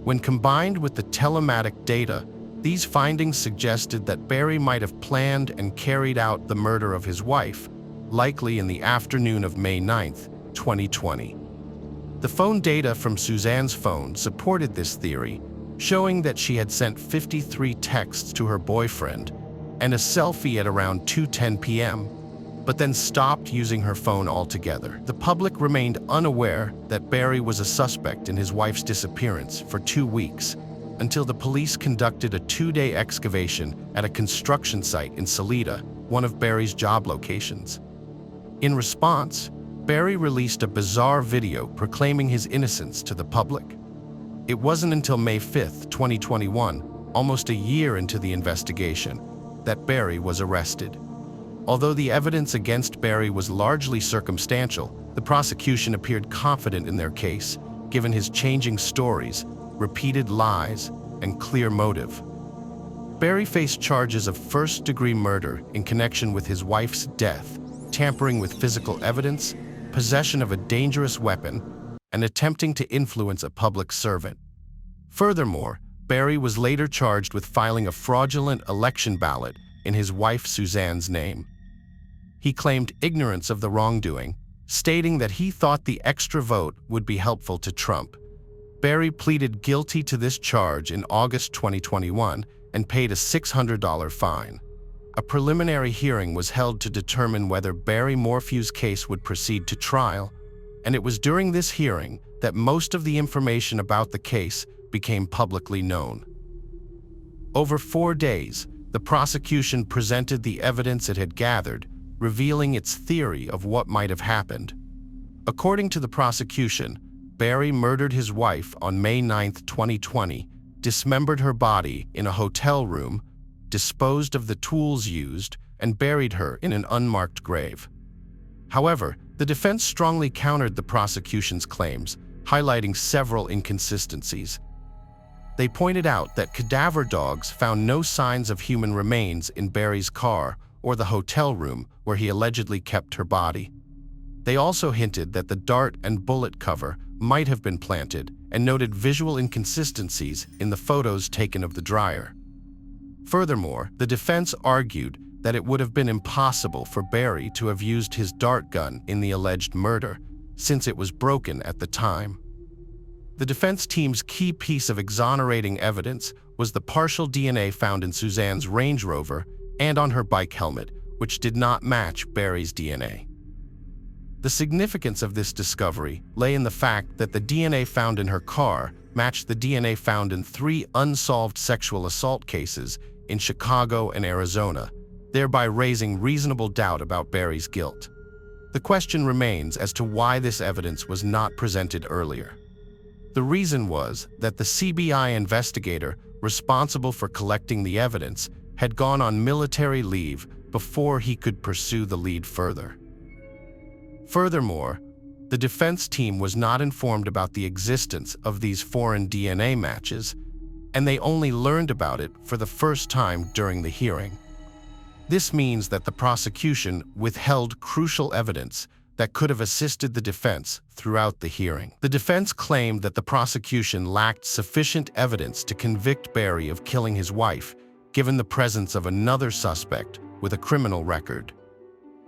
When combined with the telematic data, these findings suggested that Barry might have planned and carried out the murder of his wife, likely in the afternoon of May 9, 2020. The phone data from Suzanne's phone supported this theory, showing that she had sent 53 texts to her boyfriend and a selfie at around 2:10 p.m., but then stopped using her phone altogether. The public remained unaware that Barry was a suspect in his wife's disappearance for 2 weeks, until the police conducted a 2-day excavation at a construction site in Salida, one of Barry's job locations. In response, Barry released a bizarre video proclaiming his innocence to the public. It wasn't until May 5, 2021, almost a year into the investigation, that Barry was arrested. Although the evidence against Barry was largely circumstantial, the prosecution appeared confident in their case, given his changing stories, repeated lies, and clear motive. Barry faced charges of first-degree murder in connection with his wife's death, tampering with physical evidence, possession of a dangerous weapon, and attempting to influence a public servant. Furthermore, Barry was later charged with filing a fraudulent election ballot in his wife Suzanne's name. He claimed ignorance of the wrongdoing, stating that he thought the extra vote would be helpful to Trump. Barry pleaded guilty to this charge in August 2021 and paid a $600 fine. A preliminary hearing was held to determine whether Barry Morphew's case would proceed to trial, and it was during this hearing that most of the information about the case became publicly known. Over 4 days, the prosecution presented the evidence it had gathered, revealing its theory of what might have happened. According to the prosecution, Barry murdered his wife on May 9, 2020, dismembered her body in a hotel room, disposed of the tools used, and buried her in an unmarked grave. However, the defense strongly countered the prosecution's claims, highlighting several inconsistencies. They pointed out that cadaver dogs found no signs of human remains in Barry's car or the hotel room where he allegedly kept her body. They also hinted that the dart and bullet cover might have been planted and noted visual inconsistencies in the photos taken of the dryer. Furthermore, the defense argued that it would have been impossible for Barry to have used his dart gun in the alleged murder, since it was broken at the time. The defense team's key piece of exonerating evidence was the partial DNA found in Suzanne's Range Rover and on her bike helmet, which did not match Barry's DNA. The significance of this discovery lay in the fact that the DNA found in her car matched the DNA found in 3 unsolved sexual assault cases in Chicago and Arizona, thereby raising reasonable doubt about Barry's guilt. The question remains as to why this evidence was not presented earlier. The reason was that the CBI investigator responsible for collecting the evidence had gone on military leave before he could pursue the lead further. Furthermore, the defense team was not informed about the existence of these foreign DNA matches, and they only learned about it for the first time during the hearing. This means that the prosecution withheld crucial evidence that could have assisted the defense throughout the hearing. The defense claimed that the prosecution lacked sufficient evidence to convict Barry of killing his wife, given the presence of another suspect with a criminal record.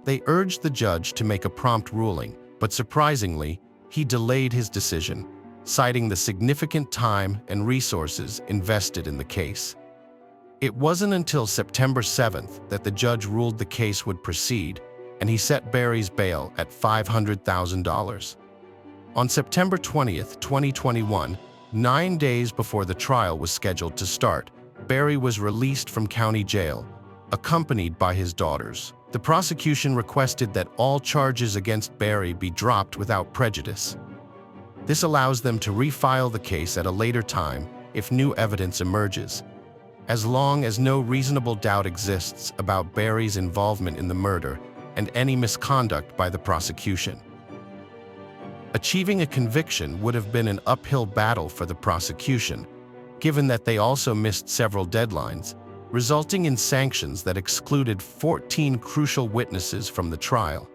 They urged the judge to make a prompt ruling, but surprisingly, he delayed his decision, citing the significant time and resources invested in the case. It wasn't until September 7th that the judge ruled the case would proceed, and he set Barry's bail at $500,000. On September 20th, 2021, 9 days before the trial was scheduled to start, Barry was released from county jail, accompanied by his daughters. The prosecution requested that all charges against Barry be dropped without prejudice. This allows them to refile the case at a later time if new evidence emerges, as long as no reasonable doubt exists about Barry's involvement in the murder and any misconduct by the prosecution. Achieving a conviction would have been an uphill battle for the prosecution, given that they also missed several deadlines, resulting in sanctions that excluded 14 crucial witnesses from the trial.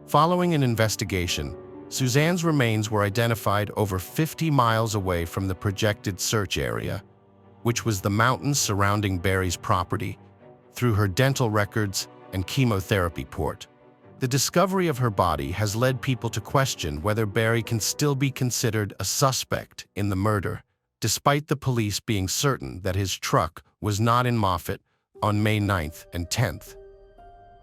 Following an investigation, Suzanne's remains were identified over 50 miles away from the projected search area, which was the mountains surrounding Barry's property, through her dental records and chemotherapy port. The discovery of her body has led people to question whether Barry can still be considered a suspect in the murder, despite the police being certain that his truck was not in Moffat on May 9th and 10th.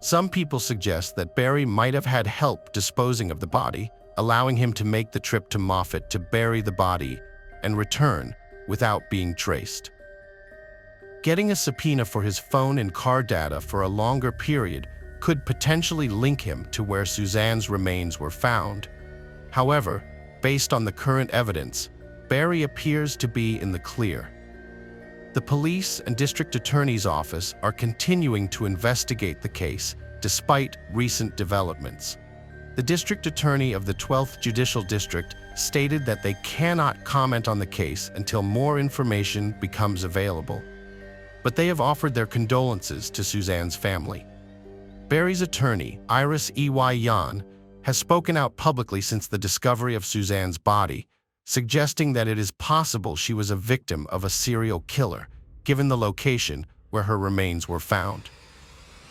Some people suggest that Barry might have had help disposing of the body, allowing him to make the trip to Moffat to bury the body and return without being traced. Getting a subpoena for his phone and car data for a longer period could potentially link him to where Suzanne's remains were found. However, based on the current evidence, Barry appears to be in the clear. The police and district attorney's office are continuing to investigate the case despite recent developments. The district attorney of the 12th Judicial District stated that they cannot comment on the case until more information becomes available, but they have offered their condolences to Suzanne's family. Barry's attorney, Iris E.Y. Yan, has spoken out publicly since the discovery of Suzanne's body, suggesting that it is possible she was a victim of a serial killer, given the location where her remains were found.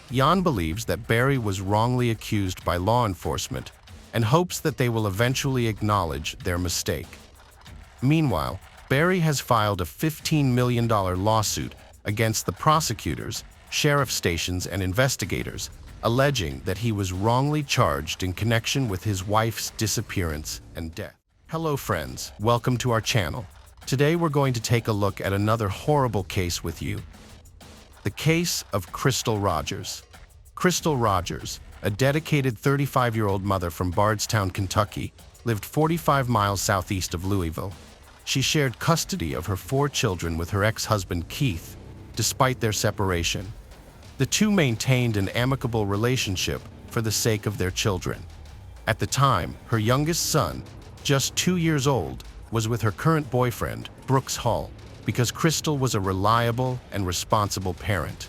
Yan believes that Barry was wrongly accused by law enforcement and hopes that they will eventually acknowledge their mistake. Meanwhile, Barry has filed a $15 million lawsuit against the prosecutors, sheriff stations, and investigators, alleging that he was wrongly charged in connection with his wife's disappearance and death. Hello friends, welcome to our channel. Today we're going to take a look at another horrible case with you. The case of Crystal Rogers. Crystal Rogers, a dedicated 35-year-old mother from Bardstown, Kentucky, lived 45 miles southeast of Louisville. She shared custody of her 4 children with her ex-husband Keith, despite their separation. The two maintained an amicable relationship for the sake of their children. At the time, her youngest son, just 2 years old, was with her current boyfriend, Brooks Hall, because Crystal was a reliable and responsible parent.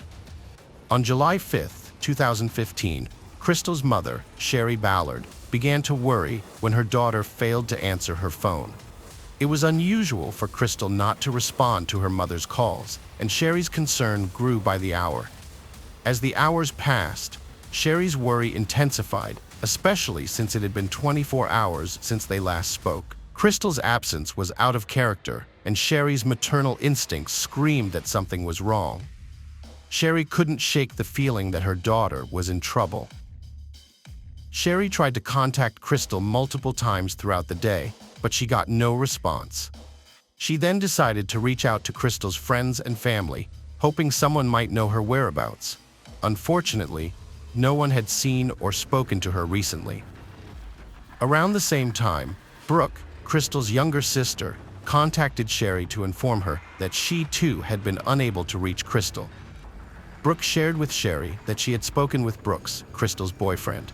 On July 5, 2015, Crystal's mother, Sherry Ballard, began to worry when her daughter failed to answer her phone. It was unusual for Crystal not to respond to her mother's calls, and Sherry's concern grew by the hour. As the hours passed, Sherry's worry intensified, especially since it had been 24 hours since they last spoke. Crystal's absence was out of character, and Sherry's maternal instincts screamed that something was wrong. Sherry couldn't shake the feeling that her daughter was in trouble. Sherry tried to contact Crystal multiple times throughout the day, but she got no response. She then decided to reach out to Crystal's friends and family, hoping someone might know her whereabouts. Unfortunately, no one had seen or spoken to her recently. Around the same time, Brooke, Crystal's younger sister, contacted Sherry to inform her that she too had been unable to reach Crystal. Brooke shared with Sherry that she had spoken with Brooks, Crystal's boyfriend.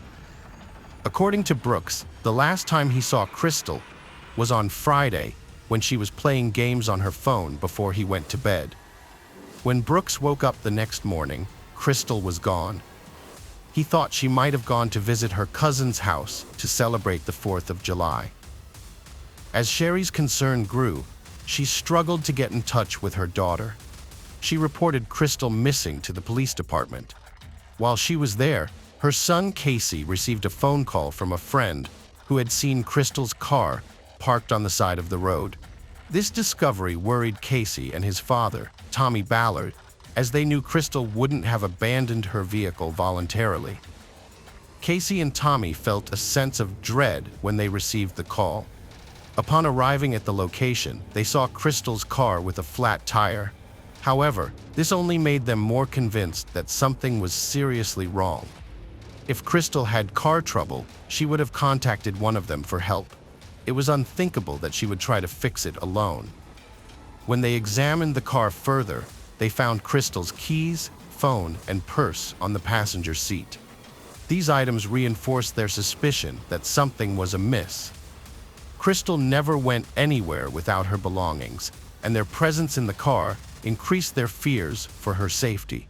According to Brooks, the last time he saw Crystal was on Friday when she was playing games on her phone before he went to bed. When Brooks woke up the next morning, Crystal was gone. He thought she might have gone to visit her cousin's house to celebrate the 4th of July. As Sherry's concern grew, she struggled to get in touch with her daughter. She reported Crystal missing to the police department. While she was there, her son Casey received a phone call from a friend who had seen Crystal's car parked on the side of the road. This discovery worried Casey and his father, Tommy Ballard, as they knew Crystal wouldn't have abandoned her vehicle voluntarily. Casey and Tommy felt a sense of dread when they received the call. Upon arriving at the location, they saw Crystal's car with a flat tire. However, this only made them more convinced that something was seriously wrong. If Crystal had car trouble, she would have contacted one of them for help. It was unthinkable that she would try to fix it alone. When they examined the car further, they found Crystal's keys, phone, and purse on the passenger seat. These items reinforced their suspicion that something was amiss. Crystal never went anywhere without her belongings, and their presence in the car increased their fears for her safety.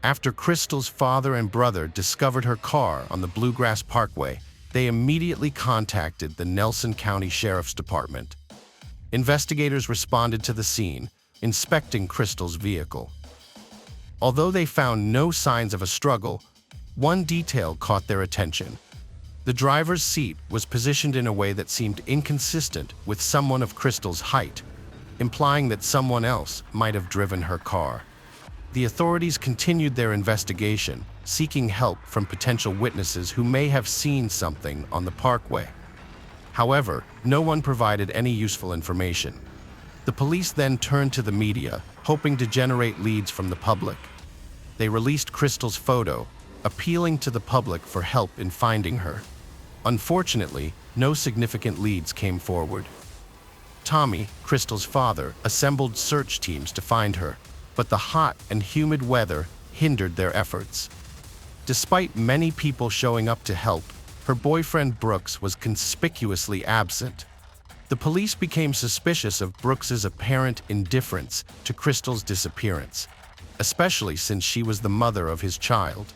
After Crystal's father and brother discovered her car on the Bluegrass Parkway, they immediately contacted the Nelson County Sheriff's Department. Investigators responded to the scene, inspecting Crystal's vehicle. Although they found no signs of a struggle, one detail caught their attention. The driver's seat was positioned in a way that seemed inconsistent with someone of Crystal's height, implying that someone else might have driven her car. The authorities continued their investigation, seeking help from potential witnesses who may have seen something on the parkway. However, no one provided any useful information. The police then turned to the media, hoping to generate leads from the public. They released Crystal's photo, appealing to the public for help in finding her. Unfortunately, no significant leads came forward. Tommy, Crystal's father, assembled search teams to find her, but the hot and humid weather hindered their efforts. Despite many people showing up to help, her boyfriend Brooks was conspicuously absent. The police became suspicious of Brooks's apparent indifference to Crystal's disappearance, especially since she was the mother of his child.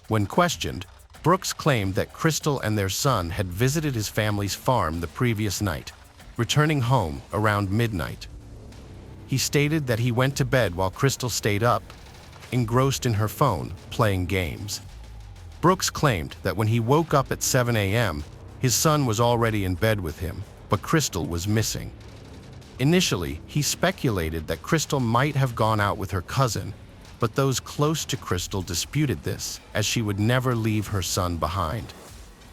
When questioned, Brooks claimed that Crystal and their son had visited his family's farm the previous night, returning home around midnight. He stated that he went to bed while Crystal stayed up, engrossed in her phone, playing games. Brooks claimed that when he woke up at 7 a.m., his son was already in bed with him, but Crystal was missing. Initially, he speculated that Crystal might have gone out with her cousin, but those close to Crystal disputed this, as she would never leave her son behind.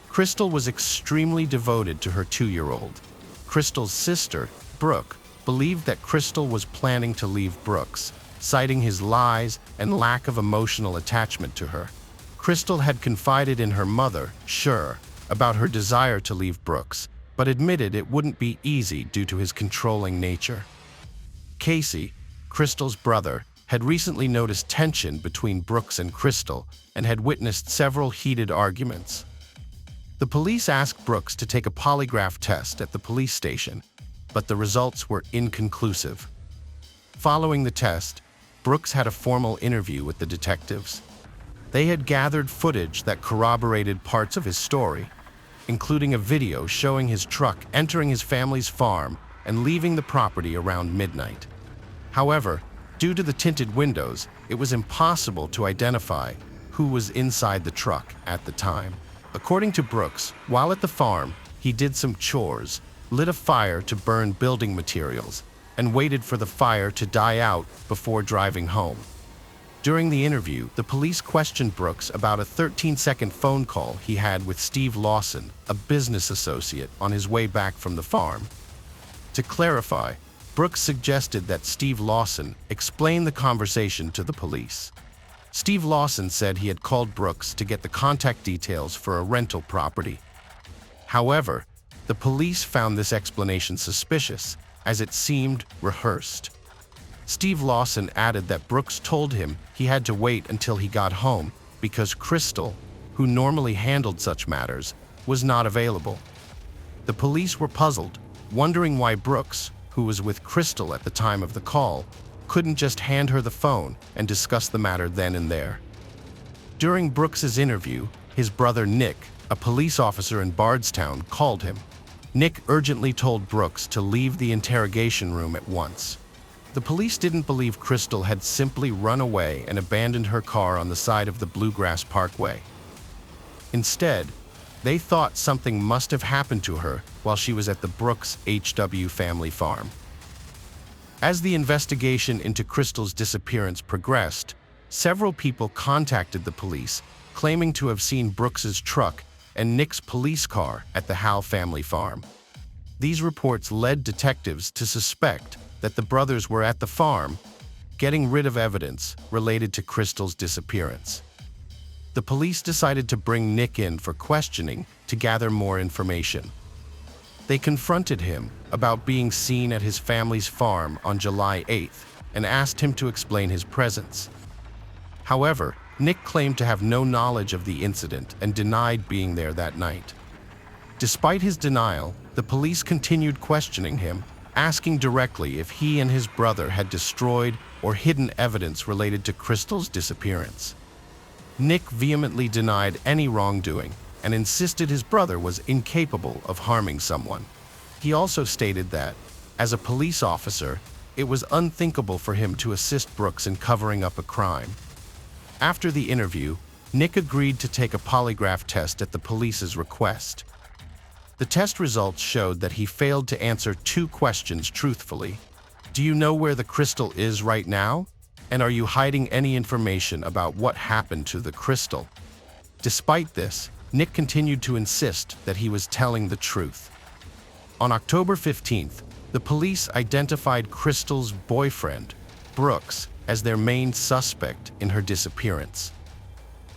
Crystal was extremely devoted to her 2-year-old. Crystal's sister, Brooke, believed that Crystal was planning to leave Brooks, citing his lies and lack of emotional attachment to her. Crystal had confided in her mother, Sher, about her desire to leave Brooks, but admitted it wouldn't be easy due to his controlling nature. Casey, Crystal's brother, had recently noticed tension between Brooks and Crystal and had witnessed several heated arguments. The police asked Brooks to take a polygraph test at the police station, but the results were inconclusive. Following the test, Brooks had a formal interview with the detectives. They had gathered footage that corroborated parts of his story, including a video showing his truck entering his family's farm and leaving the property around midnight. However, due to the tinted windows, it was impossible to identify who was inside the truck at the time. According to Brooks, while at the farm, he did some chores, lit a fire to burn building materials, and waited for the fire to die out before driving home. During the interview, the police questioned Brooks about a 13-second phone call he had with Steve Lawson, a business associate, on his way back from the farm. To clarify, Brooks suggested that Steve Lawson explain the conversation to the police. Steve Lawson said he had called Brooks to get the contact details for a rental property. However, the police found this explanation suspicious, as it seemed rehearsed. Steve Lawson added that Brooks told him he had to wait until he got home because Crystal, who normally handled such matters, was not available. The police were puzzled, wondering why Brooks, who was with Crystal at the time of the call, couldn't just hand her the phone and discuss the matter then and there. During Brooks's interview, his brother Nick, a police officer in Bardstown, called him. Nick urgently told Brooks to leave the interrogation room at once. The police didn't believe Crystal had simply run away and abandoned her car on the side of the Bluegrass Parkway. Instead, they thought something must have happened to her while she was at the Brooks HW family farm. As the investigation into Crystal's disappearance progressed, several people contacted the police, claiming to have seen Brooks's truck and Nick's police car at the Howe family farm. These reports led detectives to suspect that the brothers were at the farm, getting rid of evidence related to Crystal's disappearance. The police decided to bring Nick in for questioning to gather more information. They confronted him about being seen at his family's farm on July 8th and asked him to explain his presence. However, Nick claimed to have no knowledge of the incident and denied being there that night. Despite his denial, the police continued questioning him, asking directly if he and his brother had destroyed or hidden evidence related to Crystal's disappearance. Nick vehemently denied any wrongdoing and insisted his brother was incapable of harming someone. He also stated that, as a police officer, it was unthinkable for him to assist Brooks in covering up a crime. After the interview, Nick agreed to take a polygraph test at the police's request. The test results showed that he failed to answer 2 questions truthfully. Do you know where the crystal is right now? And are you hiding any information about what happened to the crystal? Despite this, Nick continued to insist that he was telling the truth. On October 15th, the police identified Crystal's boyfriend, Brooks, as their main suspect in her disappearance.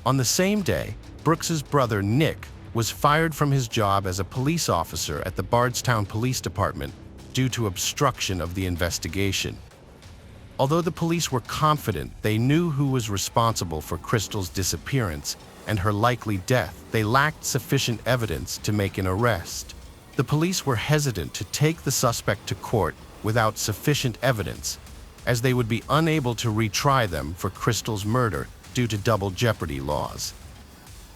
On the same day, Brooks's brother, Nick, was fired from his job as a police officer at the Bardstown Police Department due to obstruction of the investigation. Although the police were confident they knew who was responsible for Crystal's disappearance and her likely death, they lacked sufficient evidence to make an arrest. The police were hesitant to take the suspect to court without sufficient evidence, as they would be unable to retry them for Crystal's murder due to double jeopardy laws.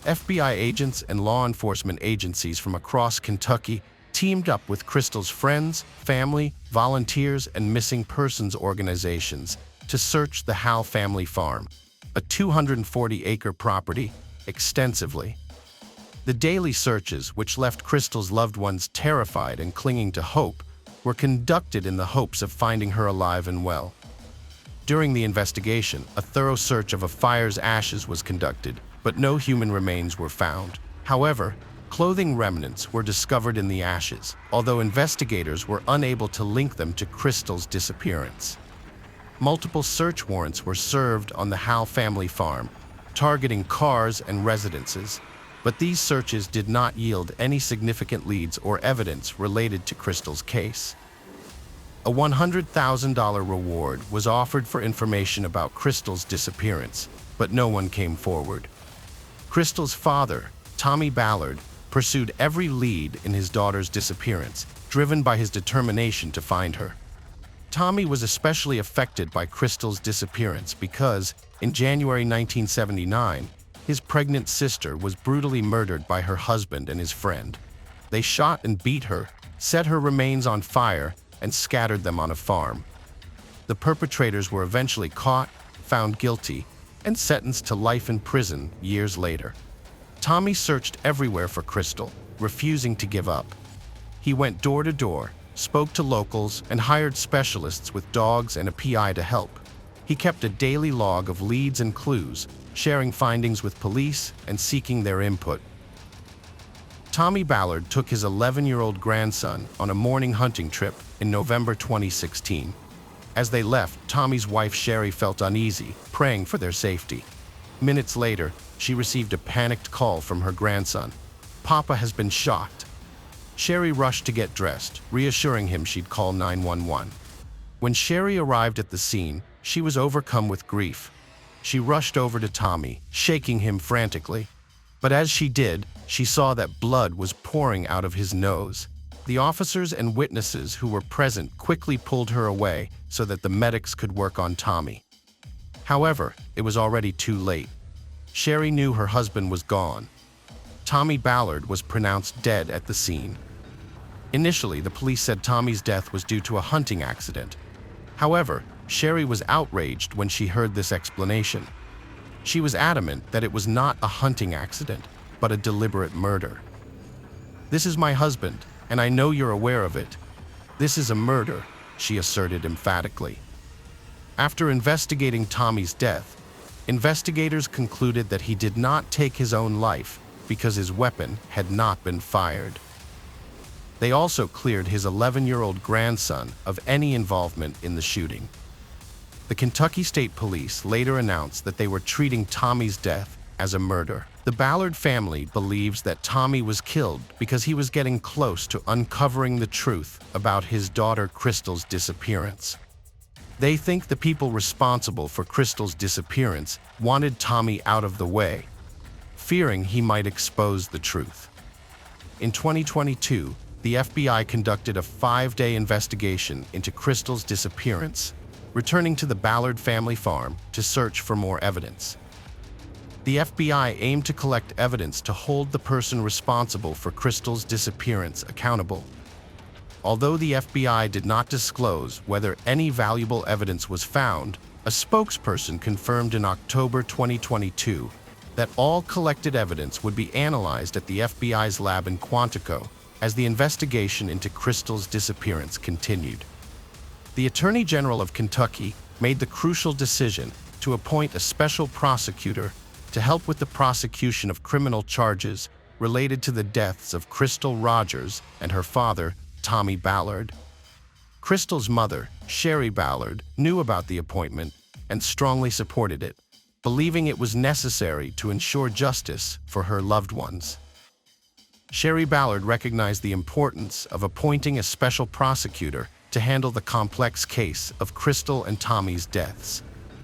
FBI agents and law enforcement agencies from across Kentucky teamed up with Crystal's friends, family, volunteers, and missing persons organizations to search the Howe family farm, a 240-acre property, extensively. The daily searches, which left Crystal's loved ones terrified and clinging to hope, were conducted in the hopes of finding her alive and well. During the investigation, a thorough search of a fire's ashes was conducted, but no human remains were found. However, clothing remnants were discovered in the ashes, although investigators were unable to link them to Crystal's disappearance. Multiple search warrants were served on the Howe family farm, targeting cars and residences, but these searches did not yield any significant leads or evidence related to Crystal's case. A $100,000 reward was offered for information about Crystal's disappearance, but no one came forward. Crystal's father, Tommy Ballard, pursued every lead in his daughter's disappearance, driven by his determination to find her. Tommy was especially affected by Crystal's disappearance because, in January 1979, his pregnant sister was brutally murdered by her husband and his friend. They shot and beat her, set her remains on fire, and scattered them on a farm. The perpetrators were eventually caught, found guilty, and sentenced to life in prison years later. Tommy searched everywhere for Crystal, refusing to give up. He went door to door, spoke to locals, and hired specialists with dogs and a PI to help. He kept a daily log of leads and clues, sharing findings with police and seeking their input. Tommy Ballard took his 11-year-old grandson on a morning hunting trip in November 2016. As they left, Tommy's wife Sherry felt uneasy, praying for their safety. Minutes later, she received a panicked call from her grandson. "Papa has been shot." Sherry rushed to get dressed, reassuring him she'd call 911. When Sherry arrived at the scene, she was overcome with grief. She rushed over to Tommy, shaking him frantically. But as she did, she saw that blood was pouring out of his nose. The officers and witnesses who were present quickly pulled her away so that the medics could work on Tommy. However, it was already too late. Sherry knew her husband was gone. Tommy Ballard was pronounced dead at the scene. Initially, the police said Tommy's death was due to a hunting accident. However, Sherry was outraged when she heard this explanation. She was adamant that it was not a hunting accident, but a deliberate murder. "This is my husband, and I know you're aware of it. This is a murder," she asserted emphatically. After investigating Tommy's death, Investigators concluded that he did not take his own life because his weapon had not been fired. They also cleared his 11-year-old grandson of any involvement in the shooting. The Kentucky State Police later announced that they were treating Tommy's death as a murder. The Ballard family believes that Tommy was killed because he was getting close to uncovering the truth about his daughter Crystal's disappearance. They think the people responsible for Crystal's disappearance wanted Tommy out of the way, fearing he might expose the truth. In 2022, the FBI conducted a 5-day investigation into Crystal's disappearance, returning to the Ballard family farm to search for more evidence. The FBI aimed to collect evidence to hold the person responsible for Crystal's disappearance accountable. Although the FBI did not disclose whether any valuable evidence was found, a spokesperson confirmed in October 2022 that all collected evidence would be analyzed at the FBI's lab in Quantico as the investigation into Crystal's disappearance continued. The Attorney General of Kentucky made the crucial decision to appoint a special prosecutor to help with the prosecution of criminal charges related to the deaths of Crystal Rogers and her father, Tommy Ballard. Crystal's mother, Sherry Ballard, knew about the appointment and strongly supported it, believing it was necessary to ensure justice for her loved ones. Sherry Ballard recognized the importance of appointing a special prosecutor to handle the complex case of Crystal and Tommy's deaths.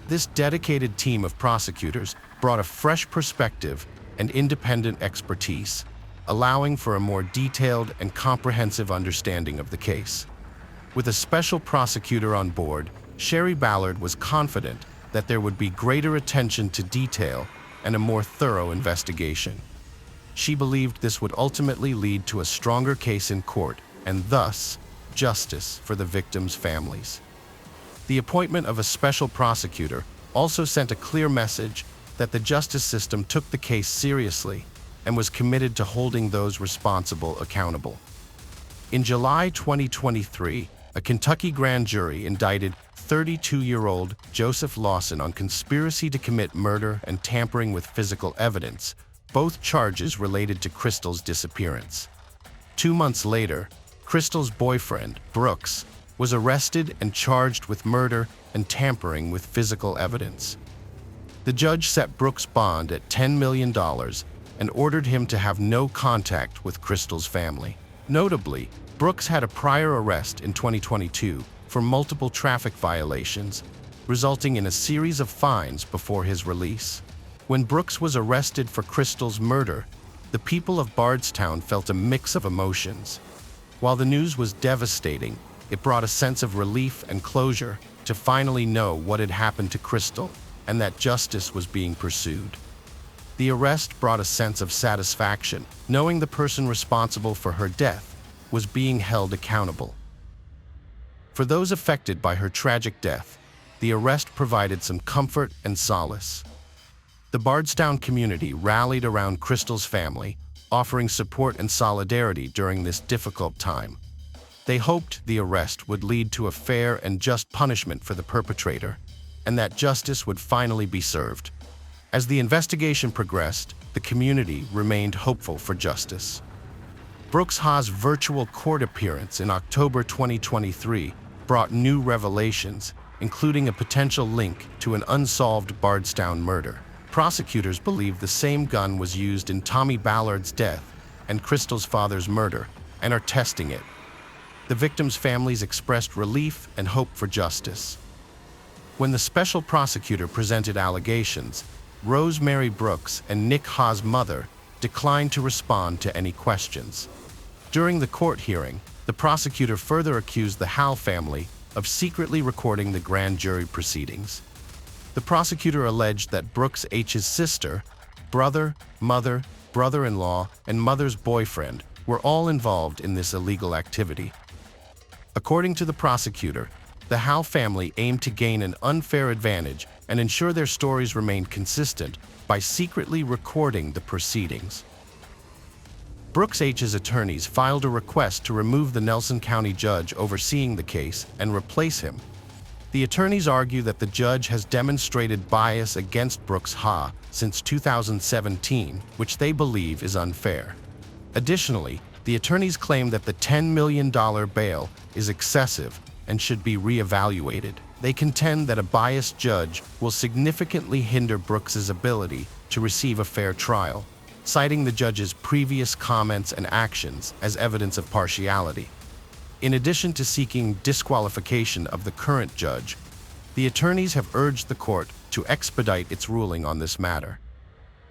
This dedicated team of prosecutors brought a fresh perspective and independent expertise, allowing for a more detailed and comprehensive understanding of the case. With a special prosecutor on board, Sherry Ballard was confident that there would be greater attention to detail and a more thorough investigation. She believed this would ultimately lead to a stronger case in court and thus justice for the victims' families. The appointment of a special prosecutor also sent a clear message that the justice system took the case seriously and was committed to holding those responsible accountable. In July 2023, a Kentucky grand jury indicted 32-year-old Joseph Lawson on conspiracy to commit murder and tampering with physical evidence, both charges related to Crystal's disappearance. 2 months later, Crystal's boyfriend, Brooks, was arrested and charged with murder and tampering with physical evidence. The judge set Brooks' bond at $10 million and ordered him to have no contact with Crystal's family. Notably, Brooks had a prior arrest in 2022 for multiple traffic violations, resulting in a series of fines before his release. When Brooks was arrested for Crystal's murder, the people of Bardstown felt a mix of emotions. While the news was devastating, it brought a sense of relief and closure to finally know what had happened to Crystal and that justice was being pursued. The arrest brought a sense of satisfaction, knowing the person responsible for her death was being held accountable. For those affected by her tragic death, the arrest provided some comfort and solace. The Bardstown community rallied around Crystal's family, offering support and solidarity during this difficult time. They hoped the arrest would lead to a fair and just punishment for the perpetrator, and that justice would finally be served. As the investigation progressed, the community remained hopeful for justice. Brooks Ha's virtual court appearance in October 2023 brought new revelations, including a potential link to an unsolved Bardstown murder. Prosecutors believe the same gun was used in Tommy Ballard's death and Crystal's father's murder and are testing it. The victims' families expressed relief and hope for justice. When the special prosecutor presented allegations, Rosemary Brooks and Nick Ha's mother declined to respond to any questions. During the court hearing, the prosecutor further accused the Hal family of secretly recording the grand jury proceedings. The prosecutor alleged that Brooks H's sister, brother, mother, brother-in-law, and mother's boyfriend were all involved in this illegal activity. According to the prosecutor, the Hal family aimed to gain an unfair advantage and ensure their stories remained consistent by secretly recording the proceedings. Brooks H's attorneys filed a request to remove the Nelson County judge overseeing the case and replace him. The attorneys argue that the judge has demonstrated bias against Brooks Ha since 2017, which they believe is unfair. Additionally, the attorneys claim that the $10 million bail is excessive and should be reevaluated. They contend that a biased judge will significantly hinder Brooks's ability to receive a fair trial, citing the judge's previous comments and actions as evidence of partiality. In addition to seeking disqualification of the current judge, the attorneys have urged the court to expedite its ruling on this matter.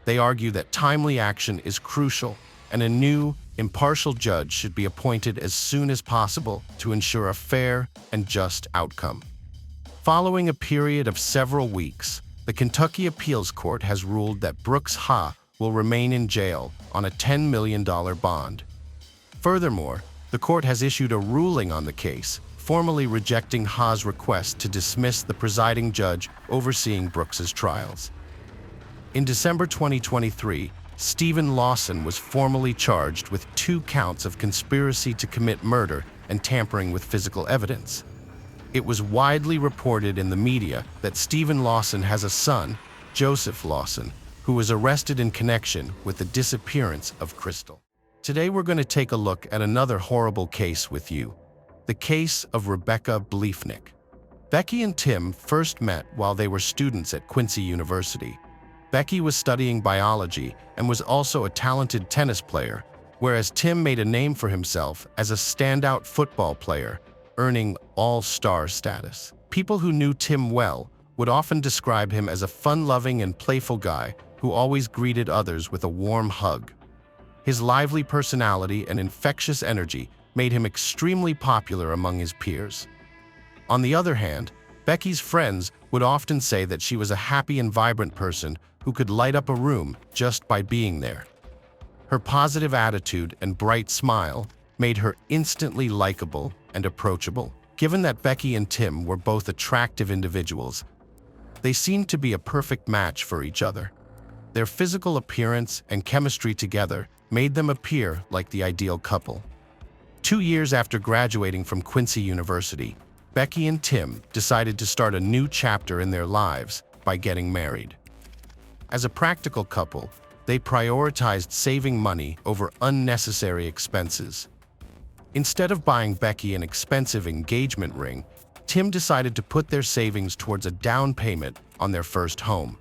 They argue that timely action is crucial and a new, impartial judge should be appointed as soon as possible to ensure a fair and just outcome. Following a period of several weeks, the Kentucky Appeals Court has ruled that Brooks Ha will remain in jail on a $10 million bond. Furthermore, the court has issued a ruling on the case, formally rejecting Ha's request to dismiss the presiding judge overseeing Brooks's trials. In December 2023, Stephen Lawson was formally charged with 2 counts of conspiracy to commit murder and tampering with physical evidence. It was widely reported in the media that Stephen Lawson has a son, Joseph Lawson, who was arrested in connection with the disappearance of Crystal. Today we're going to take a look at another horrible case with you, the case of Rebecca Bleefnick. Becky and Tim first met while they were students at Quincy University. Becky was studying biology and was also a talented tennis player, whereas Tim made a name for himself as a standout football player, earning all-star status. People who knew Tim well would often describe him as a fun-loving and playful guy who always greeted others with a warm hug. His lively personality and infectious energy made him extremely popular among his peers. On the other hand, Becky's friends would often say that she was a happy and vibrant person who could light up a room just by being there. Her positive attitude and bright smile made her instantly likable and approachable. Given that Becky and Tim were both attractive individuals, they seemed to be a perfect match for each other. Their physical appearance and chemistry together made them appear like the ideal couple. 2 years after graduating from Quincy University, Becky and Tim decided to start a new chapter in their lives by getting married. As a practical couple, they prioritized saving money over unnecessary expenses. Instead of buying Becky an expensive engagement ring, Tim decided to put their savings towards a down payment on their first home.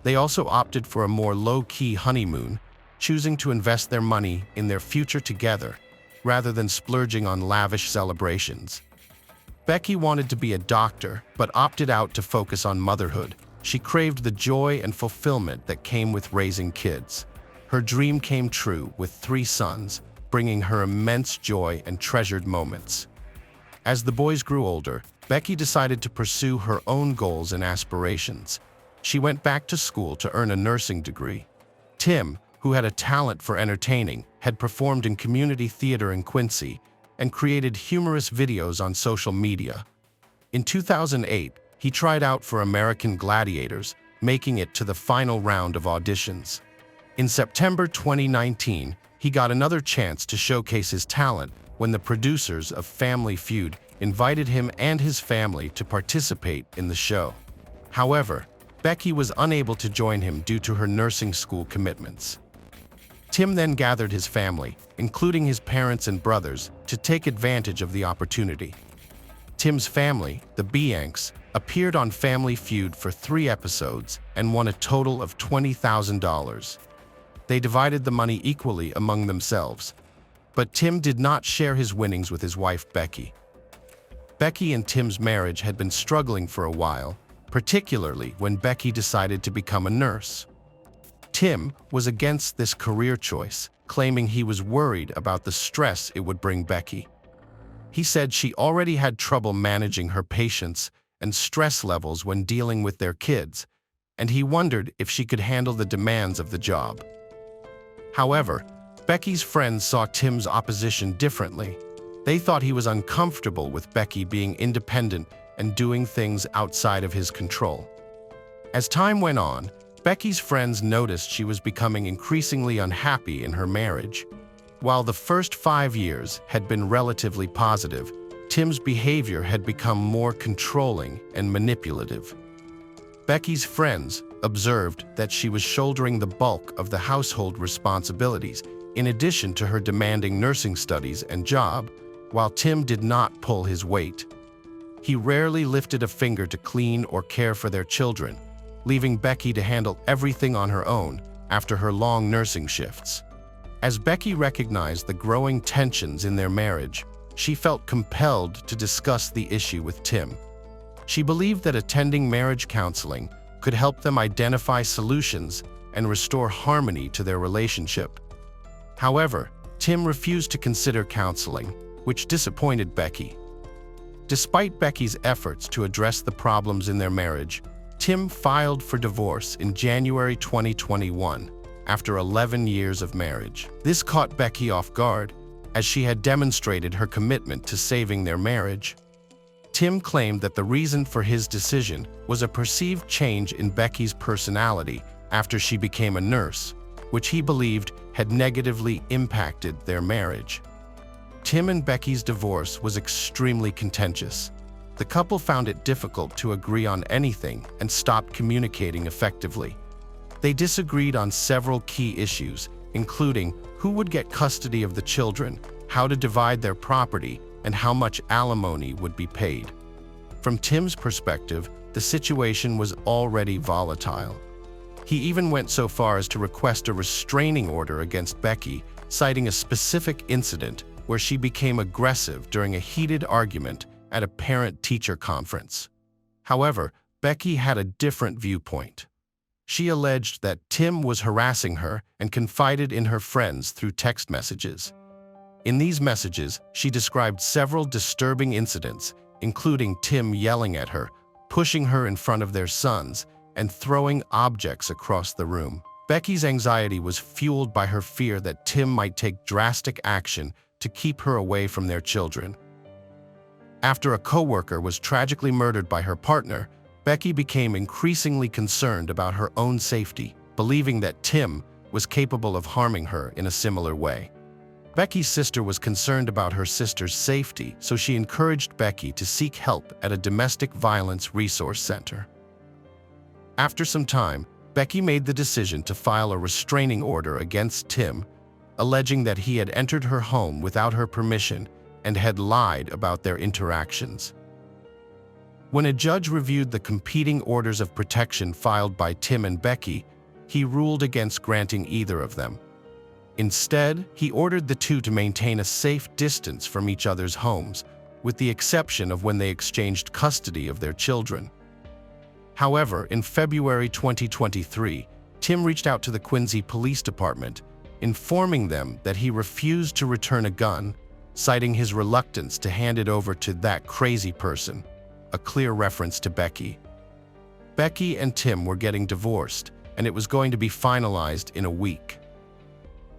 They also opted for a more low-key honeymoon, choosing to invest their money in their future together rather than splurging on lavish celebrations. Becky wanted to be a doctor, but opted out to focus on motherhood. She craved the joy and fulfillment that came with raising kids. Her dream came true with 3 sons, bringing her immense joy and treasured moments. As the boys grew older, Becky decided to pursue her own goals and aspirations. She went back to school to earn a nursing degree. Tim, who had a talent for entertaining, had performed in community theater in Quincy and created humorous videos on social media. In 2008, he tried out for American Gladiators, making it to the final round of auditions. In September 2019, he got another chance to showcase his talent when the producers of Family Feud invited him and his family to participate in the show. However, Becky was unable to join him due to her nursing school commitments. Tim then gathered his family, including his parents and brothers, to take advantage of the opportunity. Tim's family, the Biancs, appeared on Family Feud for 3 episodes and won a total of $20,000. They divided the money equally among themselves, but Tim did not share his winnings with his wife, Becky. Becky and Tim's marriage had been struggling for a while, particularly when Becky decided to become a nurse. Tim was against this career choice, claiming he was worried about the stress it would bring Becky. He said she already had trouble managing her patients and stress levels when dealing with their kids, and he wondered if she could handle the demands of the job. However, Becky's friends saw Tim's opposition differently. They thought he was uncomfortable with Becky being independent and doing things outside of his control. As time went on, Becky's friends noticed she was becoming increasingly unhappy in her marriage. While the first 5 years had been relatively positive, Tim's behavior had become more controlling and manipulative. Becky's friends observed that she was shouldering the bulk of the household responsibilities, in addition to her demanding nursing studies and job, while Tim did not pull his weight. He rarely lifted a finger to clean or care for their children, leaving Becky to handle everything on her own after her long nursing shifts. As Becky recognized the growing tensions in their marriage, she felt compelled to discuss the issue with Tim. She believed that attending marriage counseling could help them identify solutions and restore harmony to their relationship. However, Tim refused to consider counseling, which disappointed Becky. Despite Becky's efforts to address the problems in their marriage, Tim filed for divorce in January 2021 after 11 years of marriage. This caught Becky off guard, as she had demonstrated her commitment to saving their marriage. Tim claimed that the reason for his decision was a perceived change in Becky's personality after she became a nurse, which he believed had negatively impacted their marriage. Tim and Becky's divorce was extremely contentious. The couple found it difficult to agree on anything and stopped communicating effectively. They disagreed on several key issues, including who would get custody of the children, how to divide their property, and how much alimony would be paid. From Tim's perspective, the situation was already volatile. He even went so far as to request a restraining order against Becky, citing a specific incident where she became aggressive during a heated argument at a parent-teacher conference. However, Becky had a different viewpoint. She alleged that Tim was harassing her and confided in her friends through text messages. In these messages, she described several disturbing incidents, including Tim yelling at her, pushing her in front of their sons, and throwing objects across the room. Becky's anxiety was fueled by her fear that Tim might take drastic action to keep her away from their children. After a coworker was tragically murdered by her partner, Becky became increasingly concerned about her own safety, believing that Tim was capable of harming her in a similar way. Becky's sister was concerned about her sister's safety, so she encouraged Becky to seek help at a domestic violence resource center. After some time, Becky made the decision to file a restraining order against Tim, alleging that he had entered her home without her permission and had lied about their interactions. When a judge reviewed the competing orders of protection filed by Tim and Becky, he ruled against granting either of them. Instead, he ordered the two to maintain a safe distance from each other's homes, with the exception of when they exchanged custody of their children. However, in February 2023, Tim reached out to the Quincy Police Department, informing them that he refused to return a gun, citing his reluctance to hand it over to that crazy person, a clear reference to Becky. Becky and Tim were getting divorced, and it was going to be finalized in a week.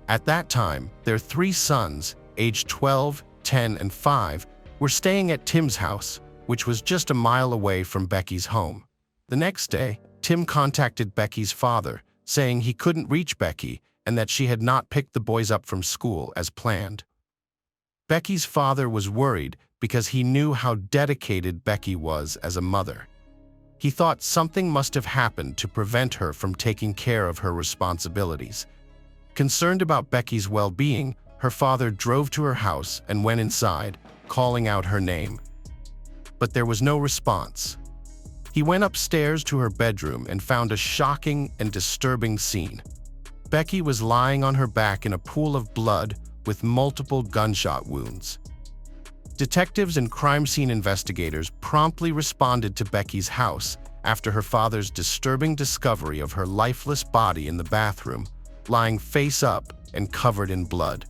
At that time, their 3 sons, aged 12, 10, and 5, were staying at Tim's house, which was just a mile away from Becky's home. The next day, Tim contacted Becky's father, saying he couldn't reach Becky and that she had not picked the boys up from school as planned. Becky's father was worried because he knew how dedicated Becky was as a mother. He thought something must have happened to prevent her from taking care of her responsibilities. Concerned about Becky's well-being, her father drove to her house and went inside, calling out her name. But there was no response. He went upstairs to her bedroom and found a shocking and disturbing scene. Becky was lying on her back in a pool of blood with multiple gunshot wounds. Detectives and crime scene investigators promptly responded to Becky's house after her father's disturbing discovery of her lifeless body in the bathroom, lying face up and covered in blood.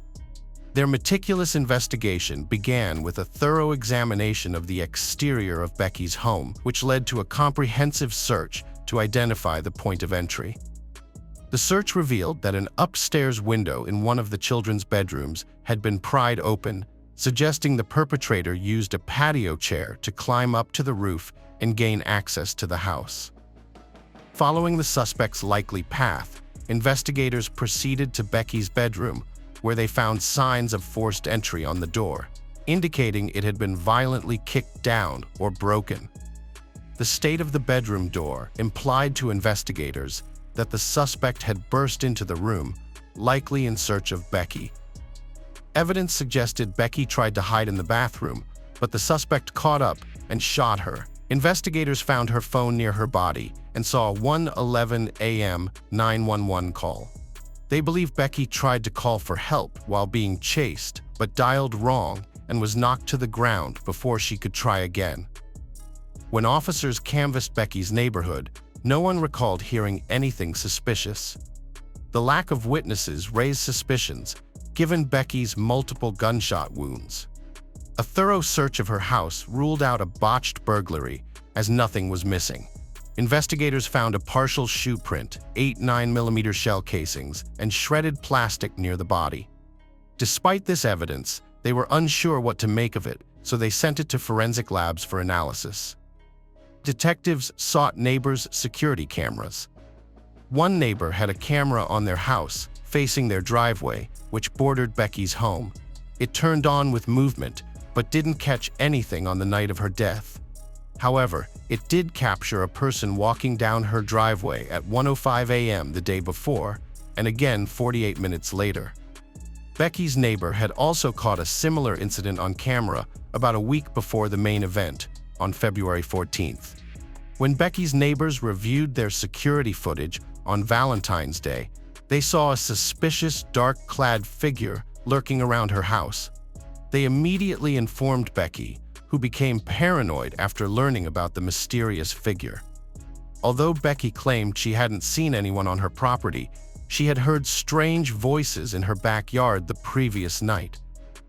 Their meticulous investigation began with a thorough examination of the exterior of Becky's home, which led to a comprehensive search to identify the point of entry. The search revealed that an upstairs window in one of the children's bedrooms had been pried open, suggesting the perpetrator used a patio chair to climb up to the roof and gain access to the house. Following the suspect's likely path, investigators proceeded to Becky's bedroom, where they found signs of forced entry on the door. indicating it had been violently kicked down or broken. The state of the bedroom door implied to investigators that the suspect had burst into the room, likely in search of Becky. Evidence suggested Becky tried to hide in the bathroom, but the suspect caught up and shot her. Investigators found her phone near her body and saw a 1:11 a.m. 911 call. They believe Becky tried to call for help while being chased, but dialed wrong and was knocked to the ground before she could try again. When officers canvassed Becky's neighborhood, no one recalled hearing anything suspicious. The lack of witnesses raised suspicions, given Becky's multiple gunshot wounds. A thorough search of her house ruled out a botched burglary, as nothing was missing. Investigators found a partial shoe print, 8 9mm shell casings, and shredded plastic near the body. Despite this evidence, they were unsure what to make of it, so they sent it to forensic labs for analysis. Detectives sought neighbors' security cameras. One neighbor had a camera on their house, facing their driveway, which bordered Becky's home. It turned on with movement, but didn't catch anything on the night of her death. However, it did capture a person walking down her driveway at 1:05 a.m. the day before, and again 48 minutes later. Becky's neighbor had also caught a similar incident on camera about a week before the main event, on February 14th. When Becky's neighbors reviewed their security footage on Valentine's Day, they saw a suspicious dark-clad figure lurking around her house. They immediately informed Becky, who became paranoid after learning about the mysterious figure. Although Becky claimed she hadn't seen anyone on her property, she had heard strange voices in her backyard the previous night,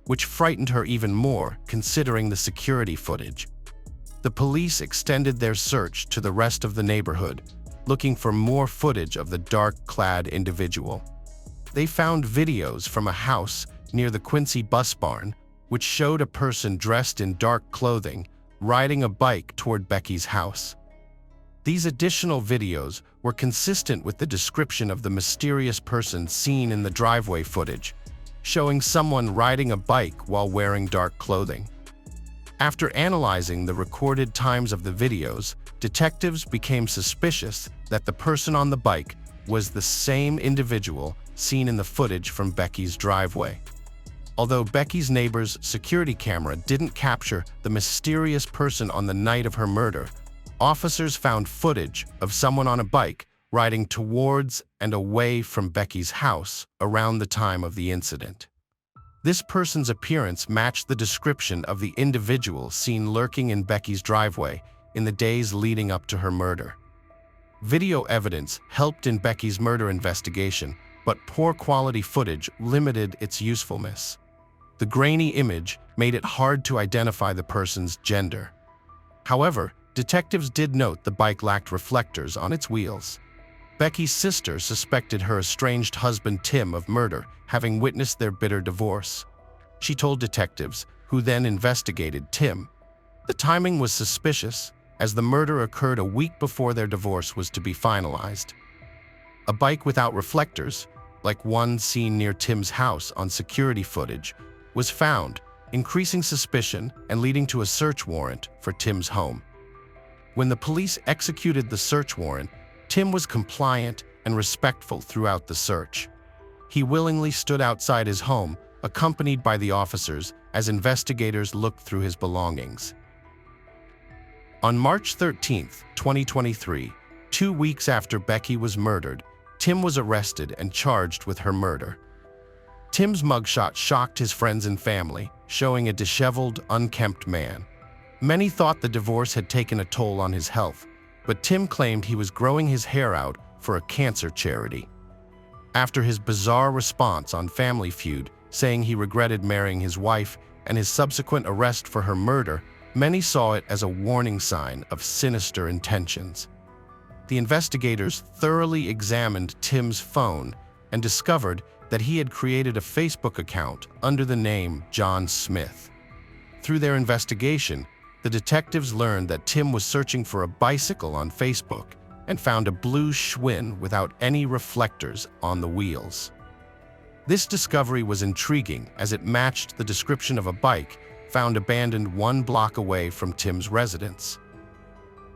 which frightened her even more considering the security footage. The police extended their search to the rest of the neighborhood, looking for more footage of the dark-clad individual. They found videos from a house near the Quincy bus barn, which showed a person dressed in dark clothing riding a bike toward Becky's house. These additional videos were consistent with the description of the mysterious person seen in the driveway footage, showing someone riding a bike while wearing dark clothing. After analyzing the recorded times of the videos, detectives became suspicious that the person on the bike was the same individual seen in the footage from Becky's driveway. Although Becky's neighbor's security camera didn't capture the mysterious person on the night of her murder, officers found footage of someone on a bike riding towards and away from Becky's house around the time of the incident. This person's appearance matched the description of the individual seen lurking in Becky's driveway in the days leading up to her murder. Video evidence helped in Becky's murder investigation, but poor quality footage limited its usefulness. The grainy image made it hard to identify the person's gender. However, detectives did note the bike lacked reflectors on its wheels. Becky's sister suspected her estranged husband Tim of murder, having witnessed their bitter divorce. She told detectives, who then investigated Tim. The timing was suspicious, as the murder occurred a week before their divorce was to be finalized. A bike without reflectors, like one seen near Tim's house on security footage, was found, increasing suspicion and leading to a search warrant for Tim's home. When the police executed the search warrant, Tim was compliant and respectful throughout the search. He willingly stood outside his home, accompanied by the officers, as investigators looked through his belongings. On March 13, 2023, 2 weeks after Becky was murdered, Tim was arrested and charged with her murder. Tim's mugshot shocked his friends and family, showing a disheveled, unkempt man. Many thought the divorce had taken a toll on his health, but Tim claimed he was growing his hair out for a cancer charity. After his bizarre response on Family Feud, saying he regretted marrying his wife and his subsequent arrest for her murder, many saw it as a warning sign of sinister intentions. The investigators thoroughly examined Tim's phone and discovered that he had created a Facebook account under the name John Smith. Through their investigation, the detectives learned that Tim was searching for a bicycle on Facebook and found a blue Schwinn without any reflectors on the wheels. This discovery was intriguing as it matched the description of a bike found abandoned 1 block away from Tim's residence.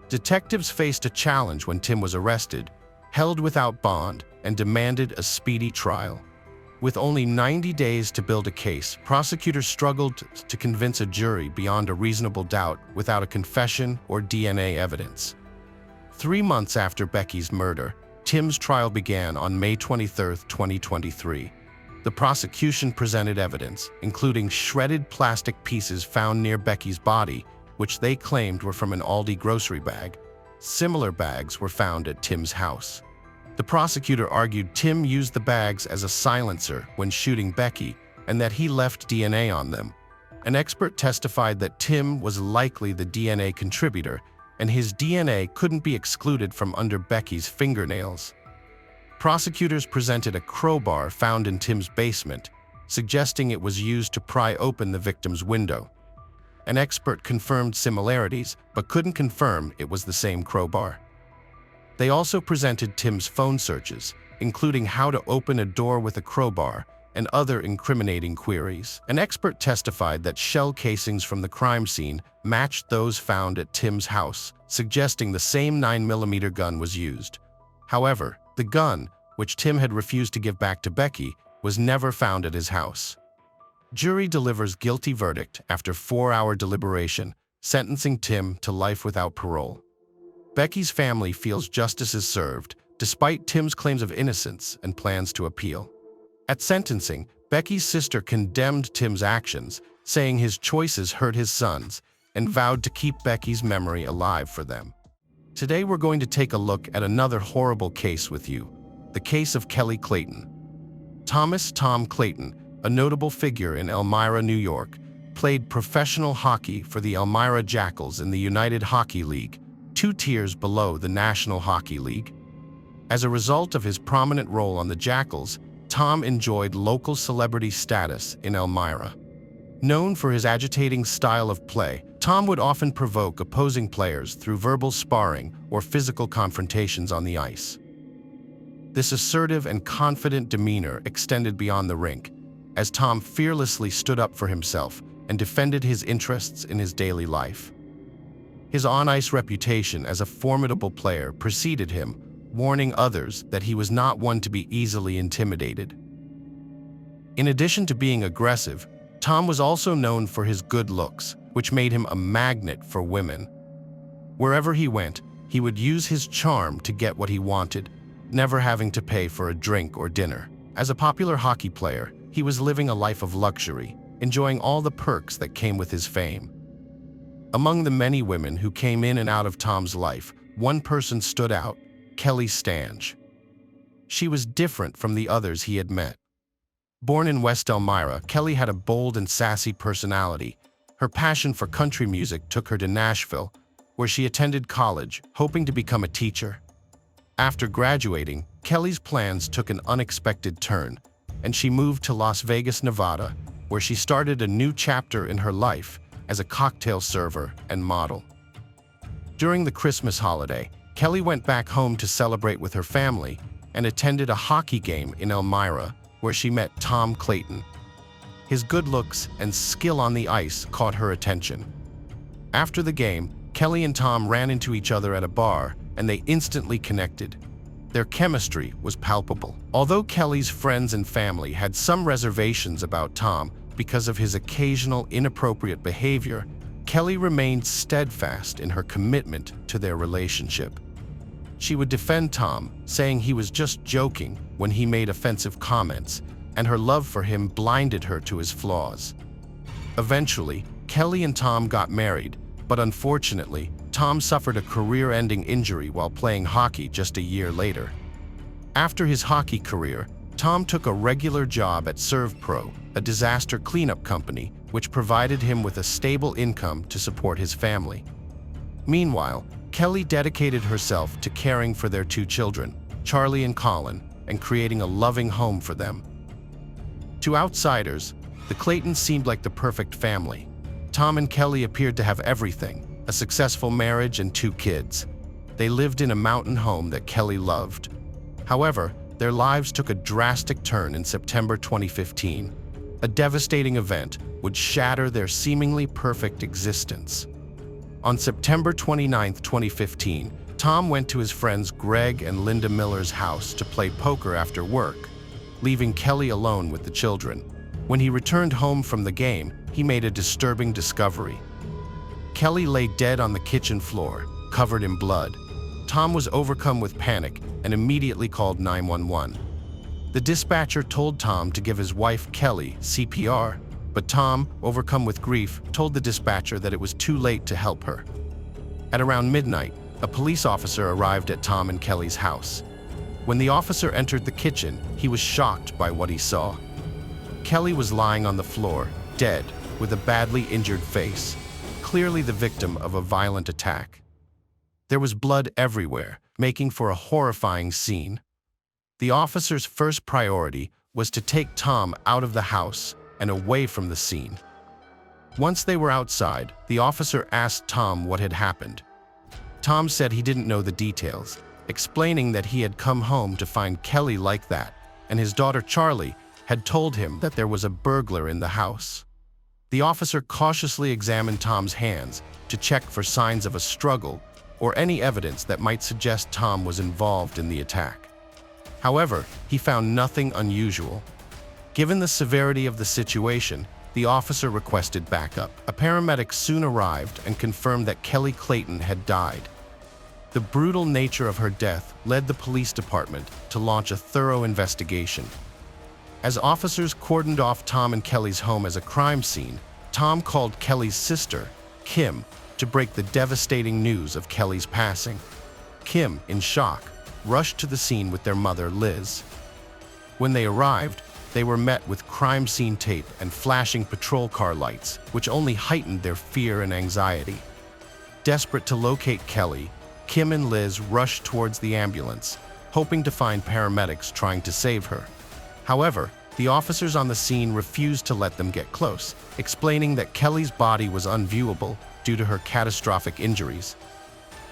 Detectives faced a challenge when Tim was arrested, held without bond, and demanded a speedy trial. With only 90 days to build a case, prosecutors struggled to convince a jury beyond a reasonable doubt without a confession or DNA evidence. 3 months after Becky's murder, Tim's trial began on May 23, 2023. The prosecution presented evidence, including shredded plastic pieces found near Becky's body, which they claimed were from an Aldi grocery bag. Similar bags were found at Tim's house. The prosecutor argued Tim used the bags as a silencer when shooting Becky and that he left DNA on them. An expert testified that Tim was likely the DNA contributor, and his DNA couldn't be excluded from under Becky's fingernails. Prosecutors presented a crowbar found in Tim's basement, suggesting it was used to pry open the victim's window. An expert confirmed similarities, but couldn't confirm it was the same crowbar. They also presented Tim's phone searches, including how to open a door with a crowbar and other incriminating queries. An expert testified that shell casings from the crime scene matched those found at Tim's house, suggesting the same 9mm gun was used. However, the gun, which Tim had refused to give back to Becky, was never found at his house. Jury delivers guilty verdict after 4-hour deliberation, sentencing Tim to life without parole. Becky's family feels justice is served, despite Tim's claims of innocence and plans to appeal. At sentencing, Becky's sister condemned Tim's actions, saying his choices hurt his sons, and vowed to keep Becky's memory alive for them. Today we're going to take a look at another horrible case with you, the case of Kelly Clayton. Thomas "Tom" Clayton, a notable figure in Elmira, New York, played professional hockey for the Elmira Jackals in the United Hockey League, 2 tiers below the National Hockey League. As a result of his prominent role on the Jackals, Tom enjoyed local celebrity status in Elmira. Known for his agitating style of play, Tom would often provoke opposing players through verbal sparring or physical confrontations on the ice. This assertive and confident demeanor extended beyond the rink, as Tom fearlessly stood up for himself and defended his interests in his daily life. His on-ice reputation as a formidable player preceded him, warning others that he was not one to be easily intimidated. In addition to being aggressive, Tom was also known for his good looks, which made him a magnet for women. Wherever he went, he would use his charm to get what he wanted, never having to pay for a drink or dinner. As a popular hockey player, he was living a life of luxury, enjoying all the perks that came with his fame. Among the many women who came in and out of Tom's life, one person stood out: Kelly Stange. She was different from the others he had met. Born in West Elmira, Kelly had a bold and sassy personality. Her passion for country music took her to Nashville, where she attended college, hoping to become a teacher. After graduating, Kelly's plans took an unexpected turn, and she moved to Las Vegas, Nevada, where she started a new chapter in her life as a cocktail server and model. During the Christmas holiday, Kelly went back home to celebrate with her family and attended a hockey game in Elmira, where she met Tom Clayton. His good looks and skill on the ice caught her attention. After the game, Kelly and Tom ran into each other at a bar, and they instantly connected. Their chemistry was palpable. Although Kelly's friends and family had some reservations about Tom because of his occasional inappropriate behavior, Kelly remained steadfast in her commitment to their relationship. She would defend Tom, saying he was just joking when he made offensive comments, and her love for him blinded her to his flaws. Eventually, Kelly and Tom got married, but unfortunately, Tom suffered a career-ending injury while playing hockey just a year later. After his hockey career, Tom took a regular job at ServPro, a disaster cleanup company, which provided him with a stable income to support his family. Meanwhile, Kelly dedicated herself to caring for their 2 children, Charlie and Colin, and creating a loving home for them. To outsiders, the Claytons seemed like the perfect family. Tom and Kelly appeared to have everything: a successful marriage and 2 kids. They lived in a mountain home that Kelly loved. However, their lives took a drastic turn in September 2015. A devastating event would shatter their seemingly perfect existence. On September 29, 2015, Tom went to his friends Greg and Linda Miller's house to play poker after work, leaving Kelly alone with the children. When he returned home from the game, he made a disturbing discovery. Kelly lay dead on the kitchen floor, covered in blood. Tom was overcome with panic and immediately called 911. The dispatcher told Tom to give his wife Kelly CPR, but Tom, overcome with grief, told the dispatcher that it was too late to help her. At around midnight, a police officer arrived at Tom and Kelly's house. When the officer entered the kitchen, he was shocked by what he saw. Kelly was lying on the floor, dead, with a badly injured face, clearly the victim of a violent attack. There was blood everywhere, making for a horrifying scene. The officer's first priority was to take Tom out of the house and away from the scene. Once they were outside, the officer asked Tom what had happened. Tom said he didn't know the details, explaining that he had come home to find Kelly like that, and his daughter Charlie had told him that there was a burglar in the house. The officer cautiously examined Tom's hands to check for signs of a struggle or any evidence that might suggest Tom was involved in the attack. However, he found nothing unusual. Given the severity of the situation, the officer requested backup. A paramedic soon arrived and confirmed that Kelly Clayton had died. The brutal nature of her death led the police department to launch a thorough investigation. As officers cordoned off Tom and Kelly's home as a crime scene, Tom called Kelly's sister, Kim, to break the devastating news of Kelly's passing. Kim, in shock, rushed to the scene with their mother, Liz. When they arrived, they were met with crime scene tape and flashing patrol car lights, which only heightened their fear and anxiety. Desperate to locate Kelly, Kim and Liz rushed towards the ambulance, hoping to find paramedics trying to save her. However, the officers on the scene refused to let them get close, explaining that Kelly's body was unviewable due to her catastrophic injuries.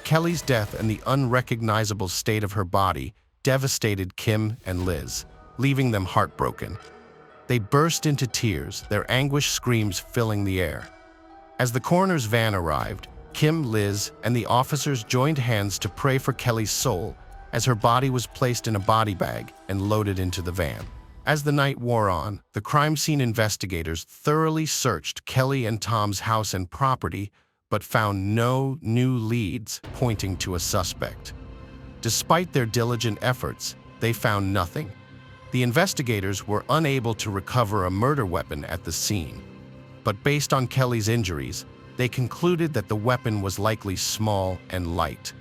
Kelly's death and the unrecognizable state of her body devastated Kim and Liz, leaving them heartbroken. They burst into tears, their anguished screams filling the air. As the coroner's van arrived, Kim, Liz, and the officers joined hands to pray for Kelly's soul as her body was placed in a body bag and loaded into the van. As the night wore on, the crime scene investigators thoroughly searched Kelly and Tom's house and property, but found no new leads pointing to a suspect. Despite their diligent efforts, they found nothing. The investigators were unable to recover a murder weapon at the scene, but based on Kelly's injuries, they concluded that the weapon was likely small and light.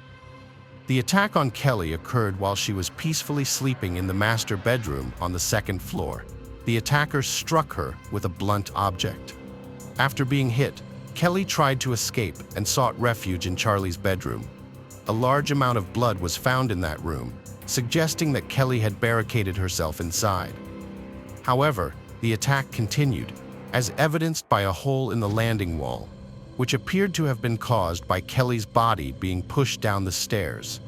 The attack on Kelly occurred while she was peacefully sleeping in the master bedroom on the second floor. The attacker struck her with a blunt object. After being hit, Kelly tried to escape and sought refuge in Charlie's bedroom. A large amount of blood was found in that room, suggesting that Kelly had barricaded herself inside. However, the attack continued, as evidenced by a hole in the landing wall, which appeared to have been caused by Kelly's body being pushed down the stairs.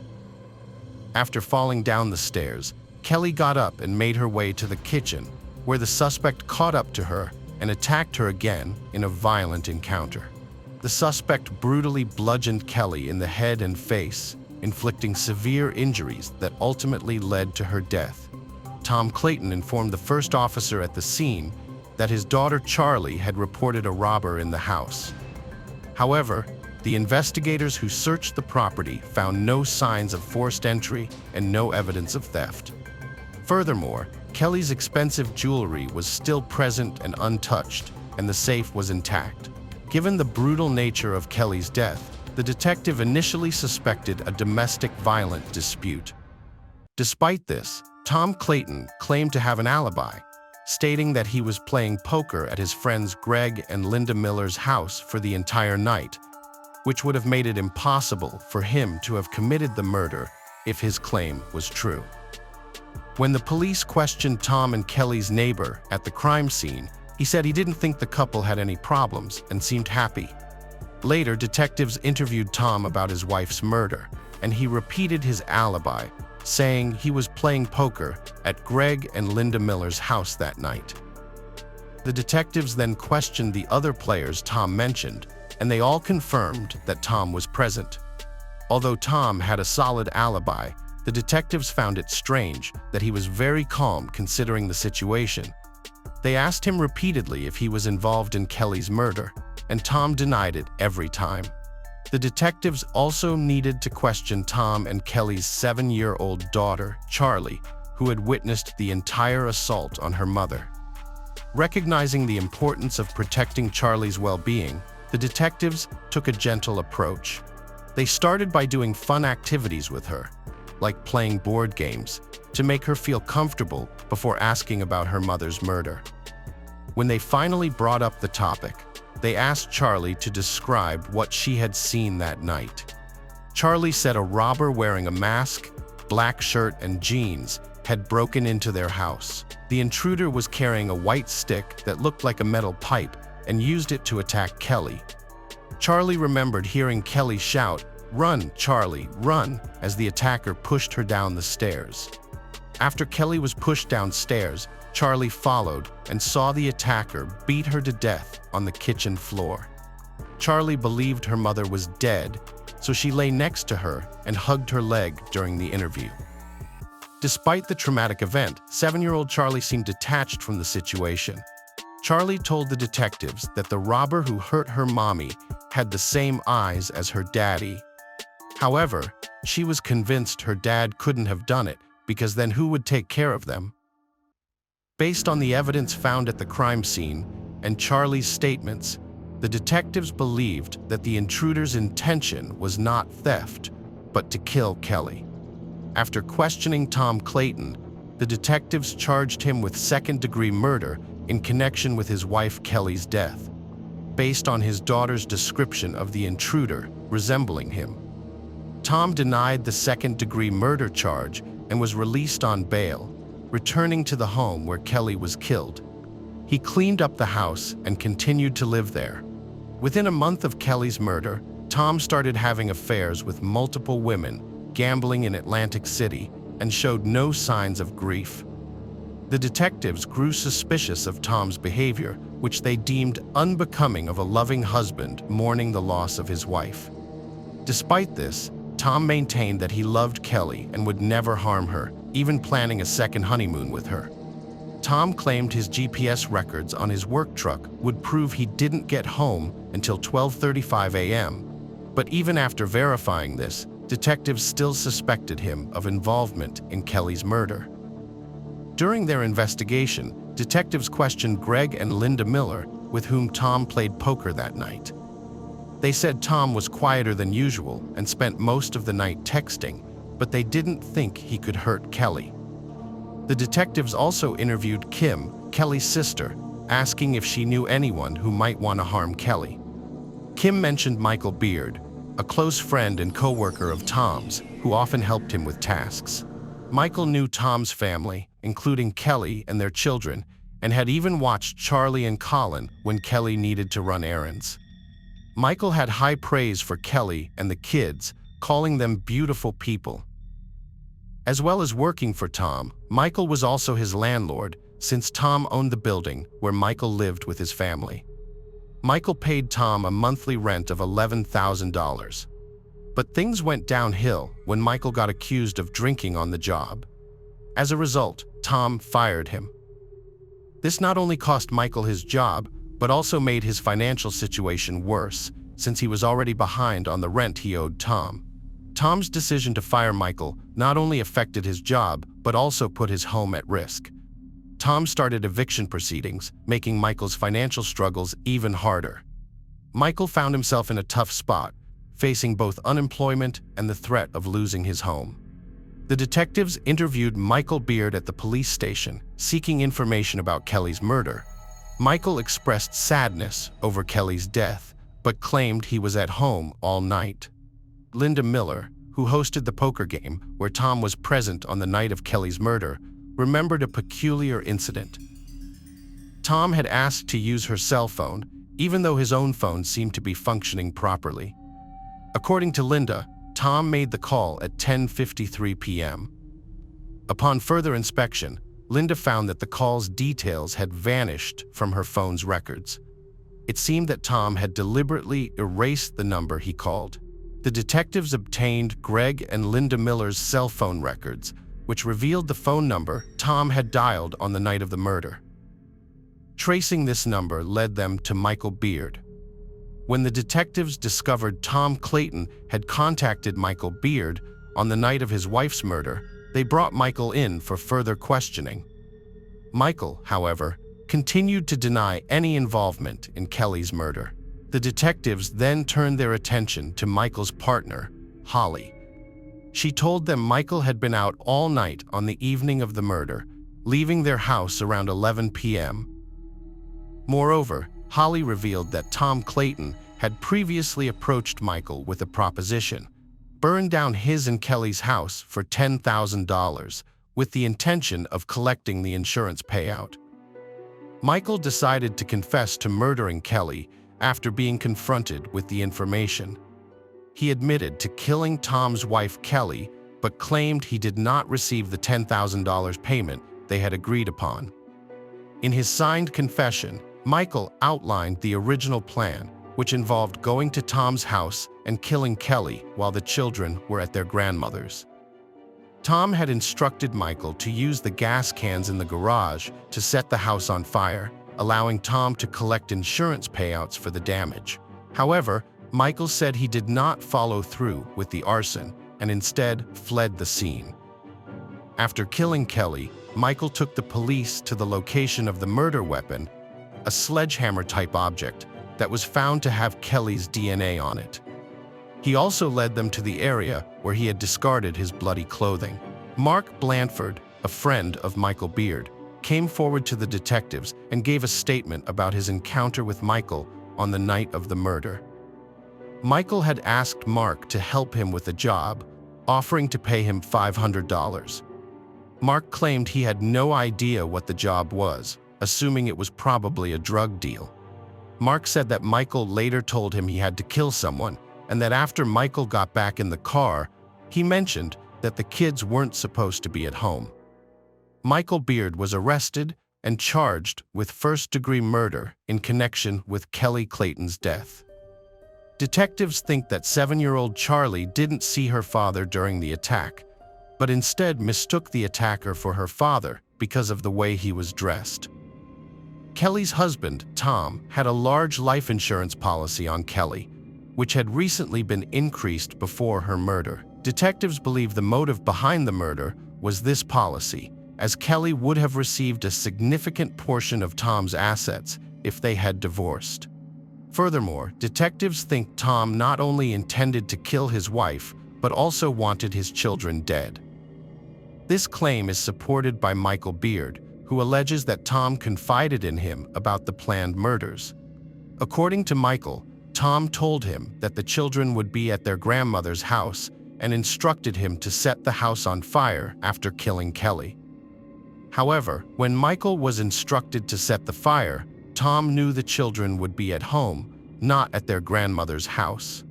After falling down the stairs, Kelly got up and made her way to the kitchen, where the suspect caught up to her and attacked her again in a violent encounter. The suspect brutally bludgeoned Kelly in the head and face, inflicting severe injuries that ultimately led to her death. Tom Clayton informed the first officer at the scene that his daughter Charlie had reported a robber in the house. However, the investigators who searched the property found no signs of forced entry and no evidence of theft. Furthermore, Kelly's expensive jewelry was still present and untouched, and the safe was intact. Given the brutal nature of Kelly's death, the detective initially suspected a domestic violence dispute. Despite this, Tom Clayton claimed to have an alibi, stating that he was playing poker at his friends Greg and Linda Miller's house for the entire night, which would have made it impossible for him to have committed the murder if his claim was true. When the police questioned Tom and Kelly's neighbor at the crime scene, he said he didn't think the couple had any problems and seemed happy. Later, detectives interviewed Tom about his wife's murder, and he repeated his alibi, saying he was playing poker at Greg and Linda Miller's house that night. The detectives then questioned the other players Tom mentioned, and they all confirmed that Tom was present. Although Tom had a solid alibi, the detectives found it strange that he was very calm considering the situation. They asked him repeatedly if he was involved in Kelly's murder, and Tom denied it every time. The detectives also needed to question Tom and Kelly's 7-year-old daughter, Charlie, who had witnessed the entire assault on her mother. Recognizing the importance of protecting Charlie's well-being, the detectives took a gentle approach. They started by doing fun activities with her, like playing board games, to make her feel comfortable before asking about her mother's murder. When they finally brought up the topic, they asked Charlie to describe what she had seen that night. Charlie said a robber wearing a mask, black shirt, and jeans had broken into their house. The intruder was carrying a white stick that looked like a metal pipe and used it to attack Kelly. Charlie remembered hearing Kelly shout, "Run, Charlie, run," as the attacker pushed her down the stairs. After Kelly was pushed downstairs, Charlie followed and saw the attacker beat her to death on the kitchen floor. Charlie believed her mother was dead, so she lay next to her and hugged her leg during the interview. Despite the traumatic event, 7-year-old Charlie seemed detached from the situation. Charlie told the detectives that the robber who hurt her mommy had the same eyes as her daddy. However, she was convinced her dad couldn't have done it because then who would take care of them? Based on the evidence found at the crime scene and Charlie's statements, the detectives believed that the intruder's intention was not theft, but to kill Kelly. After questioning Tom Clayton, the detectives charged him with second-degree murder in connection with his wife Kelly's death, based on his daughter's description of the intruder resembling him. Tom denied the second-degree murder charge and was released on bail, returning to the home where Kelly was killed. He cleaned up the house and continued to live there. Within a month of Kelly's murder, Tom started having affairs with multiple women, gambling in Atlantic City, and showed no signs of grief. The detectives grew suspicious of Tom's behavior, which they deemed unbecoming of a loving husband mourning the loss of his wife. Despite this, Tom maintained that he loved Kelly and would never harm her, even planning a second honeymoon with her. Tom claimed his GPS records on his work truck would prove he didn't get home until 12:35 a.m., but even after verifying this, detectives still suspected him of involvement in Kelly's murder. During their investigation, detectives questioned Greg and Linda Miller, with whom Tom played poker that night. They said Tom was quieter than usual and spent most of the night texting, but they didn't think he could hurt Kelly. The detectives also interviewed Kim, Kelly's sister, asking if she knew anyone who might want to harm Kelly. Kim mentioned Michael Beard, a close friend and co-worker of Tom's, who often helped him with tasks. Michael knew Tom's family, including Kelly and their children, and had even watched Charlie and Colin when Kelly needed to run errands. Michael had high praise for Kelly and the kids, calling them beautiful people. As well as working for Tom, Michael was also his landlord, since Tom owned the building where Michael lived with his family. Michael paid Tom a monthly rent of $11,000. But things went downhill when Michael got accused of drinking on the job. As a result, Tom fired him. This not only cost Michael his job, but also made his financial situation worse, since he was already behind on the rent he owed Tom. Tom's decision to fire Michael not only affected his job, but also put his home at risk. Tom started eviction proceedings, making Michael's financial struggles even harder. Michael found himself in a tough spot, facing both unemployment and the threat of losing his home. The detectives interviewed Michael Beard at the police station, seeking information about Kelly's murder. Michael expressed sadness over Kelly's death, but claimed he was at home all night. Linda Miller, who hosted the poker game where Tom was present on the night of Kelly's murder, remembered a peculiar incident. Tom had asked to use her cell phone, even though his own phone seemed to be functioning properly. According to Linda, Tom made the call at 10:53 p.m. Upon further inspection, Linda found that the call's details had vanished from her phone's records. It seemed that Tom had deliberately erased the number he called. The detectives obtained Greg and Linda Miller's cell phone records, which revealed the phone number Tom had dialed on the night of the murder. Tracing this number led them to Michael Beard. When the detectives discovered Tom Clayton had contacted Michael Beard on the night of his wife's murder, they brought Michael in for further questioning. Michael, however, continued to deny any involvement in Kelly's murder. The detectives then turned their attention to Michael's partner, Holly. She told them Michael had been out all night on the evening of the murder, leaving their house around 11 p.m. Moreover, Holly revealed that Tom Clayton had previously approached Michael with a proposition: burn down his and Kelly's house for $10,000 with the intention of collecting the insurance payout. Michael decided to confess to murdering Kelly after being confronted with the information. He admitted to killing Tom's wife Kelly, but claimed he did not receive the $10,000 payment they had agreed upon. In his signed confession, Michael outlined the original plan, which involved going to Tom's house and killing Kelly while the children were at their grandmother's. Tom had instructed Michael to use the gas cans in the garage to set the house on fire, allowing Tom to collect insurance payouts for the damage. However, Michael said he did not follow through with the arson and instead fled the scene. After killing Kelly, Michael took the police to the location of the murder weapon, a sledgehammer-type object that was found to have Kelly's DNA on it. He also led them to the area where he had discarded his bloody clothing. Mark Blanford, a friend of Michael Beard, came forward to the detectives and gave a statement about his encounter with Michael on the night of the murder. Michael had asked Mark to help him with a job, offering to pay him $500. Mark claimed he had no idea what the job was, assuming it was probably a drug deal. Mark said that Michael later told him he had to kill someone, and that after Michael got back in the car, he mentioned that the kids weren't supposed to be at home. Michael Beard was arrested and charged with first-degree murder in connection with Kelly Clayton's death. Detectives think that 7-year-old Charlie didn't see her father during the attack, but instead mistook the attacker for her father because of the way he was dressed. Kelly's husband, Tom, had a large life insurance policy on Kelly, which had recently been increased before her murder. Detectives believe the motive behind the murder was this policy, as Kelly would have received a significant portion of Tom's assets if they had divorced. Furthermore, detectives think Tom not only intended to kill his wife, but also wanted his children dead. This claim is supported by Michael Beard, who alleges that Tom confided in him about the planned murders. According to Michael, Tom told him that the children would be at their grandmother's house and instructed him to set the house on fire after killing Kelly. However, when Michael was instructed to set the fire, Tom knew the children would be at home, not at their grandmother's house.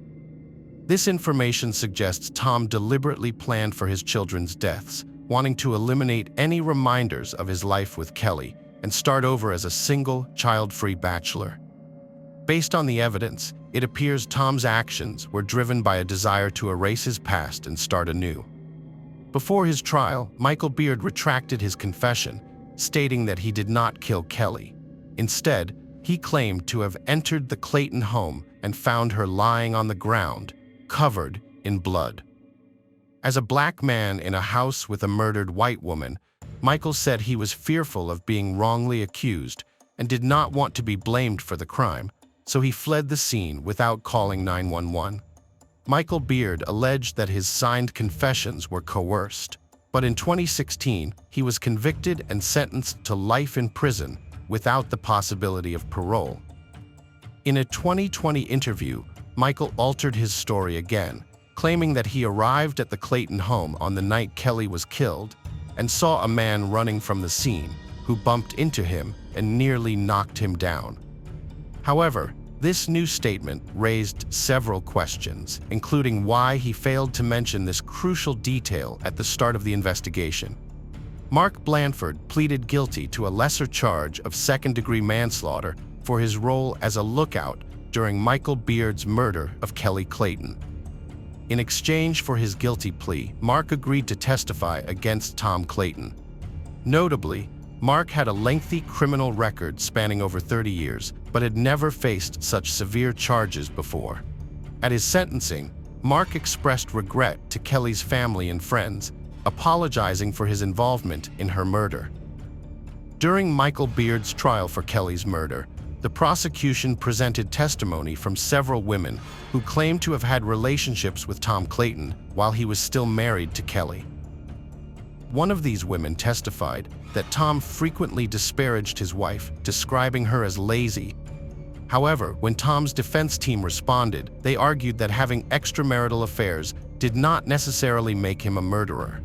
This information suggests Tom deliberately planned for his children's deaths, wanting to eliminate any reminders of his life with Kelly and start over as a single, child-free bachelor. Based on the evidence, it appears Tom's actions were driven by a desire to erase his past and start anew. Before his trial, Michael Beard retracted his confession, stating that he did not kill Kelly. Instead, he claimed to have entered the Clayton home and found her lying on the ground, covered in blood. As a black man in a house with a murdered white woman, Michael said he was fearful of being wrongly accused and did not want to be blamed for the crime, so he fled the scene without calling 911. Michael Beard alleged that his signed confessions were coerced, but in 2016, he was convicted and sentenced to life in prison without the possibility of parole. In a 2020 interview, Michael altered his story again, claiming that he arrived at the Clayton home on the night Kelly was killed and saw a man running from the scene who bumped into him and nearly knocked him down. However, this new statement raised several questions, including why he failed to mention this crucial detail at the start of the investigation. Mark Blandford pleaded guilty to a lesser charge of second-degree manslaughter for his role as a lookout during Michael Beard's murder of Kelly Clayton. In exchange for his guilty plea, Mark agreed to testify against Tom Clayton. Notably, Mark had a lengthy criminal record spanning over 30 years, but had never faced such severe charges before. At his sentencing, Mark expressed regret to Kelly's family and friends, apologizing for his involvement in her murder. During Michael Beard's trial for Kelly's murder, the prosecution presented testimony from several women who claimed to have had relationships with Tom Clayton while he was still married to Kelly. One of these women testified that Tom frequently disparaged his wife, describing her as lazy. However, when Tom's defense team responded, they argued that having extramarital affairs did not necessarily make him a murderer.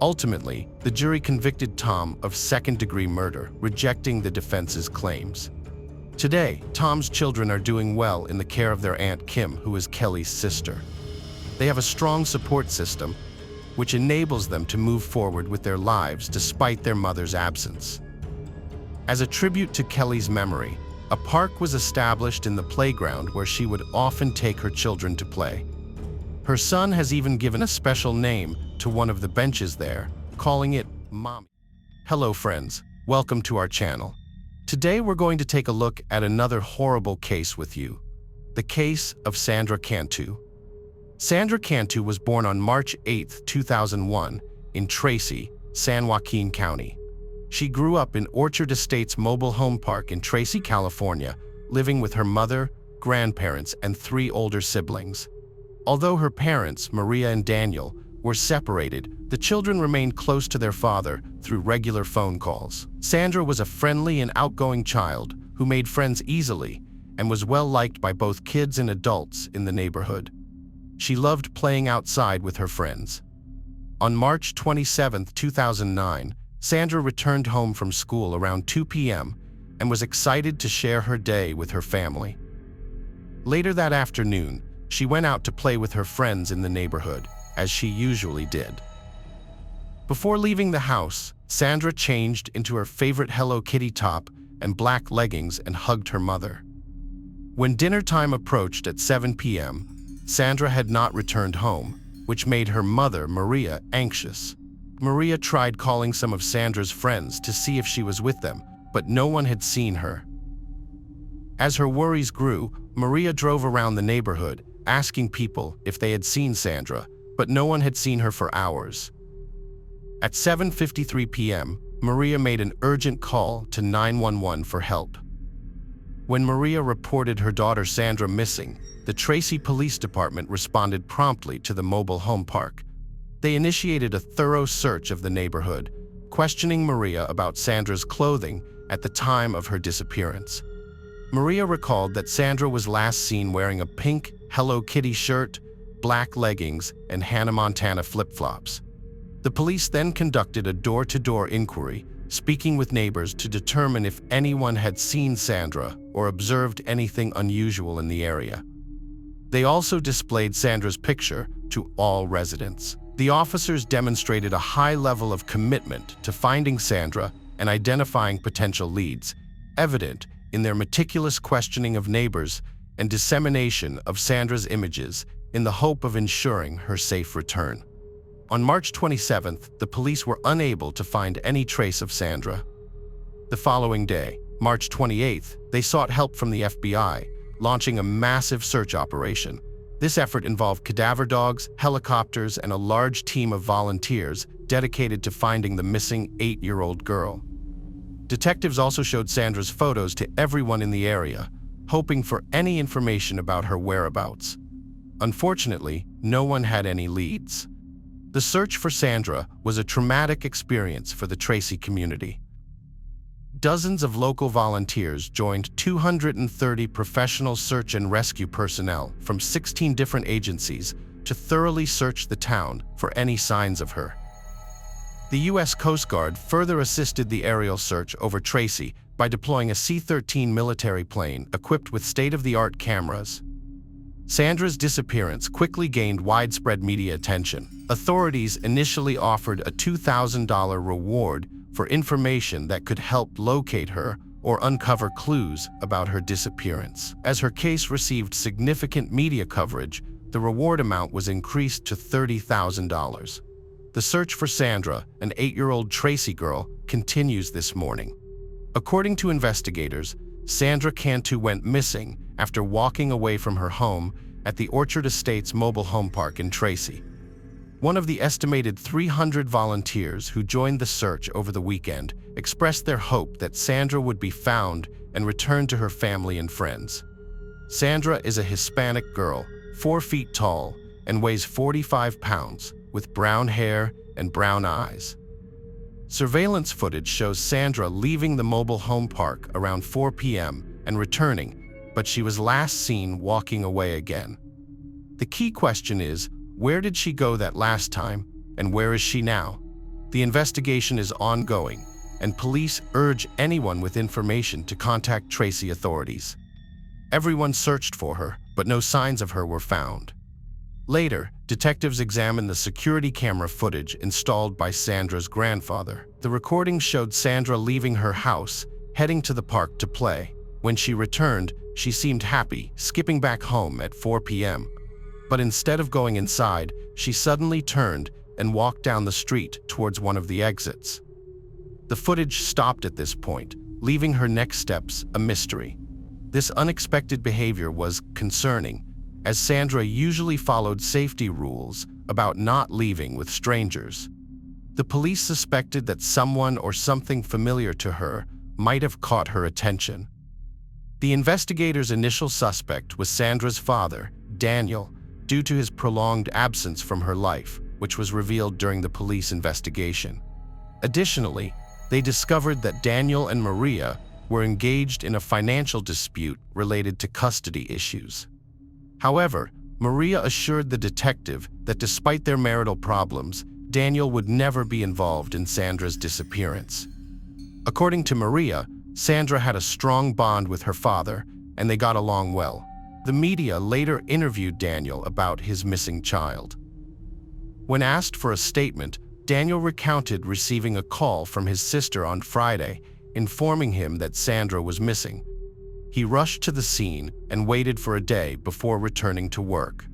Ultimately, the jury convicted Tom of second-degree murder, rejecting the defense's claims. Today, Tom's children are doing well in the care of their Aunt Kim, who is Kelly's sister. They have a strong support system, which enables them to move forward with their lives despite their mother's absence. As a tribute to Kelly's memory, a park was established in the playground where she would often take her children to play. Her son has even given a special name to one of the benches there, calling it Mommy. Hello friends, welcome to our channel. Today we're going to take a look at another horrible case with you, the case of Sandra Cantu. Sandra Cantu was born on March 8, 2001, in Tracy, San Joaquin County. She grew up in Orchard Estates Mobile Home Park in Tracy, California, living with her mother, grandparents, and 3 older siblings. Although her parents, Maria and Daniel, were separated, the children remained close to their father through regular phone calls. Sandra was a friendly and outgoing child who made friends easily and was well liked by both kids and adults in the neighborhood. She loved playing outside with her friends. On March 27, 2009, Sandra returned home from school around 2 p.m. and was excited to share her day with her family. Later that afternoon, she went out to play with her friends in the neighborhood, as she usually did. Before leaving the house, Sandra changed into her favorite Hello Kitty top and black leggings and hugged her mother. When dinner time approached at 7 p.m., Sandra had not returned home, which made her mother, Maria, anxious. Maria tried calling some of Sandra's friends to see if she was with them, but no one had seen her. As her worries grew, Maria drove around the neighborhood, asking people if they had seen Sandra, but no one had seen her for hours. At 7:53 p.m., Maria made an urgent call to 911 for help. When Maria reported her daughter Sandra missing, the Tracy Police Department responded promptly to the mobile home park. They initiated a thorough search of the neighborhood, questioning Maria about Sandra's clothing at the time of her disappearance. Maria recalled that Sandra was last seen wearing a pink Hello Kitty shirt, black leggings, and Hannah Montana flip-flops. The police then conducted a door-to-door inquiry, speaking with neighbors to determine if anyone had seen Sandra or observed anything unusual in the area. They also displayed Sandra's picture to all residents. The officers demonstrated a high level of commitment to finding Sandra and identifying potential leads, evident in their meticulous questioning of neighbors and dissemination of Sandra's images in the hope of ensuring her safe return. On March 27th, the police were unable to find any trace of Sandra. The following day, March 28th, they sought help from the FBI, launching a massive search operation. This effort involved cadaver dogs, helicopters, and a large team of volunteers dedicated to finding the missing 8-year-old girl. Detectives also showed Sandra's photos to everyone in the area, hoping for any information about her whereabouts. Unfortunately, no one had any leads. The search for Sandra was a traumatic experience for the Tracy community. Dozens of local volunteers joined 230 professional search and rescue personnel from 16 different agencies to thoroughly search the town for any signs of her. The U.S. Coast Guard further assisted the aerial search over Tracy by deploying a C-13 military plane equipped with state-of-the-art cameras. Sandra's disappearance quickly gained widespread media attention. Authorities initially offered a $2,000 reward for information that could help locate her or uncover clues about her disappearance. As her case received significant media coverage, the reward amount was increased to $30,000. The search for Sandra, an 8-year-old Tracy girl, continues this morning. According to investigators, Sandra Cantu went missing after walking away from her home at the Orchard Estates mobile home park in Tracy. One of the estimated 300 volunteers who joined the search over the weekend expressed their hope that Sandra would be found and returned to her family and friends. Sandra is a Hispanic girl, 4 feet tall, and weighs 45 pounds, with brown hair and brown eyes. Surveillance footage shows Sandra leaving the mobile home park around 4 p.m. and returning, but she was last seen walking away again. The key question is, where did she go that last time, and where is she now? The investigation is ongoing, and police urge anyone with information to contact Tracy authorities. Everyone searched for her, but no signs of her were found. Later, detectives examined the security camera footage installed by Sandra's grandfather. The recording showed Sandra leaving her house, heading to the park to play. When she returned, she seemed happy, skipping back home at 4 p.m. But instead of going inside, she suddenly turned and walked down the street towards one of the exits. The footage stopped at this point, leaving her next steps a mystery. This unexpected behavior was concerning, as Sandra usually followed safety rules about not leaving with strangers. The police suspected that someone or something familiar to her might have caught her attention. The investigators' initial suspect was Sandra's father, Daniel, due to his prolonged absence from her life, which was revealed during the police investigation. Additionally, they discovered that Daniel and Maria were engaged in a financial dispute related to custody issues. However, Maria assured the detective that despite their marital problems, Daniel would never be involved in Sandra's disappearance. According to Maria, Sandra had a strong bond with her father, and they got along well. The media later interviewed Daniel about his missing child. When asked for a statement, Daniel recounted receiving a call from his sister on Friday, informing him that Sandra was missing. He rushed to the scene and waited for a day before returning to work.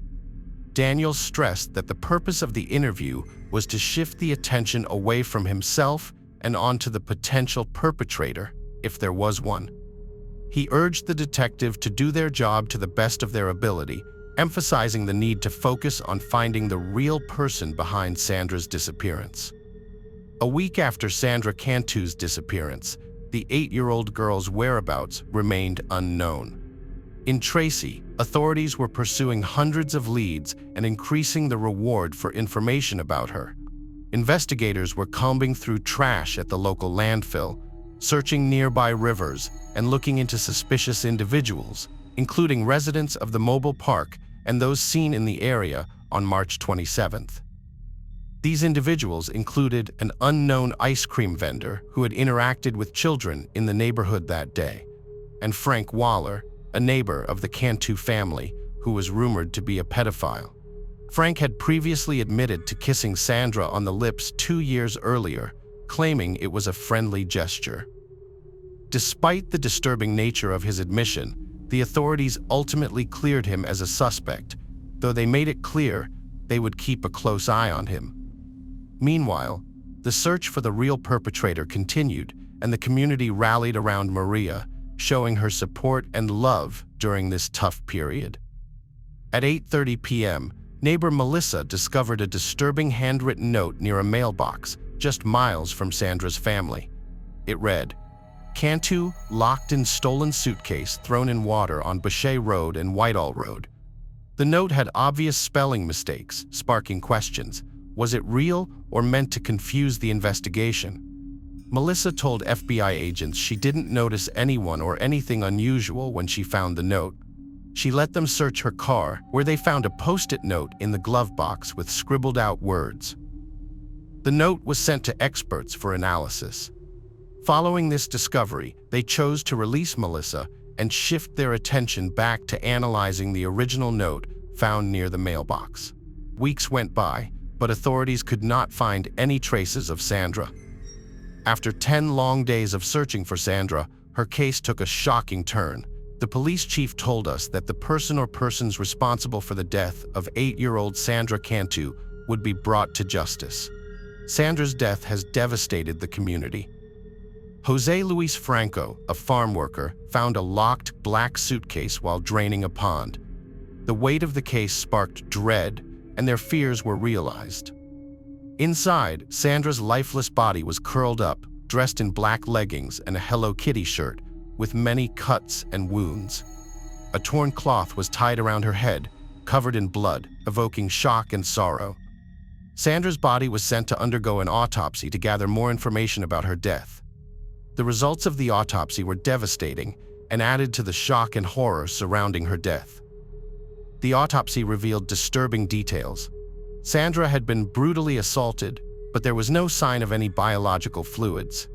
Daniel stressed that the purpose of the interview was to shift the attention away from himself and onto the potential perpetrator, if there was one. He urged the detective to do their job to the best of their ability, emphasizing the need to focus on finding the real person behind Sandra's disappearance. A week after Sandra Cantu's disappearance, the 8-year-old girl's whereabouts remained unknown. In Tracy, authorities were pursuing hundreds of leads and increasing the reward for information about her. Investigators were combing through trash at the local landfill, searching nearby rivers, and looking into suspicious individuals, including residents of the mobile park and those seen in the area on March 27th. These individuals included an unknown ice cream vendor who had interacted with children in the neighborhood that day, and Frank Waller, a neighbor of the Cantu family who was rumored to be a pedophile. Frank had previously admitted to kissing Sandra on the lips 2 years earlier, claiming it was a friendly gesture. Despite the disturbing nature of his admission, the authorities ultimately cleared him as a suspect, though they made it clear they would keep a close eye on him. Meanwhile, the search for the real perpetrator continued, and the community rallied around Maria, showing her support and love during this tough period. At 8:30 p.m., neighbor Melissa discovered a disturbing handwritten note near a mailbox just miles from Sandra's family. It read, "Cantu locked in stolen suitcase thrown in water on Boucher Road and Whitehall Road." The note had obvious spelling mistakes, sparking questions. Was it real or meant to confuse the investigation? Melissa told FBI agents she didn't notice anyone or anything unusual when she found the note. She let them search her car, where they found a post-it note in the glove box with scribbled out words. The note was sent to experts for analysis. Following this discovery, they chose to release Melissa and shift their attention back to analyzing the original note found near the mailbox. Weeks went by, but authorities could not find any traces of Sandra. After 10 long days of searching for Sandra, her case took a shocking turn. The police chief told us that the person or persons responsible for the death of 8-year-old Sandra Cantu would be brought to justice. Sandra's death has devastated the community. Jose Luis Franco, a farm worker, found a locked black suitcase while draining a pond. The weight of the case sparked dread, and their fears were realized. Inside, Sandra's lifeless body was curled up, dressed in black leggings and a Hello Kitty shirt, with many cuts and wounds. A torn cloth was tied around her head, covered in blood, evoking shock and sorrow. Sandra's body was sent to undergo an autopsy to gather more information about her death. The results of the autopsy were devastating and added to the shock and horror surrounding her death. The autopsy revealed disturbing details. Sandra had been brutally assaulted, but there was no sign of any biological fluids.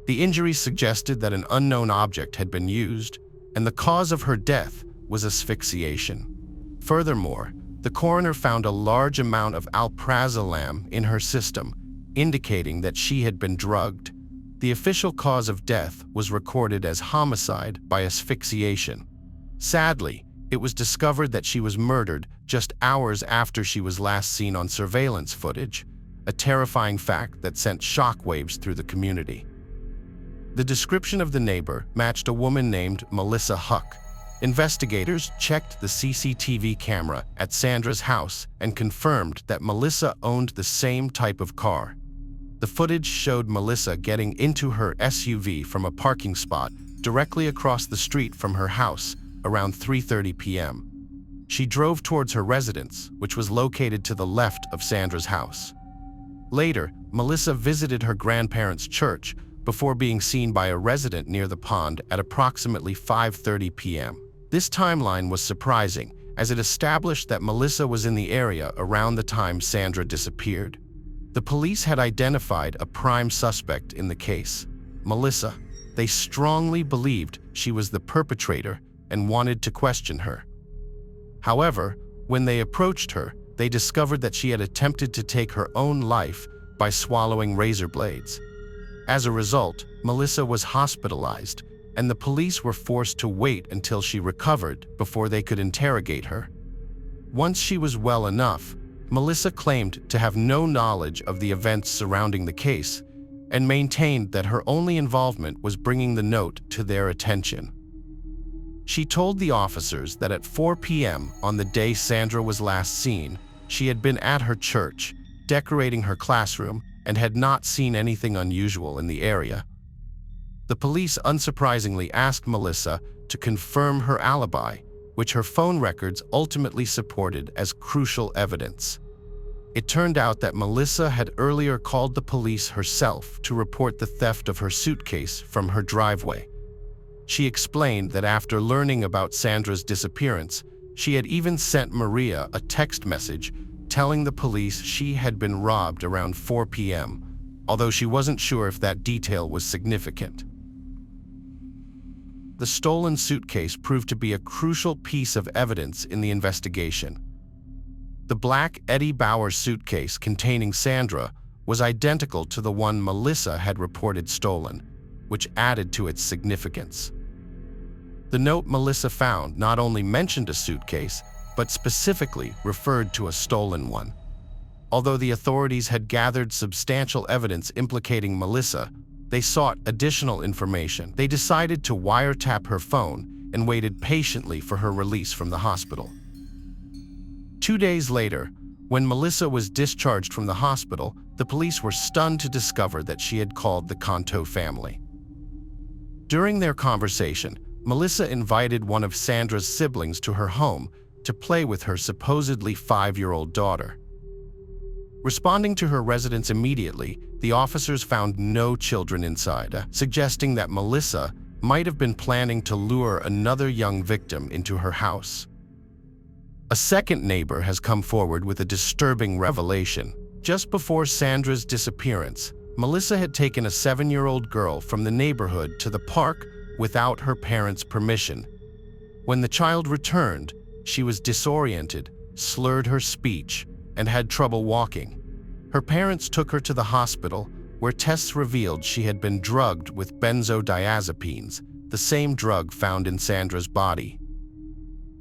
The injuries suggested that an unknown object had been used, and the cause of her death was asphyxiation. Furthermore, the coroner found a large amount of alprazolam in her system, indicating that she had been drugged. The official cause of death was recorded as homicide by asphyxiation. Sadly, it was discovered that she was murdered just hours after she was last seen on surveillance footage, a terrifying fact that sent shockwaves through the community. The description of the neighbor matched a woman named Melissa Huck. Investigators checked the CCTV camera at Sandra's house and confirmed that Melissa owned the same type of car. The footage showed Melissa getting into her SUV from a parking spot directly across the street from her house around 3:30 p.m. She drove towards her residence, which was located to the left of Sandra's house. Later, Melissa visited her grandparents' church before being seen by a resident near the pond at approximately 5:30 p.m. This timeline was surprising, as it established that Melissa was in the area around the time Sandra disappeared. The police had identified a prime suspect in the case, Melissa. They strongly believed she was the perpetrator and wanted to question her. However, when they approached her, they discovered that she had attempted to take her own life by swallowing razor blades. As a result, Melissa was hospitalized, and the police were forced to wait until she recovered before they could interrogate her. Once she was well enough, Melissa claimed to have no knowledge of the events surrounding the case and maintained that her only involvement was bringing the note to their attention. She told the officers that at 4 p.m. on the day Sandra was last seen, she had been at her church, decorating her classroom, and had not seen anything unusual in the area. The police unsurprisingly asked Melissa to confirm her alibi, which her phone records ultimately supported as crucial evidence. It turned out that Melissa had earlier called the police herself to report the theft of her suitcase from her driveway. She explained that after learning about Sandra's disappearance, she had even sent Maria a text message telling the police she had been robbed around 4 p.m., although she wasn't sure if that detail was significant. The stolen suitcase proved to be a crucial piece of evidence in the investigation. The black Eddie Bauer suitcase containing Sandra was identical to the one Melissa had reported stolen, which added to its significance. The note Melissa found not only mentioned a suitcase, but specifically referred to a stolen one. Although the authorities had gathered substantial evidence implicating Melissa, they sought additional information. They decided to wiretap her phone and waited patiently for her release from the hospital. 2 days later, when Melissa was discharged from the hospital, the police were stunned to discover that she had called the Cantu family. During their conversation, Melissa invited one of Sandra's siblings to her home to play with her supposedly 5-year-old daughter. Responding to her residence immediately, the officers found no children inside, suggesting that Melissa might have been planning to lure another young victim into her house. A second neighbor has come forward with a disturbing revelation. Just before Sandra's disappearance, Melissa had taken a 7-year-old girl from the neighborhood to the park without her parents' permission. When the child returned, she was disoriented, slurred her speech, and had trouble walking. Her parents took her to the hospital, where tests revealed she had been drugged with benzodiazepines, the same drug found in Sandra's body.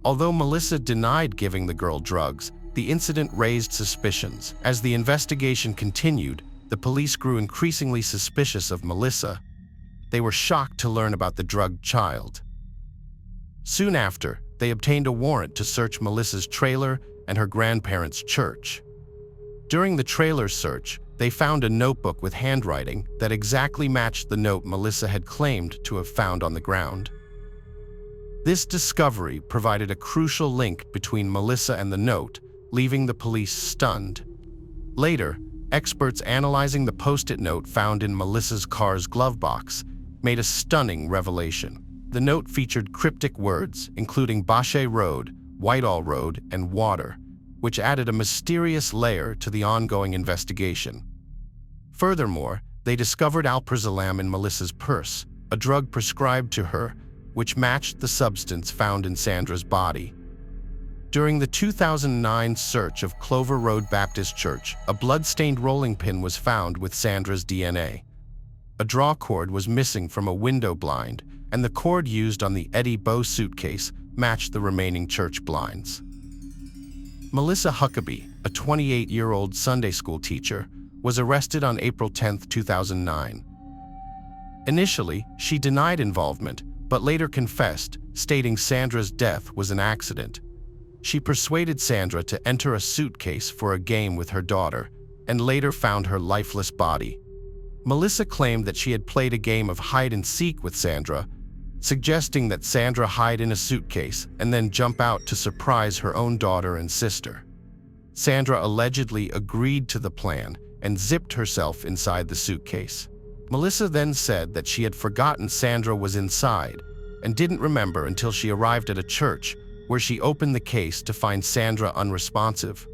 Although Melissa denied giving the girl drugs, the incident raised suspicions. As the investigation continued, the police grew increasingly suspicious of Melissa. They were shocked to learn about the drugged child. Soon after, they obtained a warrant to search Melissa's trailer and her grandparents' church. During the trailer search, they found a notebook with handwriting that exactly matched the note Melissa had claimed to have found on the ground. This discovery provided a crucial link between Melissa and the note, leaving the police stunned. Later, experts analyzing the post-it note found in Melissa's car's glove box made a stunning revelation. The note featured cryptic words, including Bache Road, Whitehall Road, and water, which added a mysterious layer to the ongoing investigation. Furthermore, they discovered alprazolam in Melissa's purse, a drug prescribed to her, which matched the substance found in Sandra's body. During the 2009 search of Clover Road Baptist Church, a blood-stained rolling pin was found with Sandra's DNA. A draw cord was missing from a window blind, and the cord used on the Eddie Bow suitcase matched the remaining church blinds. Melissa Huckabee, a 28-year-old Sunday school teacher, was arrested on April 10, 2009. Initially, she denied involvement, but later confessed, stating Sandra's death was an accident. She persuaded Sandra to enter a suitcase for a game with her daughter, and later found her lifeless body. Melissa claimed that she had played a game of hide-and-seek with Sandra, suggesting that Sandra hide in a suitcase and then jump out to surprise her own daughter and sister. Sandra allegedly agreed to the plan and zipped herself inside the suitcase. Melissa then said that she had forgotten Sandra was inside and didn't remember until she arrived at a church, where she opened the case to find Sandra unresponsive.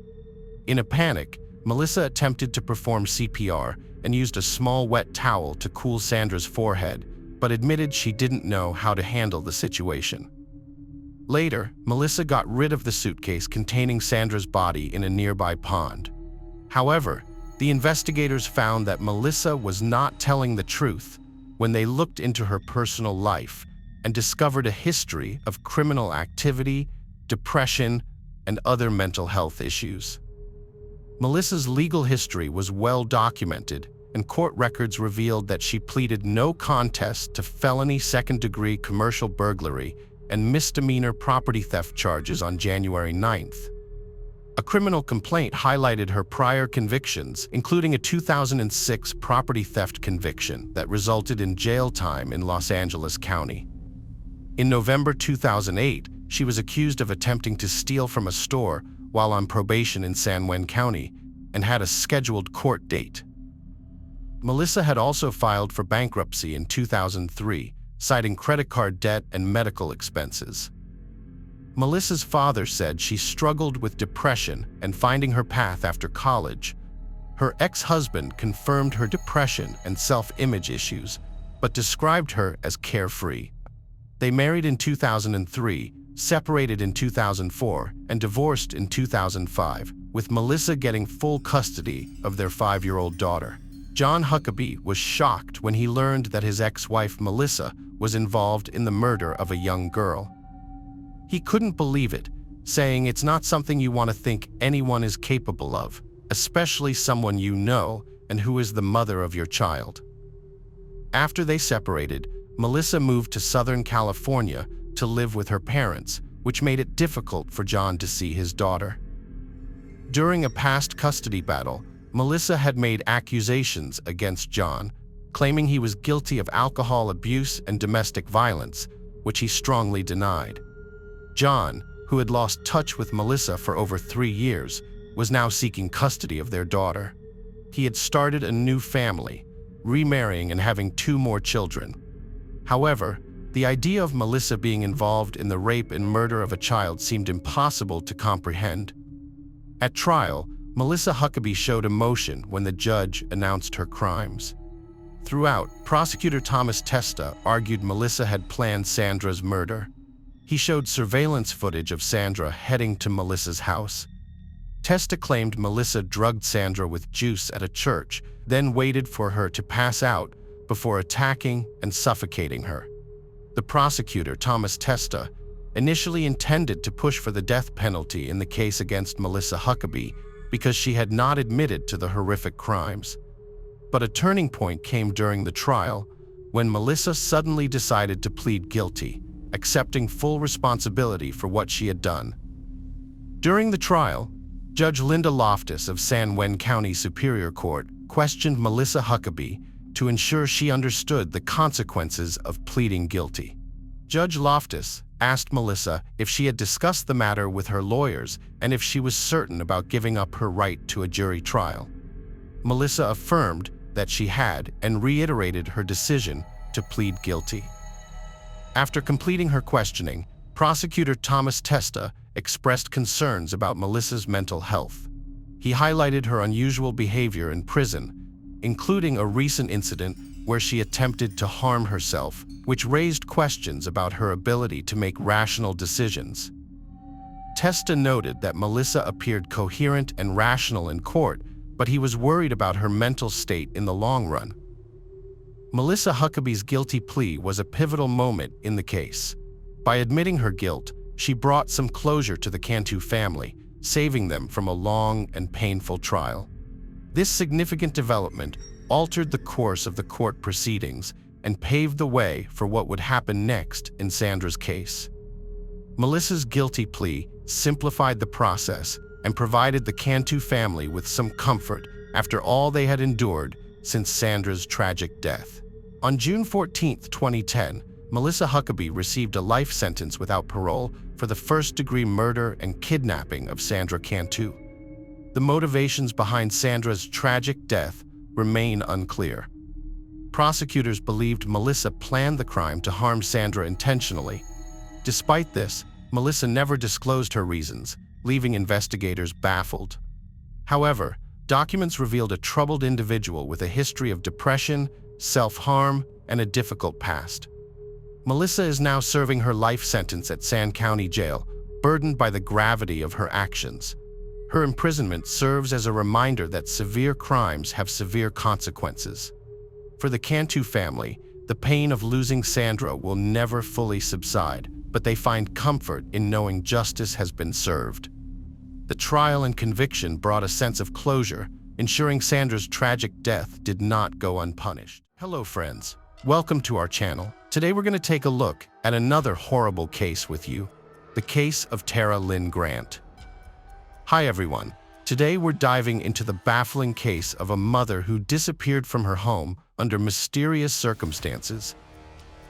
In a panic, Melissa attempted to perform CPR and used a small wet towel to cool Sandra's forehead, but admitted she didn't know how to handle the situation. Later, Melissa got rid of the suitcase containing Sandra's body in a nearby pond. However, the investigators found that Melissa was not telling the truth when they looked into her personal life and discovered a history of criminal activity, depression, and other mental health issues. Melissa's legal history was well documented, and court records revealed that she pleaded no contest to felony second-degree commercial burglary and misdemeanor property theft charges on January 9th. A criminal complaint highlighted her prior convictions, including a 2006 property theft conviction that resulted in jail time in Los Angeles County. In November 2008, she was accused of attempting to steal from a store while on probation in San Juan County and had a scheduled court date. Melissa had also filed for bankruptcy in 2003, citing credit card debt and medical expenses. Melissa's father said she struggled with depression and finding her path after college. Her ex-husband confirmed her depression and self-image issues, but described her as carefree. They married in 2003, separated in 2004, and divorced in 2005, with Melissa getting full custody of their 5-year-old daughter. John Huckabee was shocked when he learned that his ex-wife Melissa was involved in the murder of a young girl. He couldn't believe it, saying it's not something you want to think anyone is capable of, especially someone you know and who is the mother of your child. After they separated, Melissa moved to Southern California to live with her parents, which made it difficult for John to see his daughter. During a past custody battle, Melissa had made accusations against John, claiming he was guilty of alcohol abuse and domestic violence, which he strongly denied. John, who had lost touch with Melissa for over 3 years, was now seeking custody of their daughter. He had started a new family, remarrying and having 2 more children. However, the idea of Melissa being involved in the rape and murder of a child seemed impossible to comprehend. At trial, Melissa Huckabee showed emotion when the judge announced her crimes. Throughout, prosecutor Thomas Testa argued Melissa had planned Sandra's murder. He showed surveillance footage of Sandra heading to Melissa's house. Testa claimed Melissa drugged Sandra with juice at a church, then waited for her to pass out before attacking and suffocating her. The prosecutor, Thomas Testa, initially intended to push for the death penalty in the case against Melissa Huckabee because she had not admitted to the horrific crimes. But a turning point came during the trial when Melissa suddenly decided to plead guilty, accepting full responsibility for what she had done. During the trial, Judge Linda Loftus of San Juan County Superior Court questioned Melissa Huckabee to ensure she understood the consequences of pleading guilty. Judge Loftus asked Melissa if she had discussed the matter with her lawyers and if she was certain about giving up her right to a jury trial. Melissa affirmed that she had and reiterated her decision to plead guilty. After completing her questioning, prosecutor Thomas Testa expressed concerns about Melissa's mental health. He highlighted her unusual behavior in prison, including a recent incident where she attempted to harm herself, which raised questions about her ability to make rational decisions. Testa noted that Melissa appeared coherent and rational in court, but he was worried about her mental state in the long run. Melissa Huckabee's guilty plea was a pivotal moment in the case. By admitting her guilt, she brought some closure to the Cantu family, saving them from a long and painful trial. This significant development altered the course of the court proceedings and paved the way for what would happen next in Sandra's case. Melissa's guilty plea simplified the process and provided the Cantu family with some comfort after all they had endured since Sandra's tragic death. On June 14, 2010, Melissa Huckabee received a life sentence without parole for the first-degree murder and kidnapping of Sandra Cantu. The motivations behind Sandra's tragic death remain unclear. Prosecutors believed Melissa planned the crime to harm Sandra intentionally. Despite this, Melissa never disclosed her reasons, leaving investigators baffled. However, documents revealed a troubled individual with a history of depression, self-harm, and a difficult past. Melissa is now serving her life sentence at San County Jail, burdened by the gravity of her actions. Her imprisonment serves as a reminder that severe crimes have severe consequences. For the Cantu family, the pain of losing Sandra will never fully subside, but they find comfort in knowing justice has been served. The trial and conviction brought a sense of closure, ensuring Sandra's tragic death did not go unpunished. Hello friends, welcome to our channel. Today we're going to take a look at another horrible case with you, the case of Tara Lynn Grant. Hi everyone, today we're diving into the baffling case of a mother who disappeared from her home under mysterious circumstances.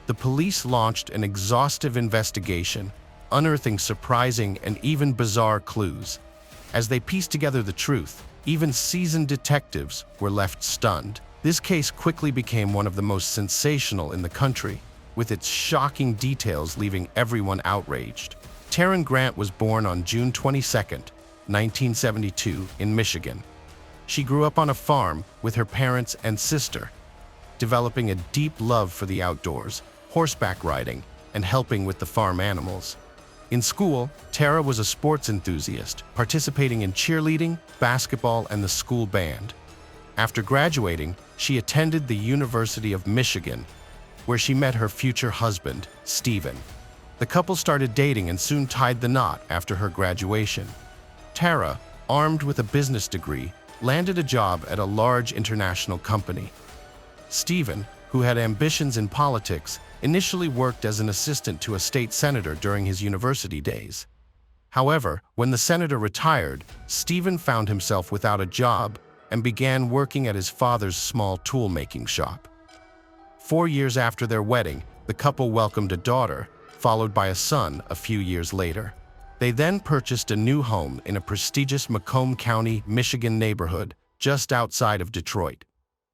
The police launched an exhaustive investigation, unearthing surprising and even bizarre clues. As they pieced together the truth, even seasoned detectives were left stunned. This case quickly became one of the most sensational in the country, with its shocking details leaving everyone outraged. Tara Grant was born on June 22, 1972, in Michigan. She grew up on a farm with her parents and sister, developing a deep love for the outdoors, horseback riding, and helping with the farm animals. In school, Tara was a sports enthusiast, participating in cheerleading, basketball, and the school band. After graduating, she attended the University of Michigan, where she met her future husband, Stephen. The couple started dating and soon tied the knot after her graduation. Tara, armed with a business degree, landed a job at a large international company. Stephen, who had ambitions in politics, initially worked as an assistant to a state senator during his university days. However, when the senator retired, Stephen found himself without a job and began working at his father's small tool-making shop. 4 years after their wedding, the couple welcomed a daughter, followed by a son a few years later. They then purchased a new home in a prestigious Macomb County, Michigan neighborhood just outside of Detroit.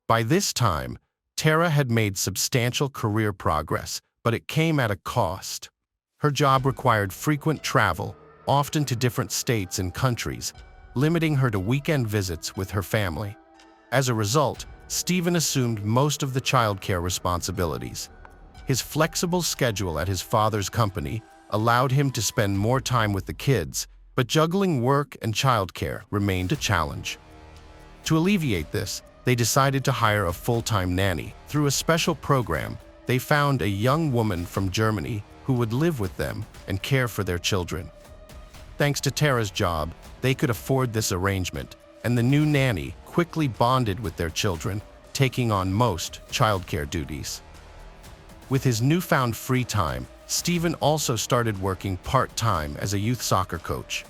By this time, Tara had made substantial career progress, but it came at a cost. Her job required frequent travel, often to different states and countries, limiting her to weekend visits with her family. As a result, Stephen assumed most of the childcare responsibilities. His flexible schedule at his father's company allowed him to spend more time with the kids, but juggling work and childcare remained a challenge. To alleviate this, they decided to hire a full-time nanny. Through a special program, they found a young woman from Germany who would live with them and care for their children. Thanks to Tara's job, they could afford this arrangement, and the new nanny quickly bonded with their children, taking on most childcare duties. With his newfound free time, Stephen also started working part-time as a youth soccer coach.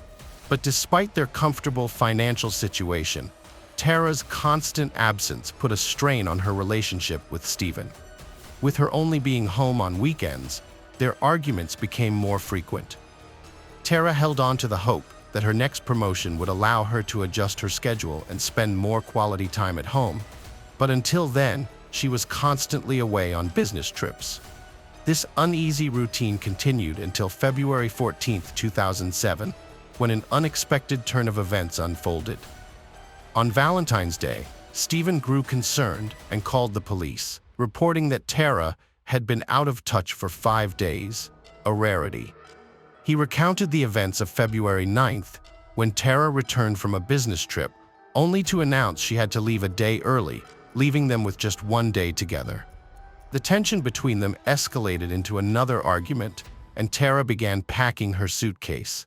But despite their comfortable financial situation, Tara's constant absence put a strain on her relationship with Stephen. With her only being home on weekends, their arguments became more frequent. Tara held on to the hope that her next promotion would allow her to adjust her schedule and spend more quality time at home, but until then, she was constantly away on business trips. This uneasy routine continued until February 14, 2007, when an unexpected turn of events unfolded. On Valentine's Day, Stephen grew concerned and called the police, reporting that Tara had been out of touch for 5 days, a rarity. He recounted the events of February 9th, when Tara returned from a business trip, only to announce she had to leave a day early, leaving them with just 1 day together. The tension between them escalated into another argument, and Tara began packing her suitcase.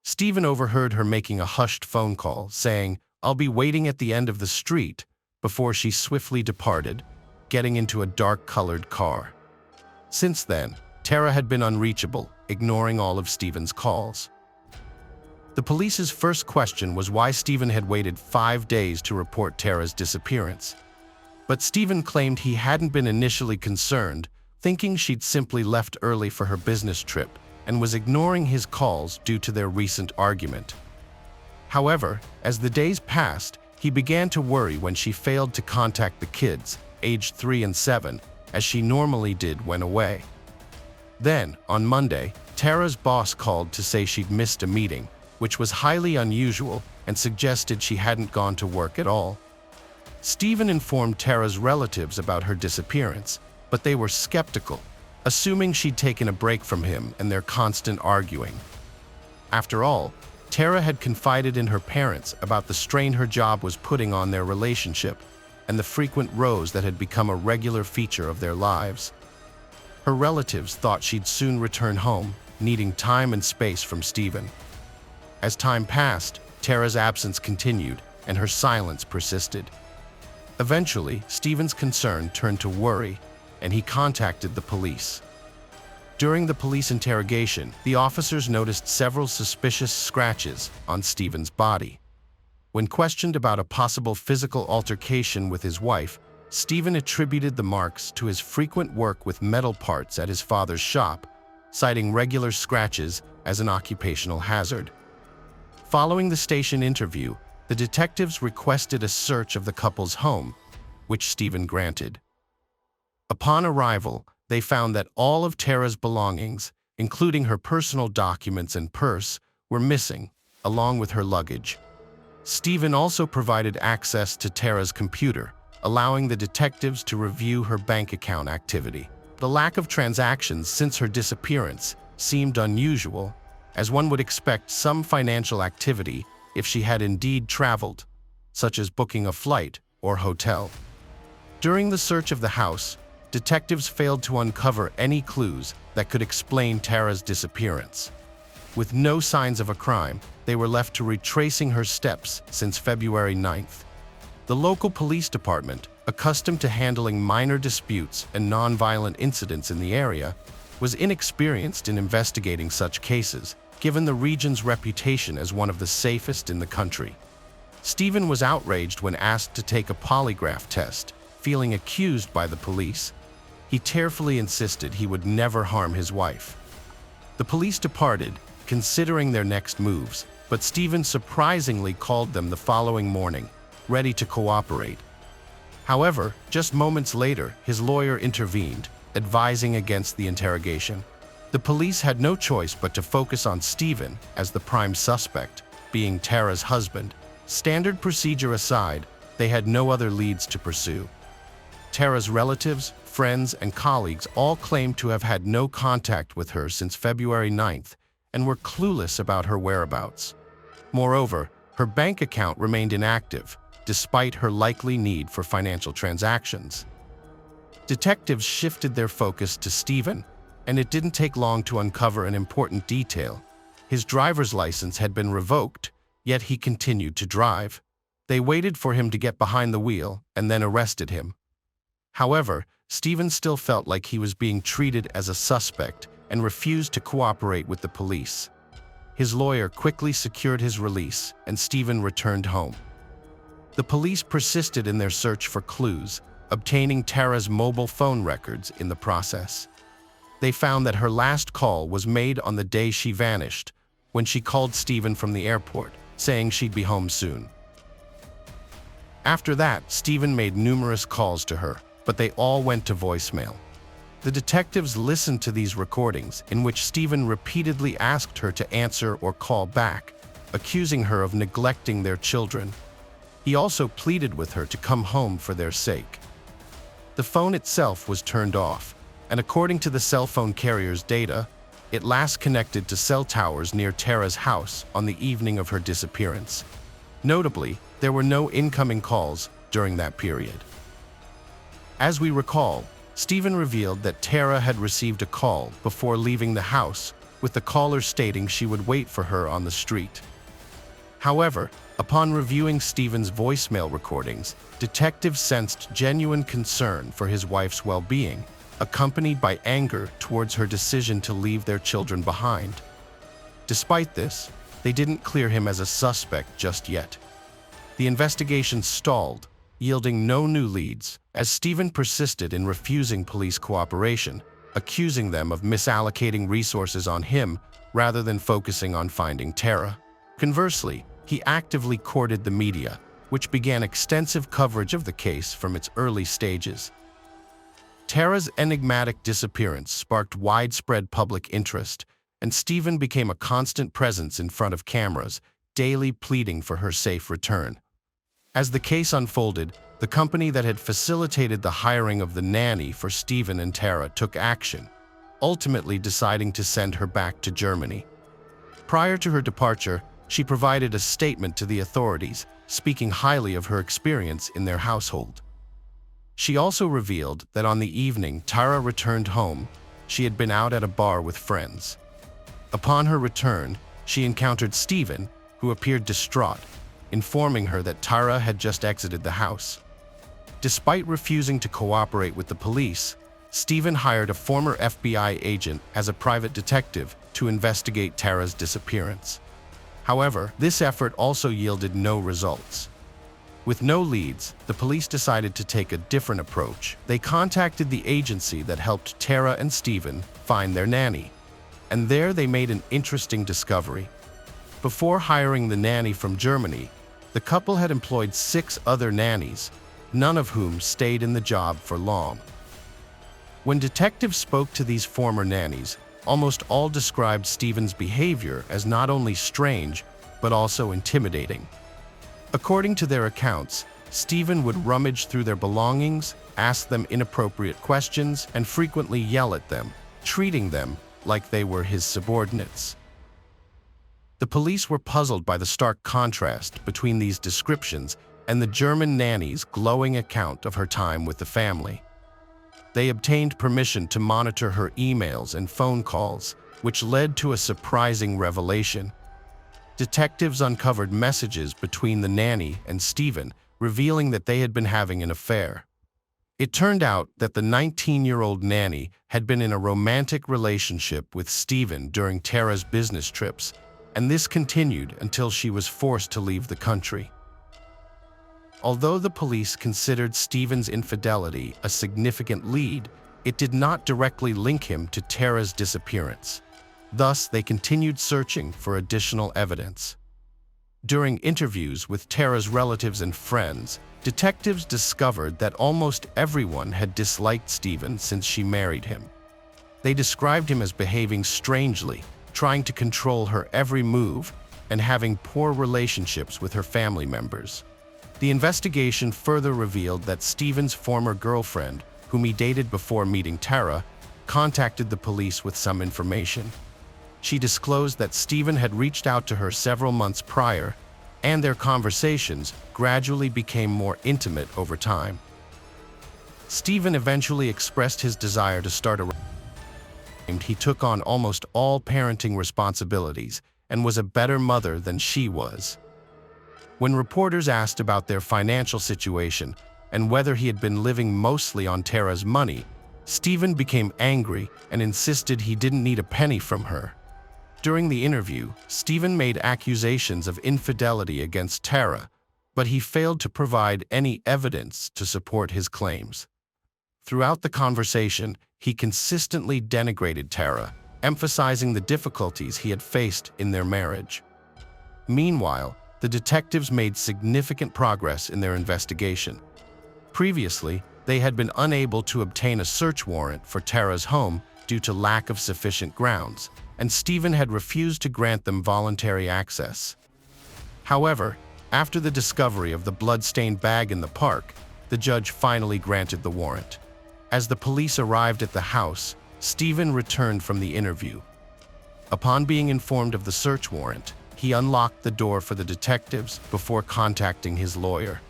Stephen overheard her making a hushed phone call, saying, "I'll be waiting at the end of the street," before she swiftly departed, getting into a dark-colored car. Since then, Tara had been unreachable, ignoring all of Stephen's calls. The police's first question was why Stephen had waited 5 days to report Tara's disappearance. But Stephen claimed he hadn't been initially concerned, thinking she'd simply left early for her business trip and was ignoring his calls due to their recent argument. However, as the days passed, he began to worry when she failed to contact the kids, aged 3 and 7, as she normally did when away. Then, on Monday, Tara's boss called to say she'd missed a meeting, which was highly unusual and suggested she hadn't gone to work at all. Stephen informed Tara's relatives about her disappearance, but they were skeptical, assuming she'd taken a break from him and their constant arguing. After all, Tara had confided in her parents about the strain her job was putting on their relationship and the frequent rows that had become a regular feature of their lives. Her relatives thought she'd soon return home, needing time and space from Stephen. As time passed, Tara's absence continued, and her silence persisted. Eventually, Stephen's concern turned to worry, and he contacted the police. During the police interrogation, the officers noticed several suspicious scratches on Stephen's body. When questioned about a possible physical altercation with his wife, Stephen attributed the marks to his frequent work with metal parts at his father's shop, citing regular scratches as an occupational hazard. Following the station interview, the detectives requested a search of the couple's home, which Stephen granted. Upon arrival, they found that all of Tara's belongings, including her personal documents and purse, were missing, along with her luggage. Stephen also provided access to Tara's computer, allowing the detectives to review her bank account activity. The lack of transactions since her disappearance seemed unusual, as one would expect some financial activity if she had indeed traveled, such as booking a flight or hotel. During the search of the house, detectives failed to uncover any clues that could explain Tara's disappearance. With no signs of a crime, they were left to retracing her steps since February 9th. The local police department, accustomed to handling minor disputes and nonviolent incidents in the area, was inexperienced in investigating such cases, given the region's reputation as one of the safest in the country. Stephen was outraged when asked to take a polygraph test, feeling accused by the police. He tearfully insisted he would never harm his wife. The police departed, considering their next moves, but Stephen surprisingly called them the following morning, ready to cooperate. However, just moments later, his lawyer intervened, advising against the interrogation. The police had no choice but to focus on Stephen as the prime suspect, being Tara's husband. Standard procedure aside, they had no other leads to pursue. Tara's relatives, friends, and colleagues all claimed to have had no contact with her since February 9th and were clueless about her whereabouts. Moreover, her bank account remained inactive, despite her likely need for financial transactions. Detectives shifted their focus to Stephen, and it didn't take long to uncover an important detail. His driver's license had been revoked, yet he continued to drive. They waited for him to get behind the wheel and then arrested him. However, Stephen still felt like he was being treated as a suspect and refused to cooperate with the police. His lawyer quickly secured his release, and Stephen returned home. The police persisted in their search for clues, obtaining Tara's mobile phone records in the process. They found that her last call was made on the day she vanished, when she called Stephen from the airport, saying she'd be home soon. After that, Stephen made numerous calls to her, but they all went to voicemail. The detectives listened to these recordings in which Stephen repeatedly asked her to answer or call back, accusing her of neglecting their children. He also pleaded with her to come home for their sake. The phone itself was turned off, and according to the cell phone carrier's data, it last connected to cell towers near Tara's house on the evening of her disappearance. Notably, there were no incoming calls during that period. As we recall, Stephen revealed that Tara had received a call before leaving the house, with the caller stating she would wait for her on the street. However, upon reviewing Stephen's voicemail recordings, detectives sensed genuine concern for his wife's well-being, accompanied by anger towards her decision to leave their children behind. Despite this, they didn't clear him as a suspect just yet. The investigation stalled, yielding no new leads, as Stephen persisted in refusing police cooperation, accusing them of misallocating resources on him rather than focusing on finding Tara. Conversely, he actively courted the media, which began extensive coverage of the case from its early stages. Tara's enigmatic disappearance sparked widespread public interest, and Stephen became a constant presence in front of cameras, daily pleading for her safe return. As the case unfolded, the company that had facilitated the hiring of the nanny for Stephen and Tara took action, ultimately deciding to send her back to Germany. Prior to her departure, she provided a statement to the authorities, speaking highly of her experience in their household. She also revealed that on the evening Tara returned home, she had been out at a bar with friends. Upon her return, she encountered Stephen, who appeared distraught, informing her that Tara had just exited the house. Despite refusing to cooperate with the police, Stephen hired a former FBI agent as a private detective to investigate Tara's disappearance. However, this effort also yielded no results. With no leads, the police decided to take a different approach. They contacted the agency that helped Tara and Stephen find their nanny, and there they made an interesting discovery. Before hiring the nanny from Germany, the couple had employed 6 other nannies, none of whom stayed in the job for long. When detectives spoke to these former nannies, almost all described Stephen's behavior as not only strange, but also intimidating. According to their accounts, Stephen would rummage through their belongings, ask them inappropriate questions, and frequently yell at them, treating them like they were his subordinates. The police were puzzled by the stark contrast between these descriptions and the German nanny's glowing account of her time with the family. They obtained permission to monitor her emails and phone calls, which led to a surprising revelation. Detectives uncovered messages between the nanny and Stephen, revealing that they had been having an affair. It turned out that the 19-year-old nanny had been in a romantic relationship with Stephen during Tara's business trips, and this continued until she was forced to leave the country. Although the police considered Stephen's infidelity a significant lead, it did not directly link him to Tara's disappearance. Thus, they continued searching for additional evidence. During interviews with Tara's relatives and friends, detectives discovered that almost everyone had disliked Stephen since she married him. They described him as behaving strangely, trying to control her every move, and having poor relationships with her family members. The investigation further revealed that Stephen's former girlfriend, whom he dated before meeting Tara, contacted the police with some information. She disclosed that Stephen had reached out to her several months prior, and their conversations gradually became more intimate over time. Stephen eventually expressed his desire to start a relationship. He took on almost all parenting responsibilities and was a better mother than she was. When reporters asked about their financial situation and whether he had been living mostly on Tara's money, Stephen became angry and insisted he didn't need a penny from her. During the interview, Stephen made accusations of infidelity against Tara, but he failed to provide any evidence to support his claims. Throughout the conversation, he consistently denigrated Tara, emphasizing the difficulties he had faced in their marriage. Meanwhile, the detectives made significant progress in their investigation. Previously, they had been unable to obtain a search warrant for Tara's home due to lack of sufficient grounds, and Stephen had refused to grant them voluntary access. However, after the discovery of the blood-stained bag in the park, the judge finally granted the warrant. As the police arrived at the house, Stephen returned from the interview. Upon being informed of the search warrant, he unlocked the door for the detectives before contacting his lawyer.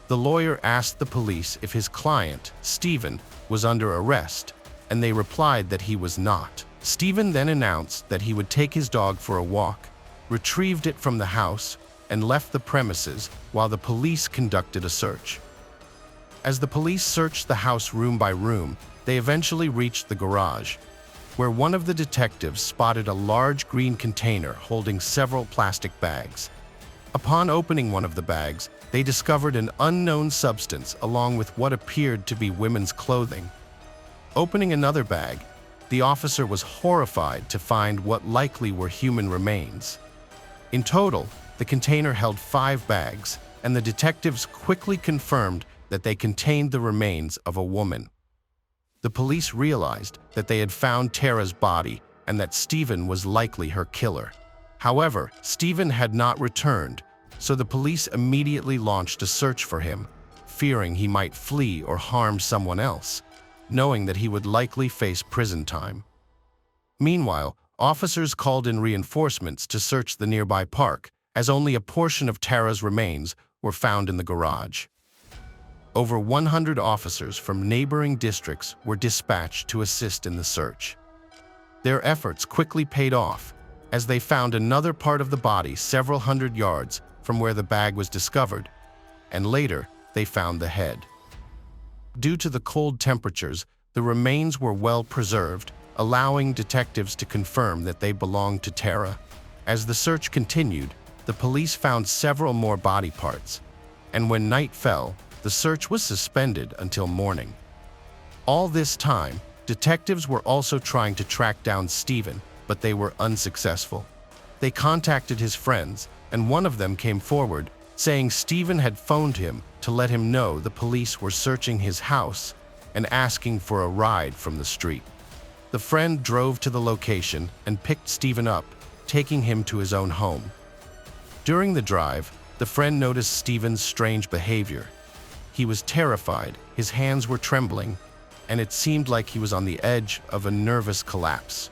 The lawyer asked the police if his client, Stephen, was under arrest, and they replied that he was not. Stephen then announced that he would take his dog for a walk, retrieved it from the house, and left the premises while the police conducted a search. As the police searched the house room by room, they eventually reached the garage, where one of the detectives spotted a large green container holding several plastic bags. Upon opening one of the bags, they discovered an unknown substance along with what appeared to be women's clothing. Opening another bag, the officer was horrified to find what likely were human remains. In total, the container held 5 bags, and the detectives quickly confirmed that they contained the remains of a woman. The police realized that they had found Tara's body and that Stephen was likely her killer. However, Stephen had not returned, so the police immediately launched a search for him, fearing he might flee or harm someone else, knowing that he would likely face prison time. Meanwhile, officers called in reinforcements to search the nearby park, as only a portion of Tara's remains were found in the garage. Over 100 officers from neighboring districts were dispatched to assist in the search. Their efforts quickly paid off, as they found another part of the body several hundred yards from where the bag was discovered, and later they found the head. Due to the cold temperatures, the remains were well preserved, allowing detectives to confirm that they belonged to Tara. As the search continued, the police found several more body parts, and when night fell, the search was suspended until morning. All this time, detectives were also trying to track down Stephen, but they were unsuccessful. They contacted his friends, and one of them came forward, saying Stephen had phoned him to let him know the police were searching his house and asking for a ride from the street. The friend drove to the location and picked Stephen up, taking him to his own home. During the drive, the friend noticed Stephen's strange behavior. He was terrified, his hands were trembling, and it seemed like he was on the edge of a nervous collapse.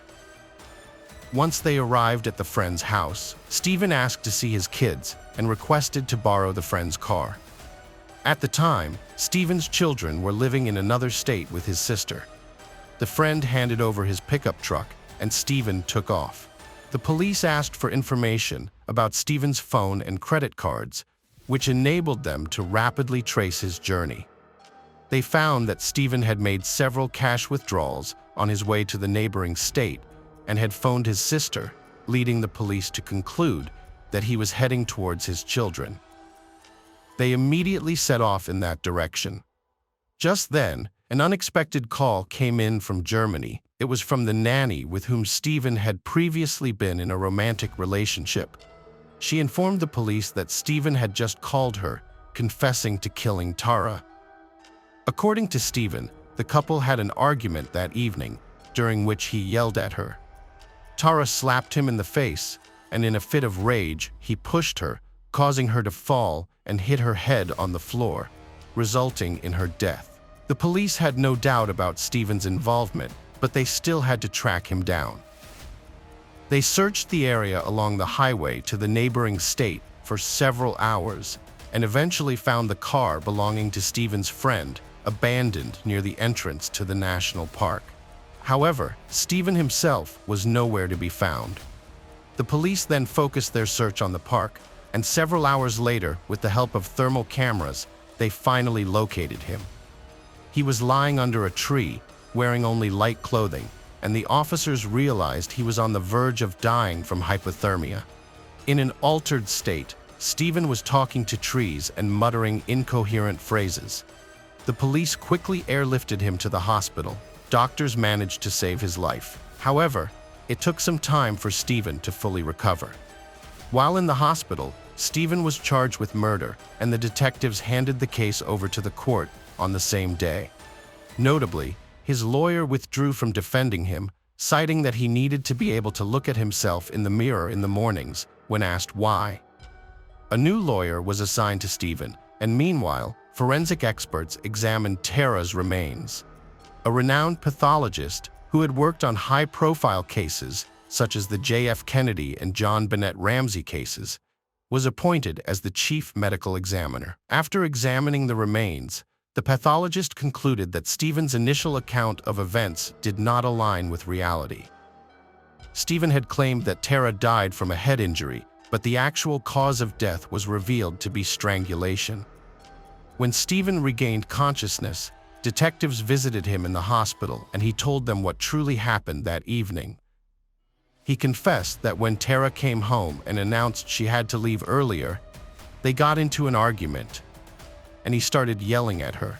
Once they arrived at the friend's house, Stephen asked to see his kids and requested to borrow the friend's car. At the time, Stephen's children were living in another state with his sister. The friend handed over his pickup truck, and Stephen took off. The police asked for information about Stephen's phone and credit cards, which enabled them to rapidly trace his journey. They found that Stephen had made several cash withdrawals on his way to the neighboring state and had phoned his sister, leading the police to conclude that he was heading towards his children. They immediately set off in that direction. Just then, an unexpected call came in from Germany. It was from the nanny with whom Stephen had previously been in a romantic relationship. She informed the police that Stephen had just called her, confessing to killing Tara. According to Stephen, the couple had an argument that evening, during which he yelled at her. Tara slapped him in the face, and in a fit of rage, he pushed her, causing her to fall and hit her head on the floor, resulting in her death. The police had no doubt about Stephen's involvement, but they still had to track him down. They searched the area along the highway to the neighboring state for several hours and eventually found the car belonging to Stephen's friend abandoned near the entrance to the national park. However, Stephen himself was nowhere to be found. The police then focused their search on the park, and several hours later, with the help of thermal cameras, they finally located him. He was lying under a tree, wearing only light clothing, and the officers realized he was on the verge of dying from hypothermia. In an altered state, Stephen was talking to trees and muttering incoherent phrases. The police quickly airlifted him to the hospital. Doctors managed to save his life. However, it took some time for Stephen to fully recover. While in the hospital, Stephen was charged with murder, and the detectives handed the case over to the court on the same day. Notably, his lawyer withdrew from defending him, citing that he needed to be able to look at himself in the mirror in the mornings when asked why. A new lawyer was assigned to Stephen, and meanwhile, forensic experts examined Tara's remains. A renowned pathologist who had worked on high-profile cases, such as the J.F. Kennedy and John Bennett Ramsey cases, was appointed as the chief medical examiner. After examining the remains, the pathologist concluded that Stephen's initial account of events did not align with reality. Stephen had claimed that Tara died from a head injury, but the actual cause of death was revealed to be strangulation. When Stephen regained consciousness, detectives visited him in the hospital and he told them what truly happened that evening. He confessed that when Tara came home and announced she had to leave earlier, they got into an argument, and he started yelling at her.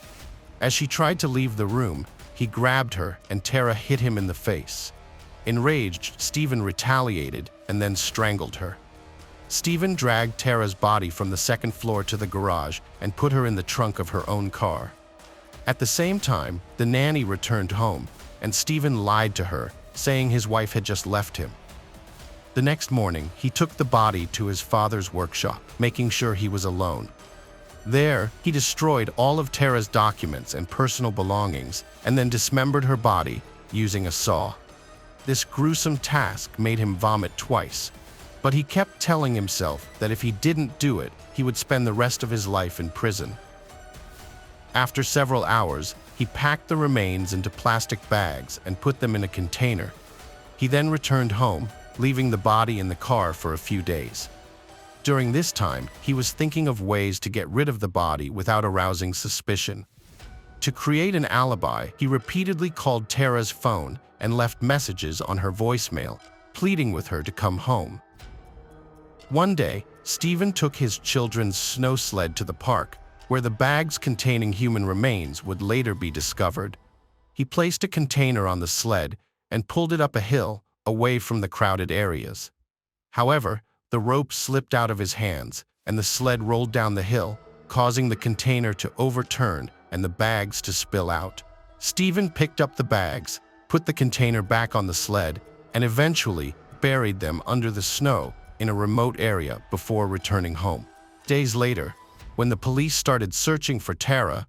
As she tried to leave the room, he grabbed her and Tara hit him in the face. Enraged, Stephen retaliated and then strangled her. Stephen dragged Tara's body from the second floor to the garage and put her in the trunk of her own car. At the same time, the nanny returned home, and Stephen lied to her, saying his wife had just left him. The next morning, he took the body to his father's workshop, making sure he was alone. There, he destroyed all of Tara's documents and personal belongings, and then dismembered her body using a saw. This gruesome task made him vomit twice, but he kept telling himself that if he didn't do it, he would spend the rest of his life in prison. After several hours, he packed the remains into plastic bags and put them in a container. He then returned home, leaving the body in the car for a few days. During this time, he was thinking of ways to get rid of the body without arousing suspicion. To create an alibi, he repeatedly called Tara's phone and left messages on her voicemail, pleading with her to come home. One day, Stephen took his children's snow sled to the park, where the bags containing human remains would later be discovered. He placed a container on the sled and pulled it up a hill away from the crowded areas. However, the rope slipped out of his hands and the sled rolled down the hill, causing the container to overturn and the bags to spill out. Stephen picked up the bags, put the container back on the sled, and eventually buried them under the snow in a remote area before returning home. Days later, when the police started searching for Tara,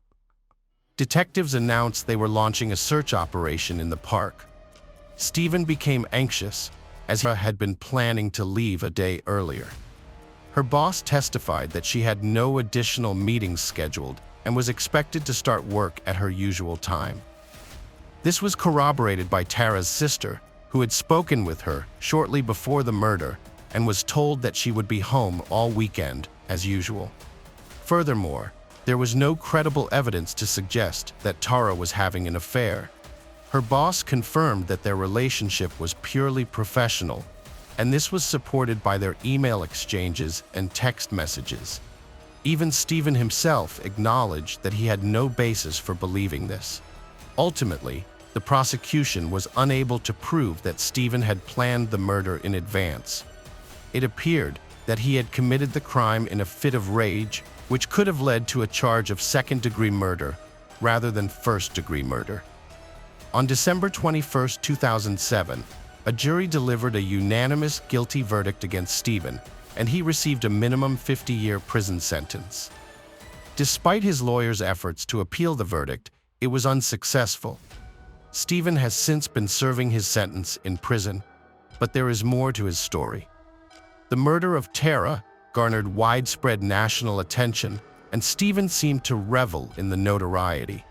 detectives announced they were launching a search operation in the park. Stephen became anxious, as he had been planning to leave a day earlier. Her boss testified that she had no additional meetings scheduled and was expected to start work at her usual time. This was corroborated by Tara's sister, who had spoken with her shortly before the murder and was told that she would be home all weekend as usual. Furthermore, there was no credible evidence to suggest that Tara was having an affair. Her boss confirmed that their relationship was purely professional, and this was supported by their email exchanges and text messages. Even Stephen himself acknowledged that he had no basis for believing this. Ultimately, the prosecution was unable to prove that Stephen had planned the murder in advance. It appeared that he had committed the crime in a fit of rage, which could have led to a charge of second-degree murder rather than first-degree murder. On December 21, 2007, a jury delivered a unanimous guilty verdict against Stephen, and he received a minimum 50-year prison sentence. Despite his lawyer's efforts to appeal the verdict, it was unsuccessful. Stephen has since been serving his sentence in prison, but there is more to his story. The murder of Tara garnered widespread national attention, and Stephen seemed to revel in the notoriety.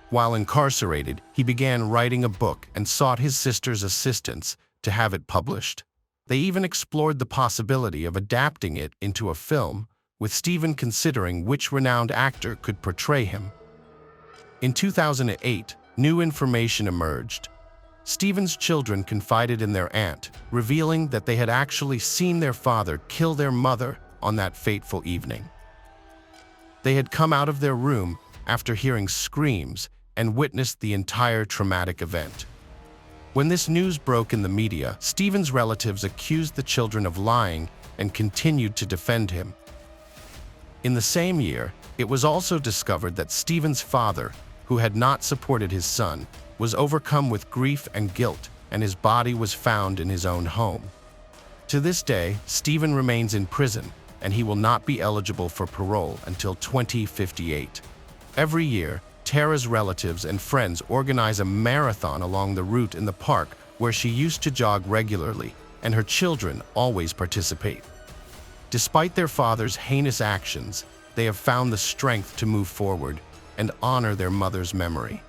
While incarcerated, he began writing a book and sought his sister's assistance to have it published. They even explored the possibility of adapting it into a film, with Stephen considering which renowned actor could portray him. In 2008, new information emerged. Stephen's children confided in their aunt, revealing that they had actually seen their father kill their mother on that fateful evening. They had come out of their room after hearing screams and witnessed the entire traumatic event. When this news broke in the media, Stephen's relatives accused the children of lying and continued to defend him. In the same year, it was also discovered that Stephen's father, who had not supported his son, was overcome with grief and guilt, and his body was found in his own home. To this day, Stephen remains in prison, and he will not be eligible for parole until 2058. Every year, Tara's relatives and friends organize a marathon along the route in the park where she used to jog regularly, and her children always participate. Despite their father's heinous actions, they have found the strength to move forward and honor their mother's memory.